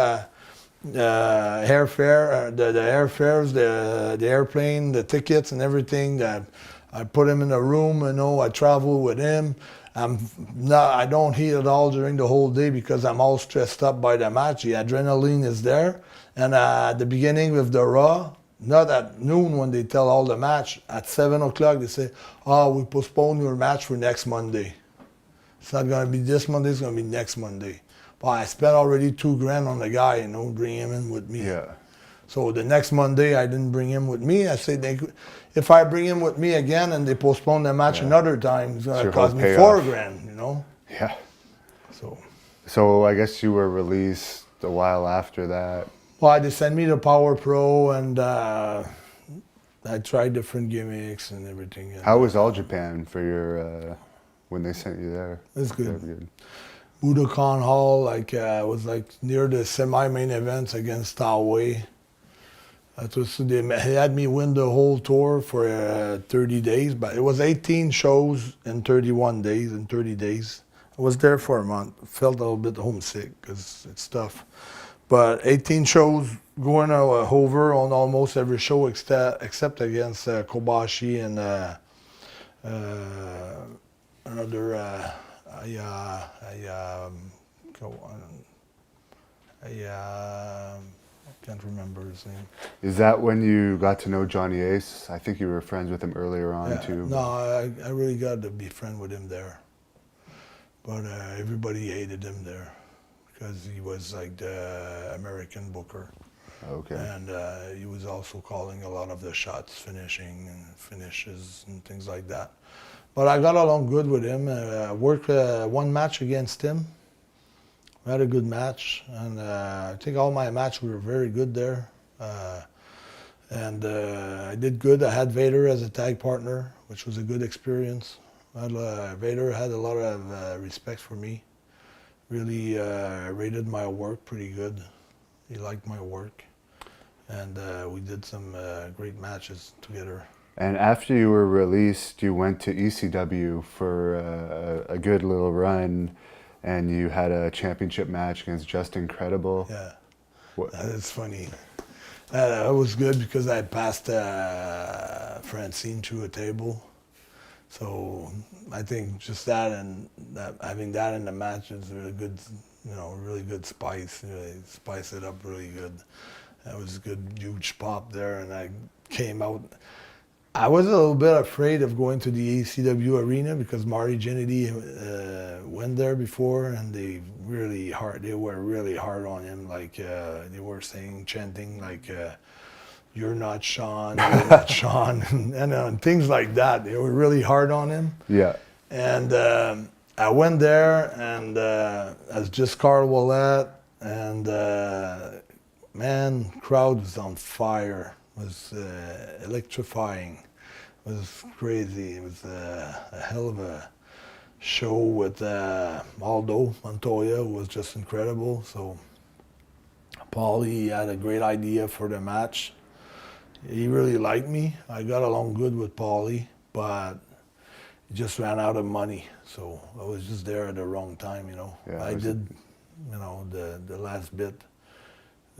Speaker 1: airfare, the airfares, the airplane, the tickets, and everything. That I put him in a room. I travel with him. I don't eat at all during the whole day because I'm all stressed up by the match. The adrenaline is there, and at the beginning with the Raw, not at noon when they tell all the match. At 7 o'clock they say, "Oh, we postpone your match for next Monday. It's not gonna be this Monday. It's gonna be next Monday." Well, I spent already $2,000 on the guy, bring him in with me.
Speaker 2: yeah,
Speaker 1: So the next Monday, I didn't bring him with me. I said, if I bring him with me again and they postpone the match another time, it's going to cost me $4,000,
Speaker 2: yeah.
Speaker 1: So,
Speaker 2: So I guess you were released a while after that.
Speaker 1: well, they sent me to Power Pro, and I tried different gimmicks and everything. And
Speaker 2: How was All Japan for your when they sent you there?
Speaker 1: It's good.
Speaker 2: Very good.
Speaker 1: Budokan Hall, was near the semi-main events against Taoei. They had me win the whole tour for 30 days, but it was 18 shows in 31 days, in 30 days. I was there for a month. Felt a little bit homesick because it's tough. But 18 shows going over on almost every show except against Kobashi and another... I can't remember his name.
Speaker 2: Is that when you got to know Johnny Ace? I think you were friends with him earlier on too.
Speaker 1: No, I really got to be friend with him there. But everybody hated him there because he was like the American booker.
Speaker 2: Okay.
Speaker 1: And he was also calling a lot of the shots, finishing and finishes and things like that. But I got along good with him. I worked one match against him. We had a good match, and I think all my matches were very good there. I did good. I had Vader as a tag partner, which was a good experience. Vader had a lot of respect for me. Really rated my work pretty good. He liked my work. And we did some great matches together.
Speaker 2: And after you were released, you went to ECW for a good little run, and you had a championship match against Just Incredible.
Speaker 1: Yeah,
Speaker 2: What?
Speaker 1: that's funny. That was good because I passed Francine through a table. So I think just that and having that in the match is really good, really good spice. Really spice it up really good. That was a good, huge pop there, and I came out. I was a little bit afraid of going to the ECW arena because Marty Jannetty went there before, and they were really hard on him. Like they were chanting like, "You're not Sean, you're not Sean," and things like that. They were really hard on him.
Speaker 2: Yeah.
Speaker 1: And I went there, and as just Carl Ouellet, and man, crowd was on fire. It was electrifying. It was crazy. It was a hell of a show with Aldo Montoya, who was just incredible. So Paulie had a great idea for the match. He really liked me. I got along good with Paulie, but he just ran out of money. So I was just there at the wrong time,
Speaker 2: Yeah,
Speaker 1: I did, the last bit.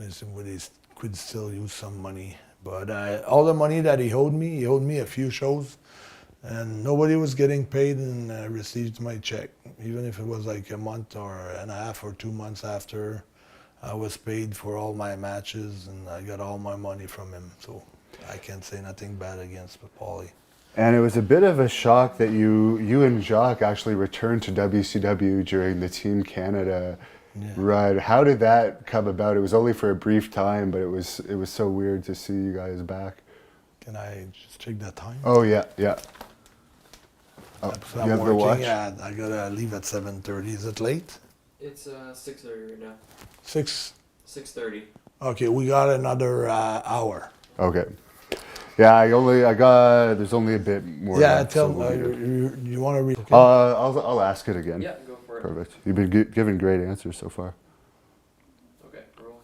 Speaker 1: Somebody could still use some money. But all the money that he owed me a few shows, and nobody was getting paid and received my check. Even if it was like a month or and a half or 2 months after, I was paid for all my matches, and I got all my money from him. So I can't say nothing bad against Paulie.
Speaker 2: And it was a bit of a shock that you and Jacques actually returned to WCW during the Team Canada run. How did that come about? It was only for a brief time, but it was so weird to see you guys back.
Speaker 1: Can I just check that time?
Speaker 2: Oh yeah, yeah. Oh,
Speaker 1: So
Speaker 2: you
Speaker 1: I'm
Speaker 2: have the
Speaker 1: working
Speaker 2: watch?
Speaker 1: at, I gotta leave at 7:30. Is it late?
Speaker 3: It's 6:30 right now.
Speaker 1: 6?
Speaker 3: 6:30.
Speaker 1: Okay, we got another hour.
Speaker 2: Okay. Yeah, there's only a bit more
Speaker 1: Yeah,
Speaker 2: left, so
Speaker 1: tell
Speaker 2: we'll be good.
Speaker 1: you want to read? Okay.
Speaker 2: I'll ask it again.
Speaker 3: Yeah, go for it.
Speaker 2: Perfect. You've been giving great answers so far.
Speaker 3: Okay, roll.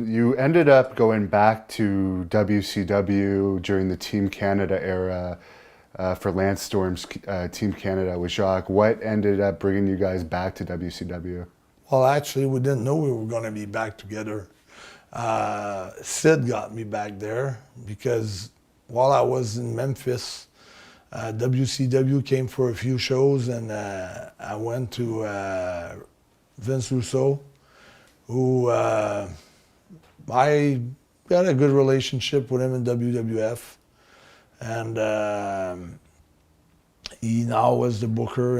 Speaker 2: You ended up going back to WCW during the Team Canada era for Lance Storm's Team Canada with Jacques. What ended up bringing you guys back to WCW?
Speaker 1: Well, actually, we didn't know we were going to be back together. Sid got me back there because while I was in Memphis, WCW came for a few shows, and I went to Vince Russo, who I got a good relationship with him in WWF, and he now was the booker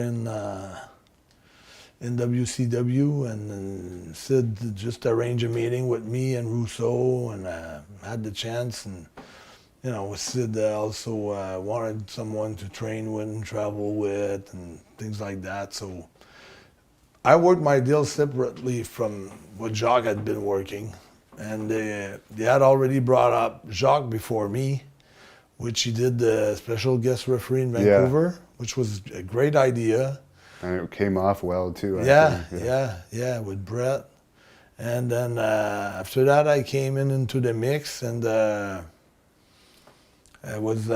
Speaker 1: in WCW, and then Sid just arranged a meeting with me and Russo, and had the chance, and Sid also wanted someone to train with and travel with and things like that. So I worked my deal separately from what Jacques had been working, and they had already brought up Jacques before me, which he did the special guest referee in Vancouver, which was a great idea.
Speaker 2: And it came off well too.
Speaker 1: Yeah, with Brett. And then after that, I came into the mix, and it was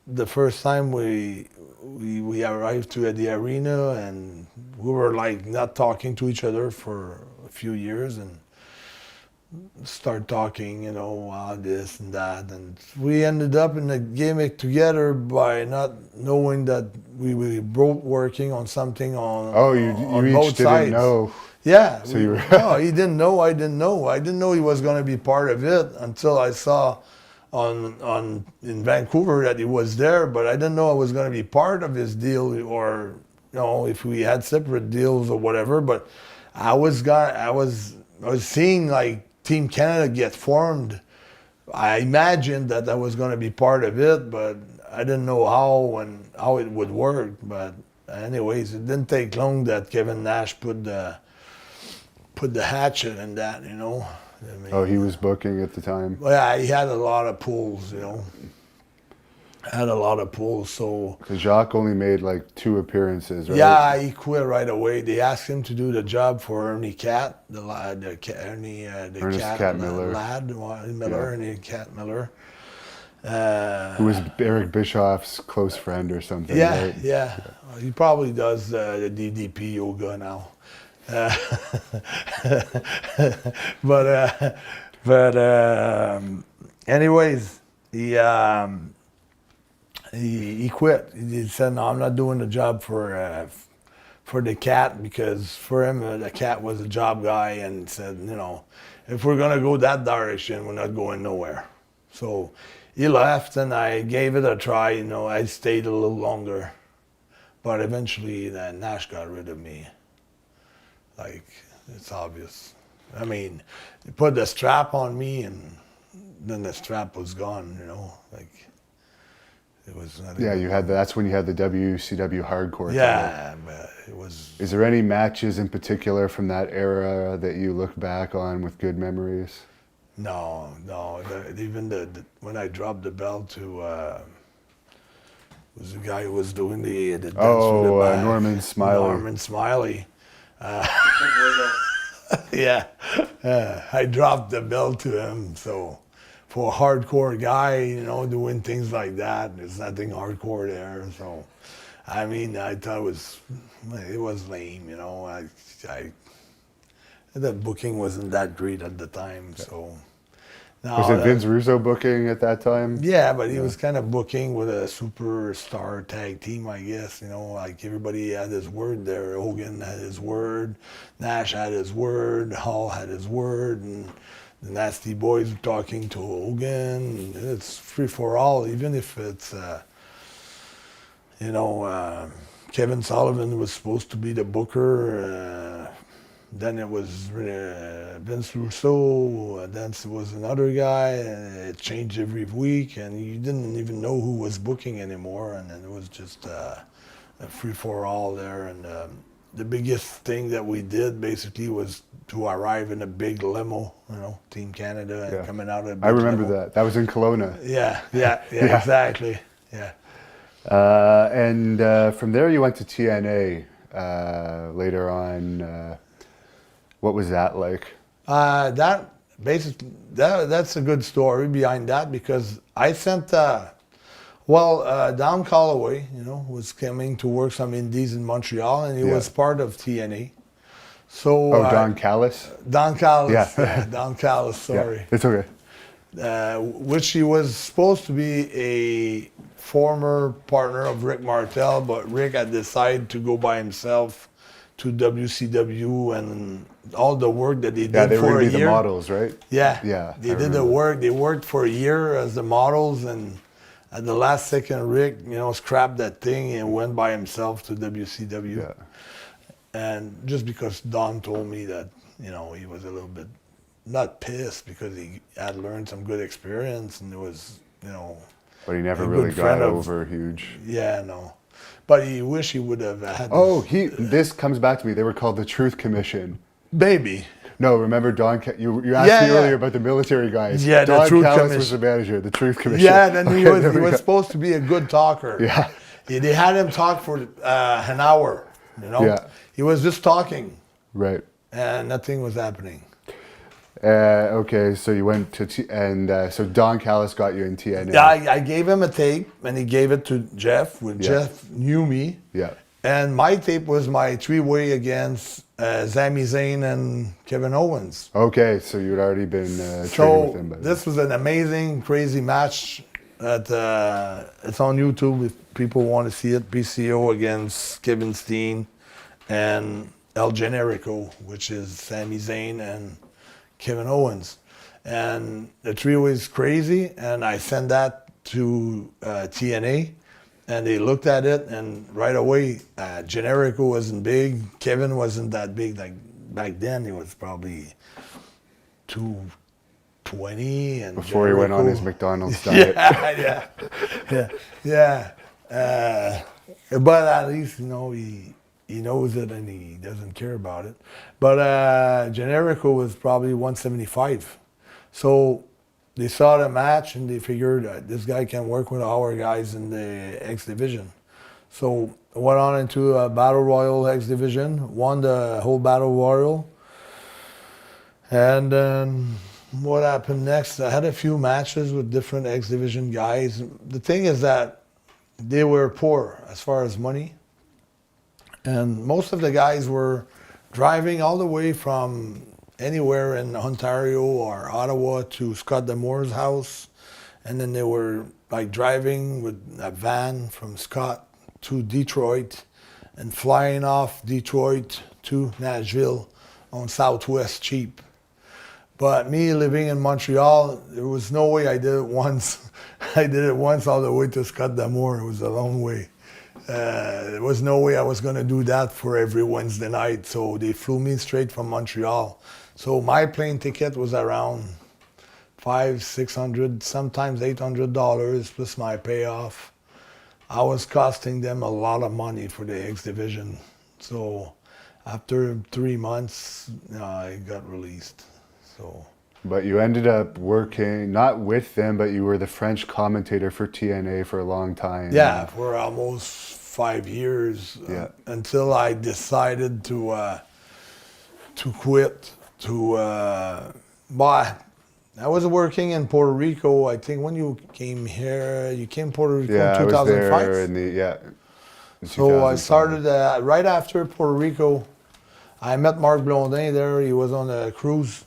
Speaker 1: the first time we arrived at the arena, and we were like not talking to each other for a few years, and start talking, this and that, and we ended up in a gimmick together by not knowing that we were both working on something on
Speaker 2: you
Speaker 1: both
Speaker 2: each didn't
Speaker 1: sides.
Speaker 2: know.
Speaker 1: Yeah.
Speaker 2: So you were
Speaker 1: no, he didn't know. I didn't know. I didn't know he was going to be part of it until I saw in Vancouver that he was there. But I didn't know I was going to be part of his deal, or if we had separate deals or whatever. But I was seeing like Team Canada get formed. I imagined that I was going to be part of it, but I didn't know how it would work. But anyways, it didn't take long that Kevin Nash put the hatchet in that, I mean,
Speaker 2: He was booking at the time.
Speaker 1: Well, yeah, he had a lot of pulls, so...
Speaker 2: Because Jacques only made like 2 appearances, right?
Speaker 1: Yeah, he quit right away. They asked him to do the job for Ernie Cat, the lad,
Speaker 2: Ernest Cat Miller.
Speaker 1: Ernie Cat Miller.
Speaker 2: Who was Eric Bischoff's close friend or something,
Speaker 1: Yeah,
Speaker 2: right?
Speaker 1: yeah. He probably does the DDP yoga now. But anyways, he quit. He said, "No, I'm not doing the job for the Cat," because for him the Cat was a job guy, and said, if we're gonna go that direction, we're not going nowhere. So he left, and I gave it a try. I stayed a little longer, but eventually Nash got rid of me. Like, it's obvious. I mean, he put the strap on me, and then the strap was gone, like, it was not...
Speaker 2: Yeah, that's when you had the WCW hardcore.
Speaker 1: Yeah, but it was...
Speaker 2: Is there any matches in particular from that era that you look back on with good memories?
Speaker 1: No. Even when I dropped the belt to... was the guy who was doing the dance with the back.
Speaker 2: Norman Smiley.
Speaker 1: Norman Smiley. Yeah, I dropped the belt to him. So for a hardcore guy, doing things like that, there's nothing hardcore there. So, I mean, I thought it was lame. The booking wasn't that great at the time. So. No,
Speaker 2: Was it Vince Russo booking at that time?
Speaker 1: Yeah, but he was kind of booking with a superstar tag team, I guess. Like everybody had his word there. Hogan had his word, Nash had his word, Hall had his word, and the Nasty Boys were talking to Hogan. It's free for all, even if it's, Kevin Sullivan was supposed to be the booker. then it was Vince Russo, then it was another guy, and it changed every week, and you didn't even know who was booking anymore, and then it was just a free-for-all there. And the biggest thing that we did basically was to arrive in a big limo, Team Canada, and coming out of a big
Speaker 2: I remember
Speaker 1: limo.
Speaker 2: that. That was in Kelowna.
Speaker 1: Yeah,
Speaker 2: Yeah.
Speaker 1: exactly, yeah.
Speaker 2: And from there you went to TNA later on. What was that like?
Speaker 1: That's a good story behind that, because I sent Don Calloway, was coming to work some indies in Montreal, and he was part of TNA. So
Speaker 2: Don Callis?
Speaker 1: Don Callis,
Speaker 2: Yeah.
Speaker 1: Don Callis, sorry.
Speaker 2: Yeah, it's okay.
Speaker 1: Which he was supposed to be a former partner of Rick Martel, but Rick had decided to go by himself to WCW, and all the work that they did
Speaker 2: They
Speaker 1: for
Speaker 2: were
Speaker 1: a
Speaker 2: the
Speaker 1: year.
Speaker 2: models, right?
Speaker 1: Yeah,
Speaker 2: Yeah,
Speaker 1: they
Speaker 2: I
Speaker 1: did the
Speaker 2: remember.
Speaker 1: work. They worked for a year as the models, and at the last second, Rick, scrapped that thing and went by himself to WCW.
Speaker 2: Yeah.
Speaker 1: And just because Don told me that, he was a little bit not pissed, because he had learned some good experience, and it was,
Speaker 2: But he never
Speaker 1: a
Speaker 2: really
Speaker 1: good
Speaker 2: got
Speaker 1: friend of-
Speaker 2: over huge.
Speaker 1: yeah, no. But he wish he would have had.
Speaker 2: Oh, this comes back to me. They were called the Truth Commission.
Speaker 1: Baby.
Speaker 2: No, remember you asked
Speaker 1: Yeah,
Speaker 2: me
Speaker 1: yeah.
Speaker 2: earlier about the military guys.
Speaker 1: Yeah, the
Speaker 2: Don
Speaker 1: Truth
Speaker 2: Callis
Speaker 1: Commission.
Speaker 2: was the manager, the Truth Commission.
Speaker 1: Yeah, then he
Speaker 2: Okay,
Speaker 1: was,
Speaker 2: there
Speaker 1: he
Speaker 2: we
Speaker 1: was
Speaker 2: go.
Speaker 1: supposed to be a good talker.
Speaker 2: Yeah.
Speaker 1: They had him talk for an hour,
Speaker 2: Yeah.
Speaker 1: He was just talking,
Speaker 2: Right.
Speaker 1: and nothing was happening.
Speaker 2: Okay, so you went to so Don Callis got you in TNA.
Speaker 1: Yeah, I gave him a tape, and he gave it to Jeff. Jeff knew me.
Speaker 2: Yeah.
Speaker 1: And my tape was my three-way against Sami Zayn and Kevin Owens.
Speaker 2: Okay, so you'd already been training with
Speaker 1: So
Speaker 2: him. By then.
Speaker 1: this was an amazing, crazy match. It's on YouTube if people want to see it. PCO against Kevin Steen and El Generico, which is Sami Zayn and Kevin Owens. And the three-way is crazy, and I sent that to TNA. And they looked at it, and right away, Generico wasn't big. Kevin wasn't that big. Like back then, he was probably 220. And
Speaker 2: Before he went on his
Speaker 1: Generico-
Speaker 2: McDonald's diet.
Speaker 1: yeah. But at least he knows it, and he doesn't care about it. But Generico was probably 175. So they saw the match, and they figured this guy can work with our guys in the X division. So I went on into a Battle Royal X division, won the whole Battle Royal. And then what happened next? I had a few matches with different X division guys. The thing is that they were poor as far as money. And most of the guys were driving all the way from anywhere in Ontario or Ottawa to Scott D'Amour's house. And then they were like driving with a van from Scott to Detroit and flying off Detroit to Nashville on Southwest cheap. But me living in Montreal, there was no way I did it once. I did it once all the way to Scott D'Amour. It was a long way. There was no way I was going to do that for every Wednesday night. So they flew me straight from Montreal. So my plane ticket was around $500, $600, sometimes $800 plus my payoff. I was costing them a lot of money for the X division. So after 3 months, I got released. So.
Speaker 2: But you ended up working, not with them, but you were the French commentator for TNA for a long time.
Speaker 1: Yeah, for almost 5 years until I decided to quit. But I was working in Puerto Rico. I think when you came here, you came to Puerto Rico in 2005.
Speaker 2: I was there in
Speaker 1: So I
Speaker 2: 2005.
Speaker 1: started right after Puerto Rico. I met Marc Blondin there. He was on a cruise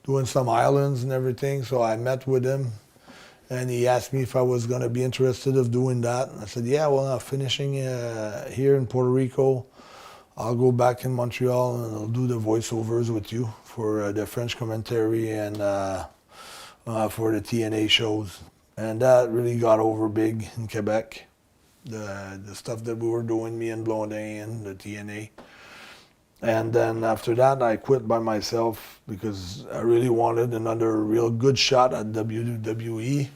Speaker 1: doing some islands and everything. So I met with him, and he asked me if I was going to be interested of doing that. And I said, yeah, well, I'm finishing here in Puerto Rico. I'll go back in Montreal and I'll do the voiceovers with you for the French commentary and for the TNA shows. And that really got over big in Quebec. The stuff that we were doing, me and Blondin and the TNA. And then after that, I quit by myself because I really wanted another real good shot at WWE.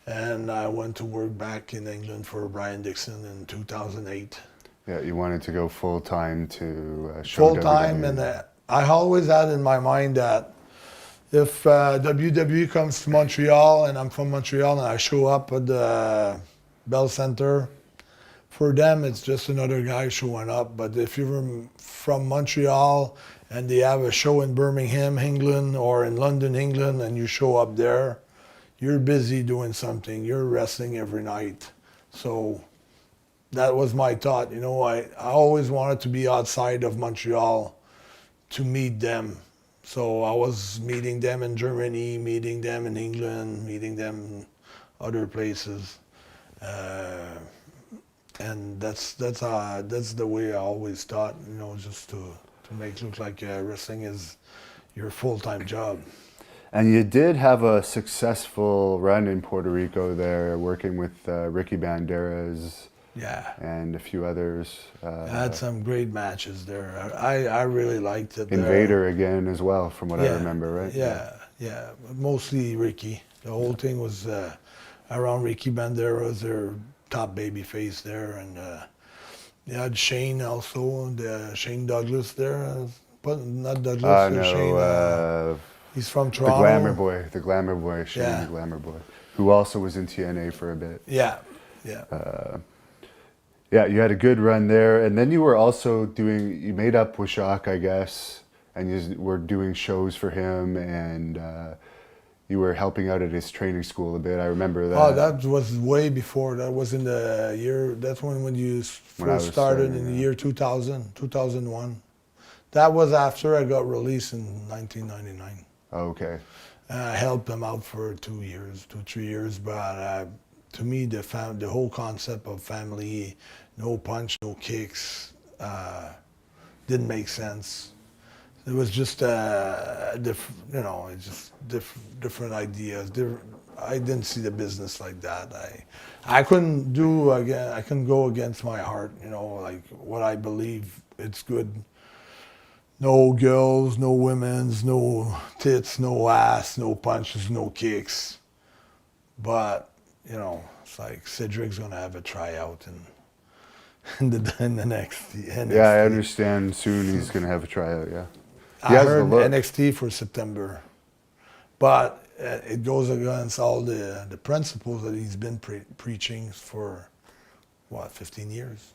Speaker 1: And I went to work back in England for Brian Dixon in 2008.
Speaker 2: Yeah, you wanted to go full time to show
Speaker 1: Full time, and
Speaker 2: WWE.
Speaker 1: I always had in my mind that if WWE comes to Montreal and I'm from Montreal and I show up at the Bell Center, for them it's just another guy showing up. But if you're from Montreal and they have a show in Birmingham, England, or in London, England, and you show up there, you're busy doing something. You're wrestling every night. So that was my thought. I always wanted to be outside of Montreal to meet them. So I was meeting them in Germany, meeting them in England, meeting them in other places. And that's the way I always thought, just to make it look like wrestling is your full-time job.
Speaker 2: And you did have a successful run in Puerto Rico there, working with Ricky Banderas
Speaker 1: Yeah.
Speaker 2: and a few others.
Speaker 1: I had some great matches there. I really liked it there.
Speaker 2: Invader again as well, from what I
Speaker 1: Yeah,
Speaker 2: remember, right?
Speaker 1: Yeah. But mostly Ricky. The whole thing was around Ricky Banderas, their top baby face there, and you had Shane also, Shane Douglas there, but not Douglas.
Speaker 2: No,
Speaker 1: Shane. He's from
Speaker 2: the
Speaker 1: Toronto.
Speaker 2: Glamour Boy, Shane
Speaker 1: Yeah.
Speaker 2: the Glamour Boy, who also was in TNA for a bit.
Speaker 1: Yeah.
Speaker 2: Yeah, you had a good run there, and then you were also you made up with Jacques, I guess, and you were doing shows for him, and you were helping out at his training school a bit. I remember that.
Speaker 1: Oh, that was way before. That was in the year. That's when you
Speaker 2: When I was
Speaker 1: first started
Speaker 2: starting,
Speaker 1: in the
Speaker 2: yeah.
Speaker 1: year 2000, 2001. That was after I got released in 1999.
Speaker 2: Oh, okay.
Speaker 1: I helped them out for 2 years, 3 years, but to me, the whole concept of family, no punch, no kicks, didn't make sense. It was just it's just different ideas. I didn't see the business like that. I couldn't I couldn't go against my heart. Like what I believe it's good. No girls, no women's, no tits, no ass, no punches, no kicks. But it's like Cedric's gonna have a tryout in the next NXT.
Speaker 2: Yeah, I understand. Soon he's gonna have a tryout. Yeah.
Speaker 1: I
Speaker 2: has the
Speaker 1: heard
Speaker 2: look.
Speaker 1: NXT for September, but it goes against all the principles that he's been preaching for 15 years.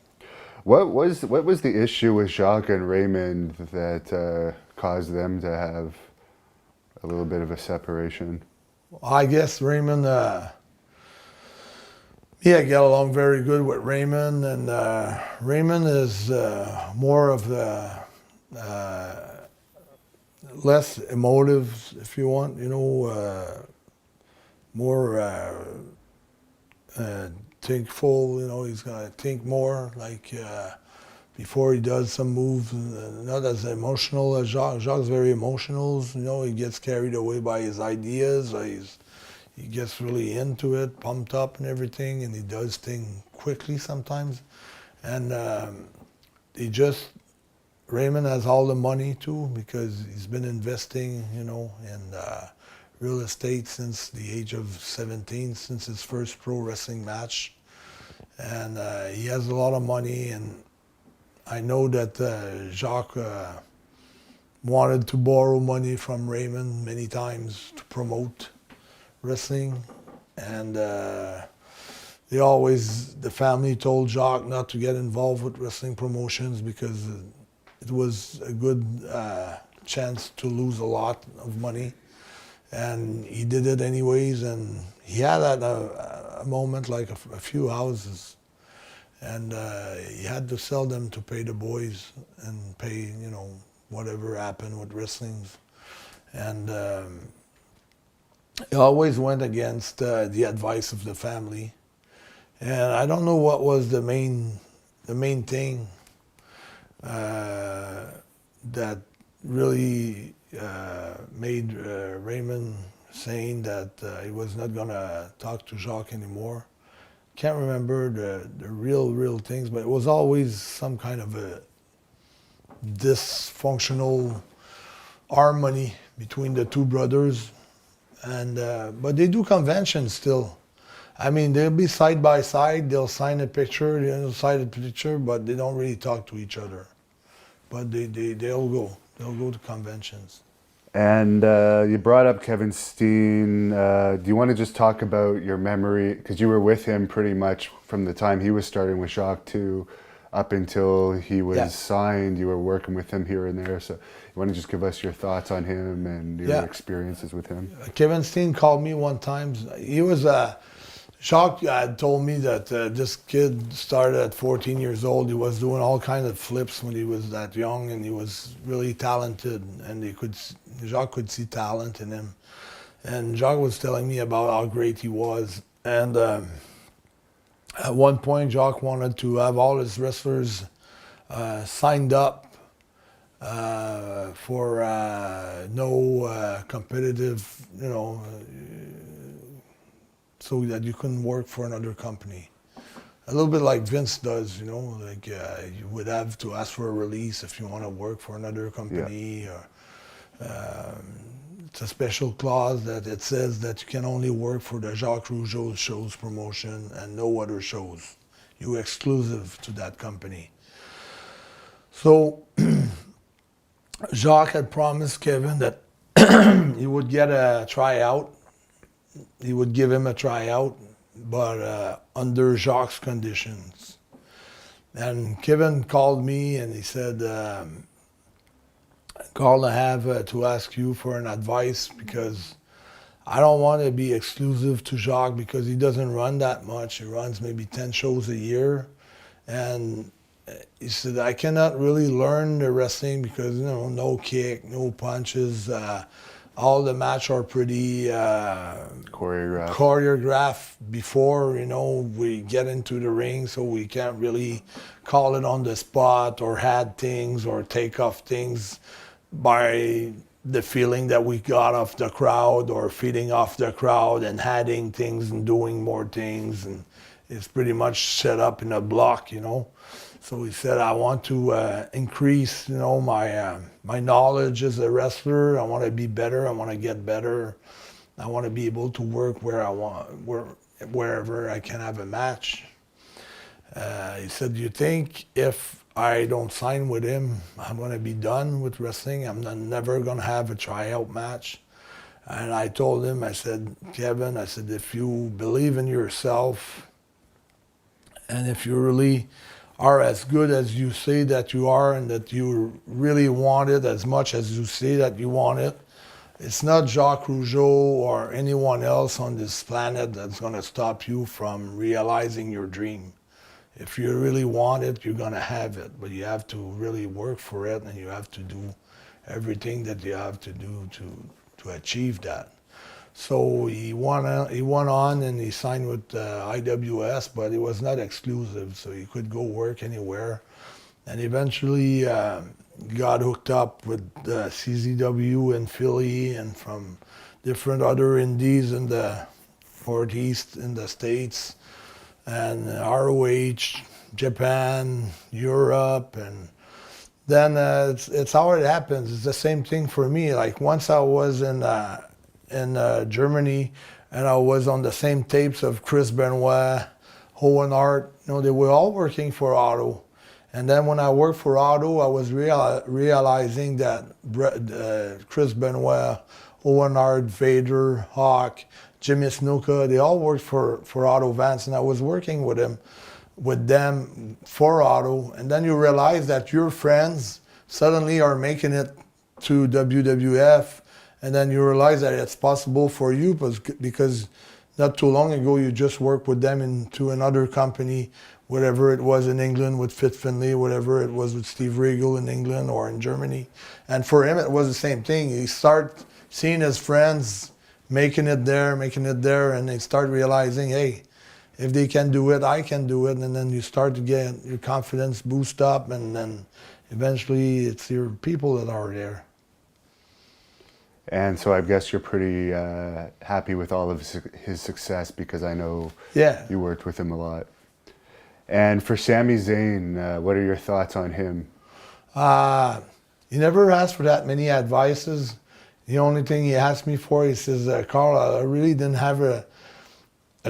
Speaker 2: What was the issue with Jacques and Raymond that caused them to have a little bit of a separation?
Speaker 1: I guess Raymond, I get along very good with Raymond, and Raymond is more of the less emotive, if you want, more thinkful. He's gonna think more like before he does some moves. Not as emotional as Jacques. Jacques very emotional. He gets carried away by his ideas. He gets really into it, pumped up and everything, and he does things quickly sometimes. And Raymond has all the money too because he's been investing, in real estate since the age of 17, since his first pro wrestling match. And he has a lot of money, and I know that Jacques wanted to borrow money from Raymond many times to promote wrestling. And the family told Jacques not to get involved with wrestling promotions because it was a good chance to lose a lot of money. And he did it anyways, and he had a moment like a few houses, and he had to sell them to pay the boys and pay, whatever happened with wrestling. And he always went against the advice of the family. And I don't know what was the main thing that really made Raymond saying that he was not going to talk to Jacques anymore. Can't remember the real things, but it was always some kind of dysfunctional harmony between the two brothers, and but they do conventions still. I mean, they'll be side by side. They'll sign a picture, they'll sign a picture, but they don't really talk to each other. But they'll go. They'll go to conventions.
Speaker 2: And you brought up Kevin Steen. Do you want to just talk about your memory? Because you were with him pretty much from the time he was starting with Jacques 2 up until he was signed. You were working with him here and there. So you want to just give us your thoughts on him and your experiences with him?
Speaker 1: Kevin Steen called me one time. He was Jacques had told me that this kid started at 14 years old. He was doing all kinds of flips when he was that young, and he was really talented. And Jacques could see talent in him. And Jacques was telling me about how great he was. And at one point, Jacques wanted to have all his wrestlers signed up for no competitive, so that you couldn't work for another company. A little bit like Vince does, like you would have to ask for a release if you want to work for another company. Or it's a special clause that it says that you can only work for the Jacques Rougeau shows promotion and no other shows. You're exclusive to that company. So Jacques had promised Kevin that he would get a tryout. He would give him a tryout, but under Jacques' conditions. And Kevin called me and he said, Carl, I have to ask you for an advice, because I don't want to be exclusive to Jacques, because he doesn't run that much. He runs maybe 10 shows a year. And he said, I cannot really learn the wrestling because, no kick, no punches. All the matches are pretty choreographed before, we get into the ring, so we can't really call it on the spot or add things or take off things by the feeling that we got off the crowd or feeding off the crowd and adding things and doing more things. And it's pretty much set up in a block, So he said, I want to increase, my knowledge as a wrestler. I want to be better. I want to get better. I want to be able to work wherever I can have a match. He said, do you think if I don't sign with him, I'm going to be done with wrestling? I'm never going to have a tryout match. And I told him, I said, Kevin, if you believe in yourself and if you really are as good as you say that you are and that you really want it as much as you say that you want it, it's not Jacques Rougeau or anyone else on this planet that's going to stop you from realizing your dream. If you really want it, you're going to have it, but you have to really work for it, and you have to do everything that you have to do to achieve that. So he went on and he signed with IWS, but it was not exclusive, so he could go work anywhere. And eventually got hooked up with CZW in Philly and from different other indies in the Northeast in the States, and ROH, Japan, Europe, and then it's how it happens. It's the same thing for me. Like once I was in Germany, and I was on the same tapes of Chris Benoit, Owen Hart. They were all working for Otto. And then when I worked for Otto, I was realizing that Chris Benoit, Owen Hart, Vader, Hawk, Jimmy Snuka, they all worked for Otto Vance, and I was working with them for Otto. And then you realize that your friends suddenly are making it to WWF, and then you realize that it's possible for you because not too long ago you just worked with them into another company, whatever it was in England with Fit Finlay, whatever it was with Steve Regal in England or in Germany. And for him it was the same thing. He started seeing his friends making it there, and they start realizing, hey, if they can do it, I can do it. And then you start to get your confidence boost up, and then eventually it's your people that are there.
Speaker 2: And so I guess you're pretty happy with all of his success, because I know you worked with him a lot. And for Sami Zayn, what are your thoughts on him?
Speaker 1: He never asked for that many advices. The only thing he asked me for, he says, Carl, I really didn't have a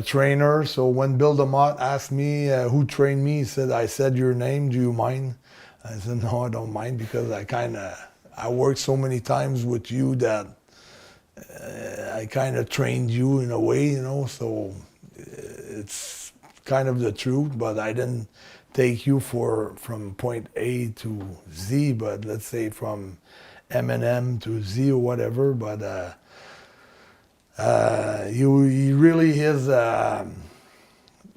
Speaker 1: trainer. So when Bill DeMott asked me who trained me, he said, I said your name, do you mind? I said, no, I don't mind because I worked so many times with you that I kind of trained you in a way, so it's kind of the truth, but I didn't take you from point A to Z, but let's say from M to Z or whatever, but he really is,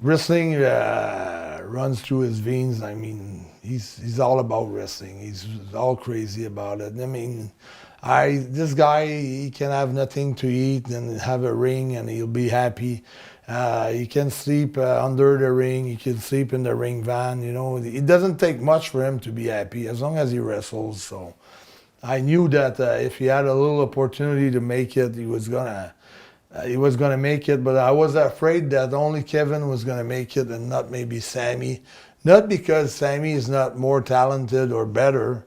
Speaker 1: wrestling runs through his veins. I mean, he's all about wrestling. He's all crazy about it. I mean, this guy, he can have nothing to eat and have a ring and he'll be happy. He can sleep under the ring. He can sleep in the ring van. It doesn't take much for him to be happy as long as he wrestles. So I knew that if he had a little opportunity to make it, he was gonna make it. But I was afraid that only Kevin was gonna make it and not maybe Sammy. Not because Sammy is not more talented or better,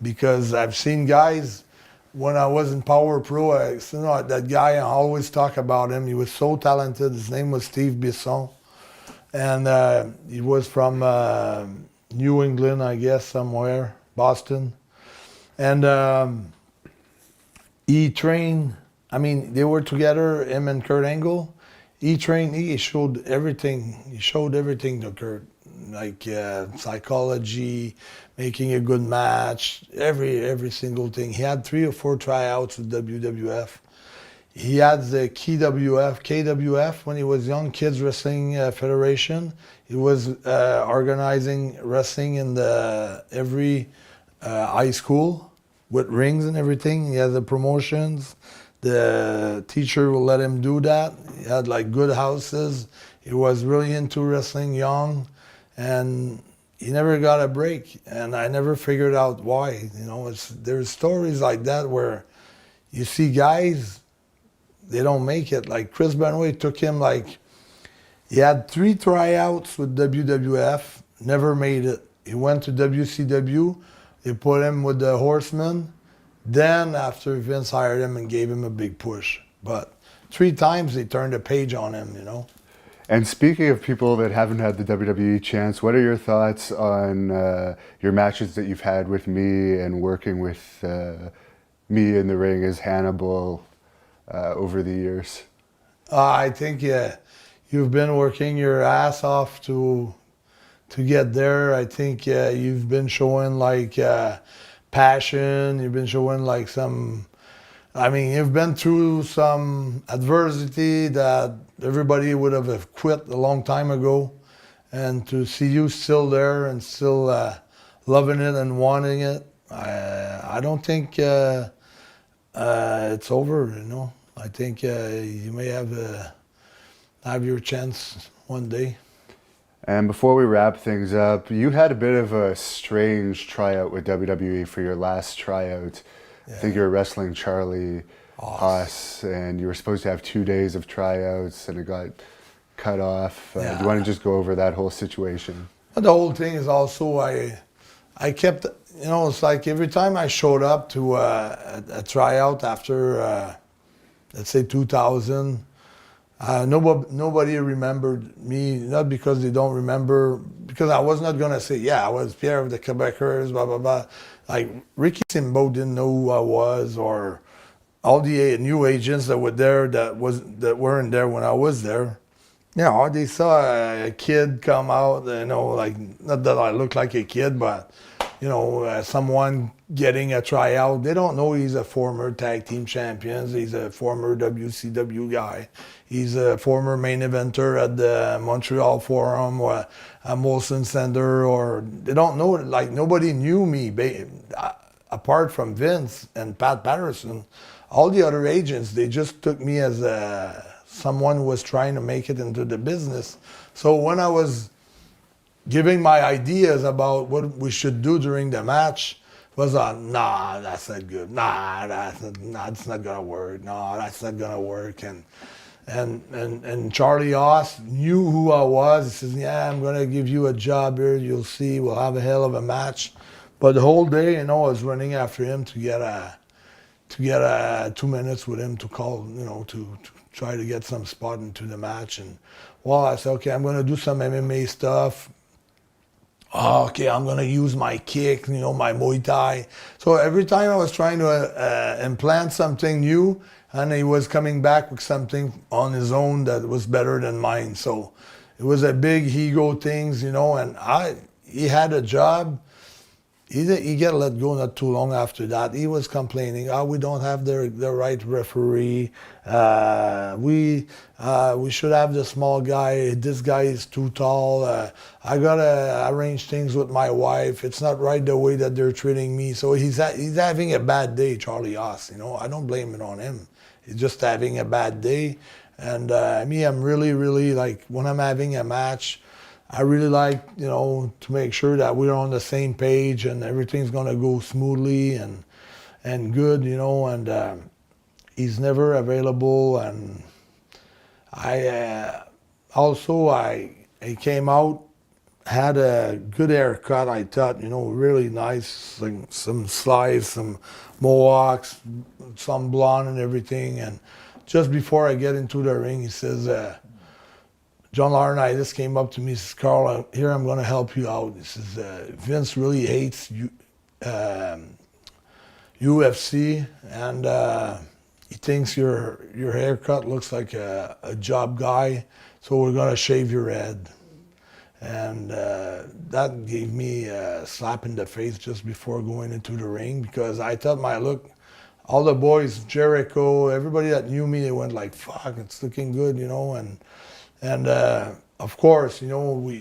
Speaker 1: because I've seen guys. When I was in Power Pro, that guy, I always talk about him. He was so talented. His name was Steve Bisson. And he was from New England, I guess, somewhere, Boston. And he trained, they were together, him and Kurt Angle. He showed everything. He showed everything to Kurt, like psychology, making a good match, every single thing. He had 3 or 4 tryouts with WWF. He had the KWF when he was young, Kids Wrestling Federation. He was organizing wrestling in every high school with rings and everything. He had the promotions. The teacher will let him do that. He had like good houses. He was really into wrestling young, and he never got a break, and I never figured out why. There's stories like that where you see guys, they don't make it. Like Chris Benoit took him he had 3 tryouts with WWF, never made it. He went to WCW, they put him with the Horsemen. Then after Vince hired him and gave him a big push. But 3 times they turned a page on him,
Speaker 2: And speaking of people that haven't had the WWE chance, what are your thoughts on your matches that you've had with me and working with me in the ring as Hannibal over the years?
Speaker 1: I think you've been working your ass off to get there. I think you've been showing passion. You've been showing you've been through some adversity that everybody would have quit a long time ago. And to see you still there and still loving it and wanting it, I don't think it's over, I think you may have your chance one day.
Speaker 2: And before we wrap things up, you had a bit of a strange tryout with WWE for your last tryout. Yeah. I think you were wrestling Charlie Haas, and you were supposed to have 2 days of tryouts, and it got cut off. Do you want to just go over that whole situation?
Speaker 1: The whole thing is also I kept, it's like every time I showed up to a tryout after, let's say 2000, nobody remembered me, not because they don't remember, because I was not going to say, I was Pierre of the Quebecers, blah, blah, blah. Like Ricky Simbo didn't know who I was, or all the new agents that were there that weren't there when I was there. They saw a kid come out, not that I look like a kid, but, someone getting a tryout. They don't know he's a former tag team champion. He's a former WCW guy. He's a former main eventer at the Montreal Forum or at Molson Center, or they don't know, nobody knew me apart from Vince and Pat Patterson. All the other agents, they just took me as someone who was trying to make it into the business. So when I was giving my ideas about what we should do during the match, was nah, that's not good. Nah, that's not gonna work. No, that's not gonna work. And Charlie Haas knew who I was. He says, I'm gonna give you a job here. You'll see. We'll have a hell of a match. But the whole day, I was running after him to get 2 minutes with him to call, to try to get some spot into the match. And I said, okay, I'm going to do some MMA stuff. Oh, okay, I'm going to use my kick, my Muay Thai. So every time I was trying to implant something new, and he was coming back with something on his own that was better than mine. So it was a big ego things, and he had a job. He got let go not too long after that. He was complaining, we don't have the right referee. We should have the small guy. This guy is too tall. I gotta arrange things with my wife. It's not right the way that they're treating me. So he's having a bad day, Charlie Haas. I don't blame it on him. He's just having a bad day. And me, I'm really, really like when I'm having a match, I really like, to make sure that we're on the same page and everything's going to go smoothly and good, and he's never available. And I came out, had a good haircut, I thought, really nice, like some slides, some mohawks, some blonde and everything. And just before I get into the ring, he says, John Laurinaitis came up to me and says, Carl, here I'm going to help you out. He says, Vince really hates UFC, and he thinks your haircut looks like a job guy, so we're going to shave your head. And that gave me a slap in the face just before going into the ring, because I thought my look, all the boys, Jericho, everybody that knew me, they went like, fuck, it's looking good, And of course, we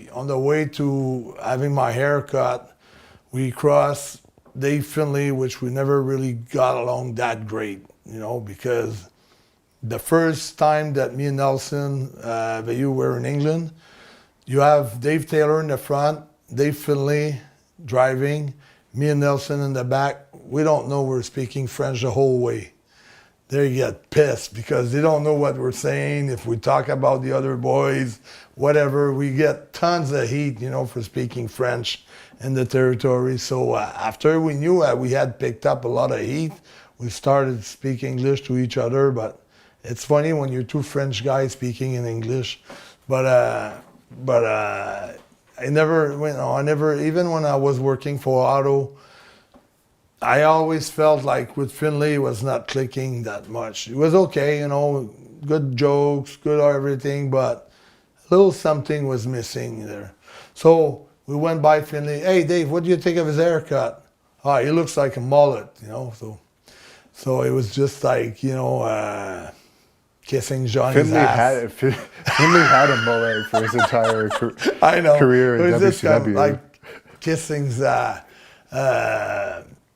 Speaker 1: on the way to having my hair cut, we crossed Dave Finlay, which we never really got along that great, because the first time that me and Nelson Veilleux were in England, you have Dave Taylor in the front, Dave Finlay driving, me and Nelson in the back. We don't know we're speaking French the whole way. They get pissed because they don't know what we're saying. If we talk about the other boys, whatever, we get tons of heat, for speaking French in the territory. So after we knew we had picked up a lot of heat, we started speaking English to each other. But it's funny when you're two French guys speaking in English. But I never, even when I was working for Otto, I always felt like with Finlay it was not clicking that much. It was okay, good jokes, good everything, but a little something was missing there. So we went by Finlay. Hey, Dave, what do you think of his haircut? He looks like a mullet, So it was just like, kissing Johnny's ass.
Speaker 2: Finlay had a mullet for his entire career in
Speaker 1: it was just kind
Speaker 2: WCW.
Speaker 1: of like kissing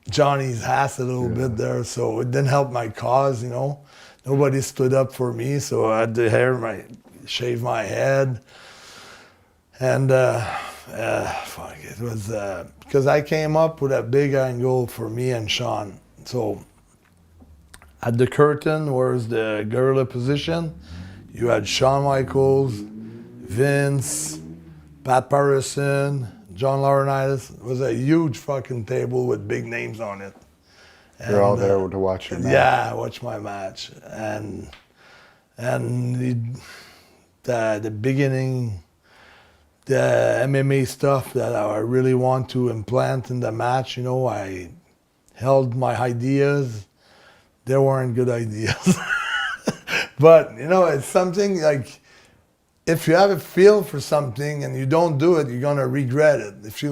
Speaker 1: Johnny's ass a little bit there, so it didn't help my cause, Nobody stood up for me, so I had to shave my head. And fuck, it was because I came up with a big angle for me and Sean. So at the curtain was the gorilla position. You had Shawn Michaels, Vince, Pat Patterson, John Laurinaitis. It was a huge fucking table with big names on it.
Speaker 2: They're all there to watch your match.
Speaker 1: Yeah, watch my match. And the beginning, the MMA stuff that I really want to implant in the match, I held my ideas. They weren't good ideas. But, it's something like, if you have a feel for something and you don't do it, you're gonna regret it. If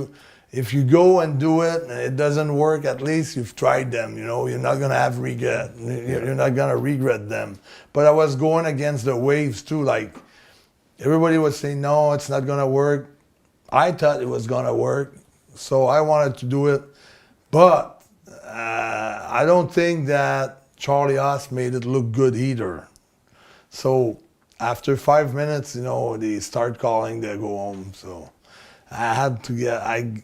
Speaker 1: you go and do it and it doesn't work, at least you've tried them. You're not gonna have regret. You're not gonna regret them. But I was going against the waves too. Like everybody was saying, no, it's not gonna work. I thought it was gonna work, so I wanted to do it. But I don't think that Charlie Haas made it look good either. So after 5 minutes, they start calling, they go home. So I had to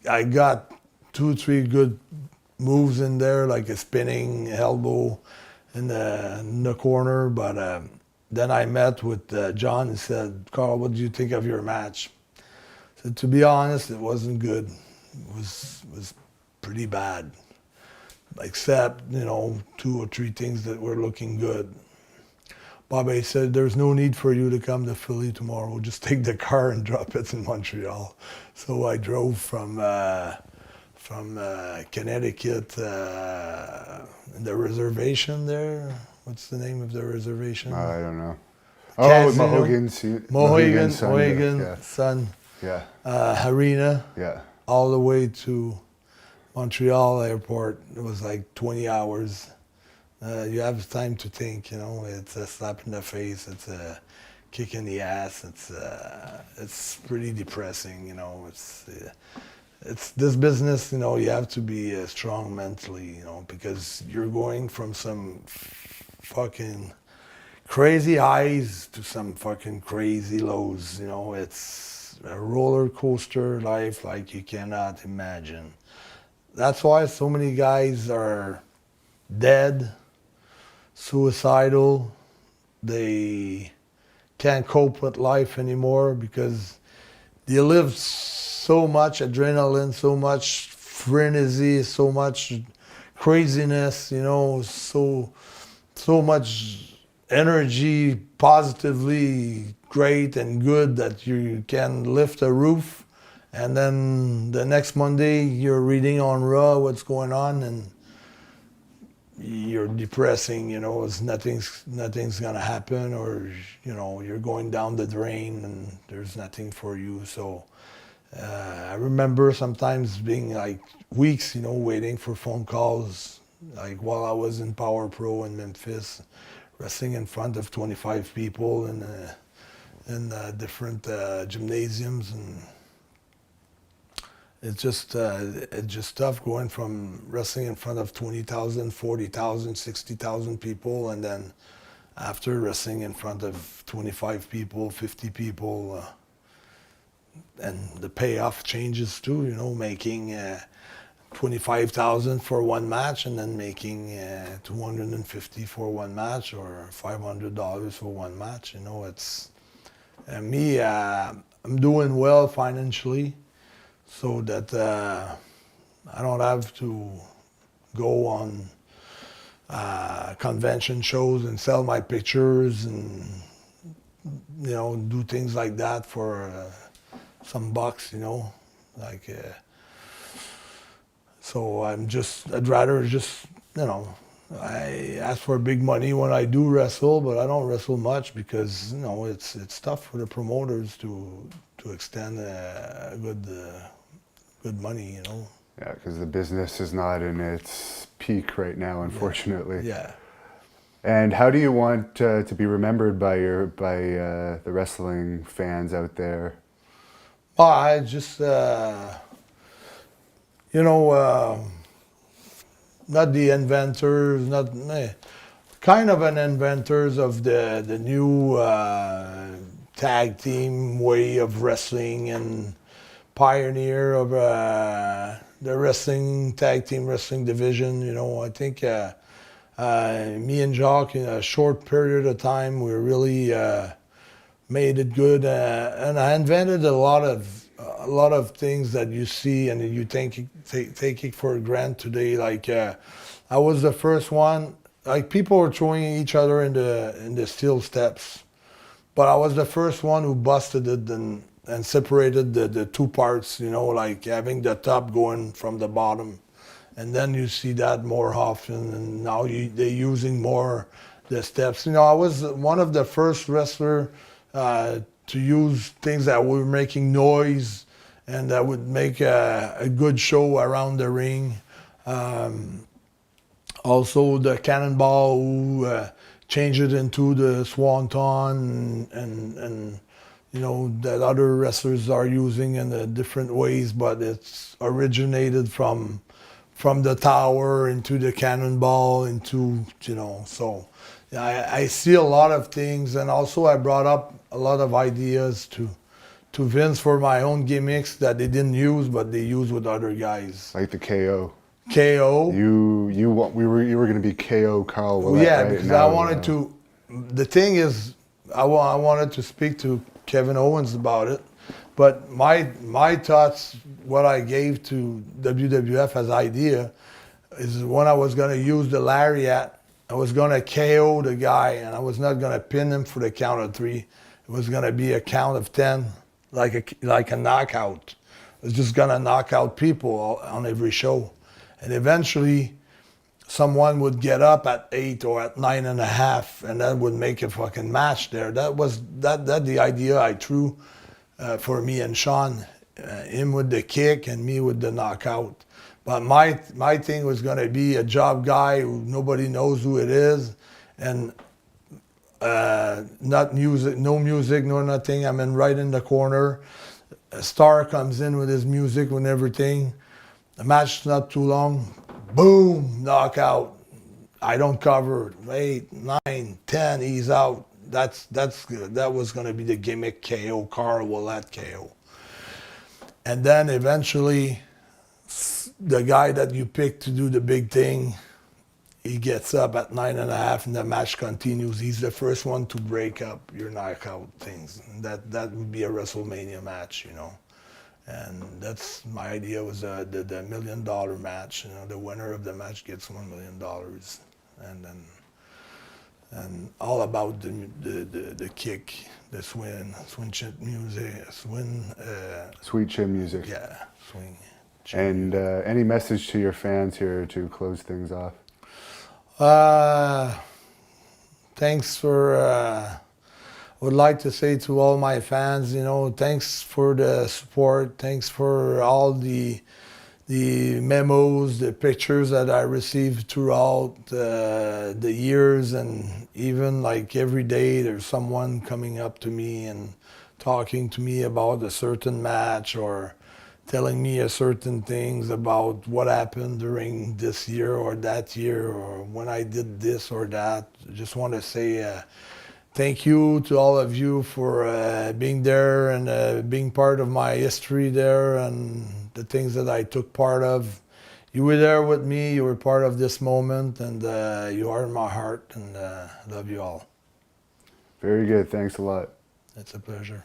Speaker 1: I got 2-3 good moves in there, like a spinning elbow in the corner. But then I met with John and said, Carl, what do you think of your match? I said, to be honest, it wasn't good. It was pretty bad, except, 2 or 3 things that were looking good. Bobby said, there's no need for you to come to Philly tomorrow. Just take the car and drop it in Montreal. So I drove from Connecticut, the reservation there. What's the name of the reservation?
Speaker 2: I don't know.
Speaker 1: Casino.
Speaker 2: Mohegan
Speaker 1: Sun.
Speaker 2: Yeah.
Speaker 1: Arena.
Speaker 2: Yeah.
Speaker 1: All the way to Montreal airport. It was like 20 hours. You have time to think, it's a slap in the face, it's a kick in the ass, it's pretty depressing, it's this business, you have to be strong mentally, because you're going from some fucking crazy highs to some fucking crazy lows, it's a roller coaster life like you cannot imagine. That's why so many guys are dead, suicidal. They can't cope with life anymore because they live so much adrenaline, so much frenzy, so much craziness, so much energy, positively great and good that you can lift a roof, and then the next Monday you're reading on Raw what's going on, and you're depressing, it's nothing's gonna happen, or you're going down the drain and there's nothing for you. So I remember sometimes being like weeks, waiting for phone calls, like while I was in Power Pro in Memphis, wrestling in front of 25 people in different gymnasiums, and it's just tough going from wrestling in front of 20,000, 40,000, 60,000 people, and then after wrestling in front of 25 people, 50 people, and the payoff changes too, making 25,000 for one match, and then making 250 for one match, or $500 for one match. It's me. I'm doing well financially, so that I don't have to go on convention shows and sell my pictures and do things like that for some bucks, like. So I'd rather just, I ask for big money when I do wrestle, but I don't wrestle much because, it's tough for the promoters to extend good money,
Speaker 2: Yeah, because the business is not in its peak right now, unfortunately.
Speaker 1: Yeah.
Speaker 2: And how do you want to be remembered by the wrestling fans out there?
Speaker 1: Well, I just, not the inventors, kind of an inventors of the new tag team way of wrestling, and pioneer of the wrestling tag team wrestling division. I think me and Jacques, in a short period of time, we really made it good, and I invented a lot of things that you see and you take it for granted today. Like I was the first one. Like, people were throwing each other in the steel steps, but I was the first one who busted it and separated the two parts. Like having the top going from the bottom, and then you see that more often. And now they're using more the steps. I was one of the first wrestler to use things that were making noise and that would make a good show around the ring. Also the Cannonball, who changed it into the Swanton, and that other wrestlers are using in different ways, but it's originated from the tower into the Cannonball into, so I see a lot of things. And also I brought up a lot of ideas to Vince for my own gimmicks that they didn't use, but they use with other guys.
Speaker 2: Like the KO.
Speaker 1: KO.
Speaker 2: You were going to be KO Carl Ouellet,
Speaker 1: yeah,
Speaker 2: right?
Speaker 1: because
Speaker 2: Now,
Speaker 1: I wanted to. The thing is, I wanted to speak to Kevin Owens about it, But my thoughts, what I gave to WWF as idea, is when I was going to use the lariat, I was going to KO the guy, and I was not going to pin him for the count of 3. It was going to be a count of 10, like a knockout. I was just going to knock out people on every show. And eventually, someone would get up at 8 or at 9.5, and that would make a fucking match there. That was the idea I threw for me and Sean. Him with the kick and me with the knockout. But my thing was going to be a job guy who nobody knows who it is, and not music, no nothing. I'm in right in the corner. A star comes in with his music and everything. The match's not too long. Boom, knockout. I don't cover. 8, 9, 10. He's out. That was going to be the gimmick KO. Carl Ouellet KO. And then eventually, the guy that you pick to do the big thing, he gets up at 9.5, and the match continues. He's the first one to break up your knockout things. And that would be a WrestleMania match, you know. And that's my idea, was the $1 million match. You know, the winner of the match gets $1 million, and all about the kick, the swing chip music,
Speaker 2: Sweet chin music.
Speaker 1: yeah, swing.
Speaker 2: And any message to your fans here to close things off?
Speaker 1: Thanks for. Would like to say to all my fans, you know, thanks for the support. Thanks for all the memos, the pictures that I received throughout the years, and even like every day there's someone coming up to me and talking to me about a certain match, or telling me a certain things about what happened during this year or that year, or when I did this or that. I just want to say thank you to all of you for being there and being part of my history there, and the things that I took part of. You were there with me, you were part of this moment, and you are in my heart, and love you all.
Speaker 2: Very good. Thanks a lot.
Speaker 1: It's a pleasure.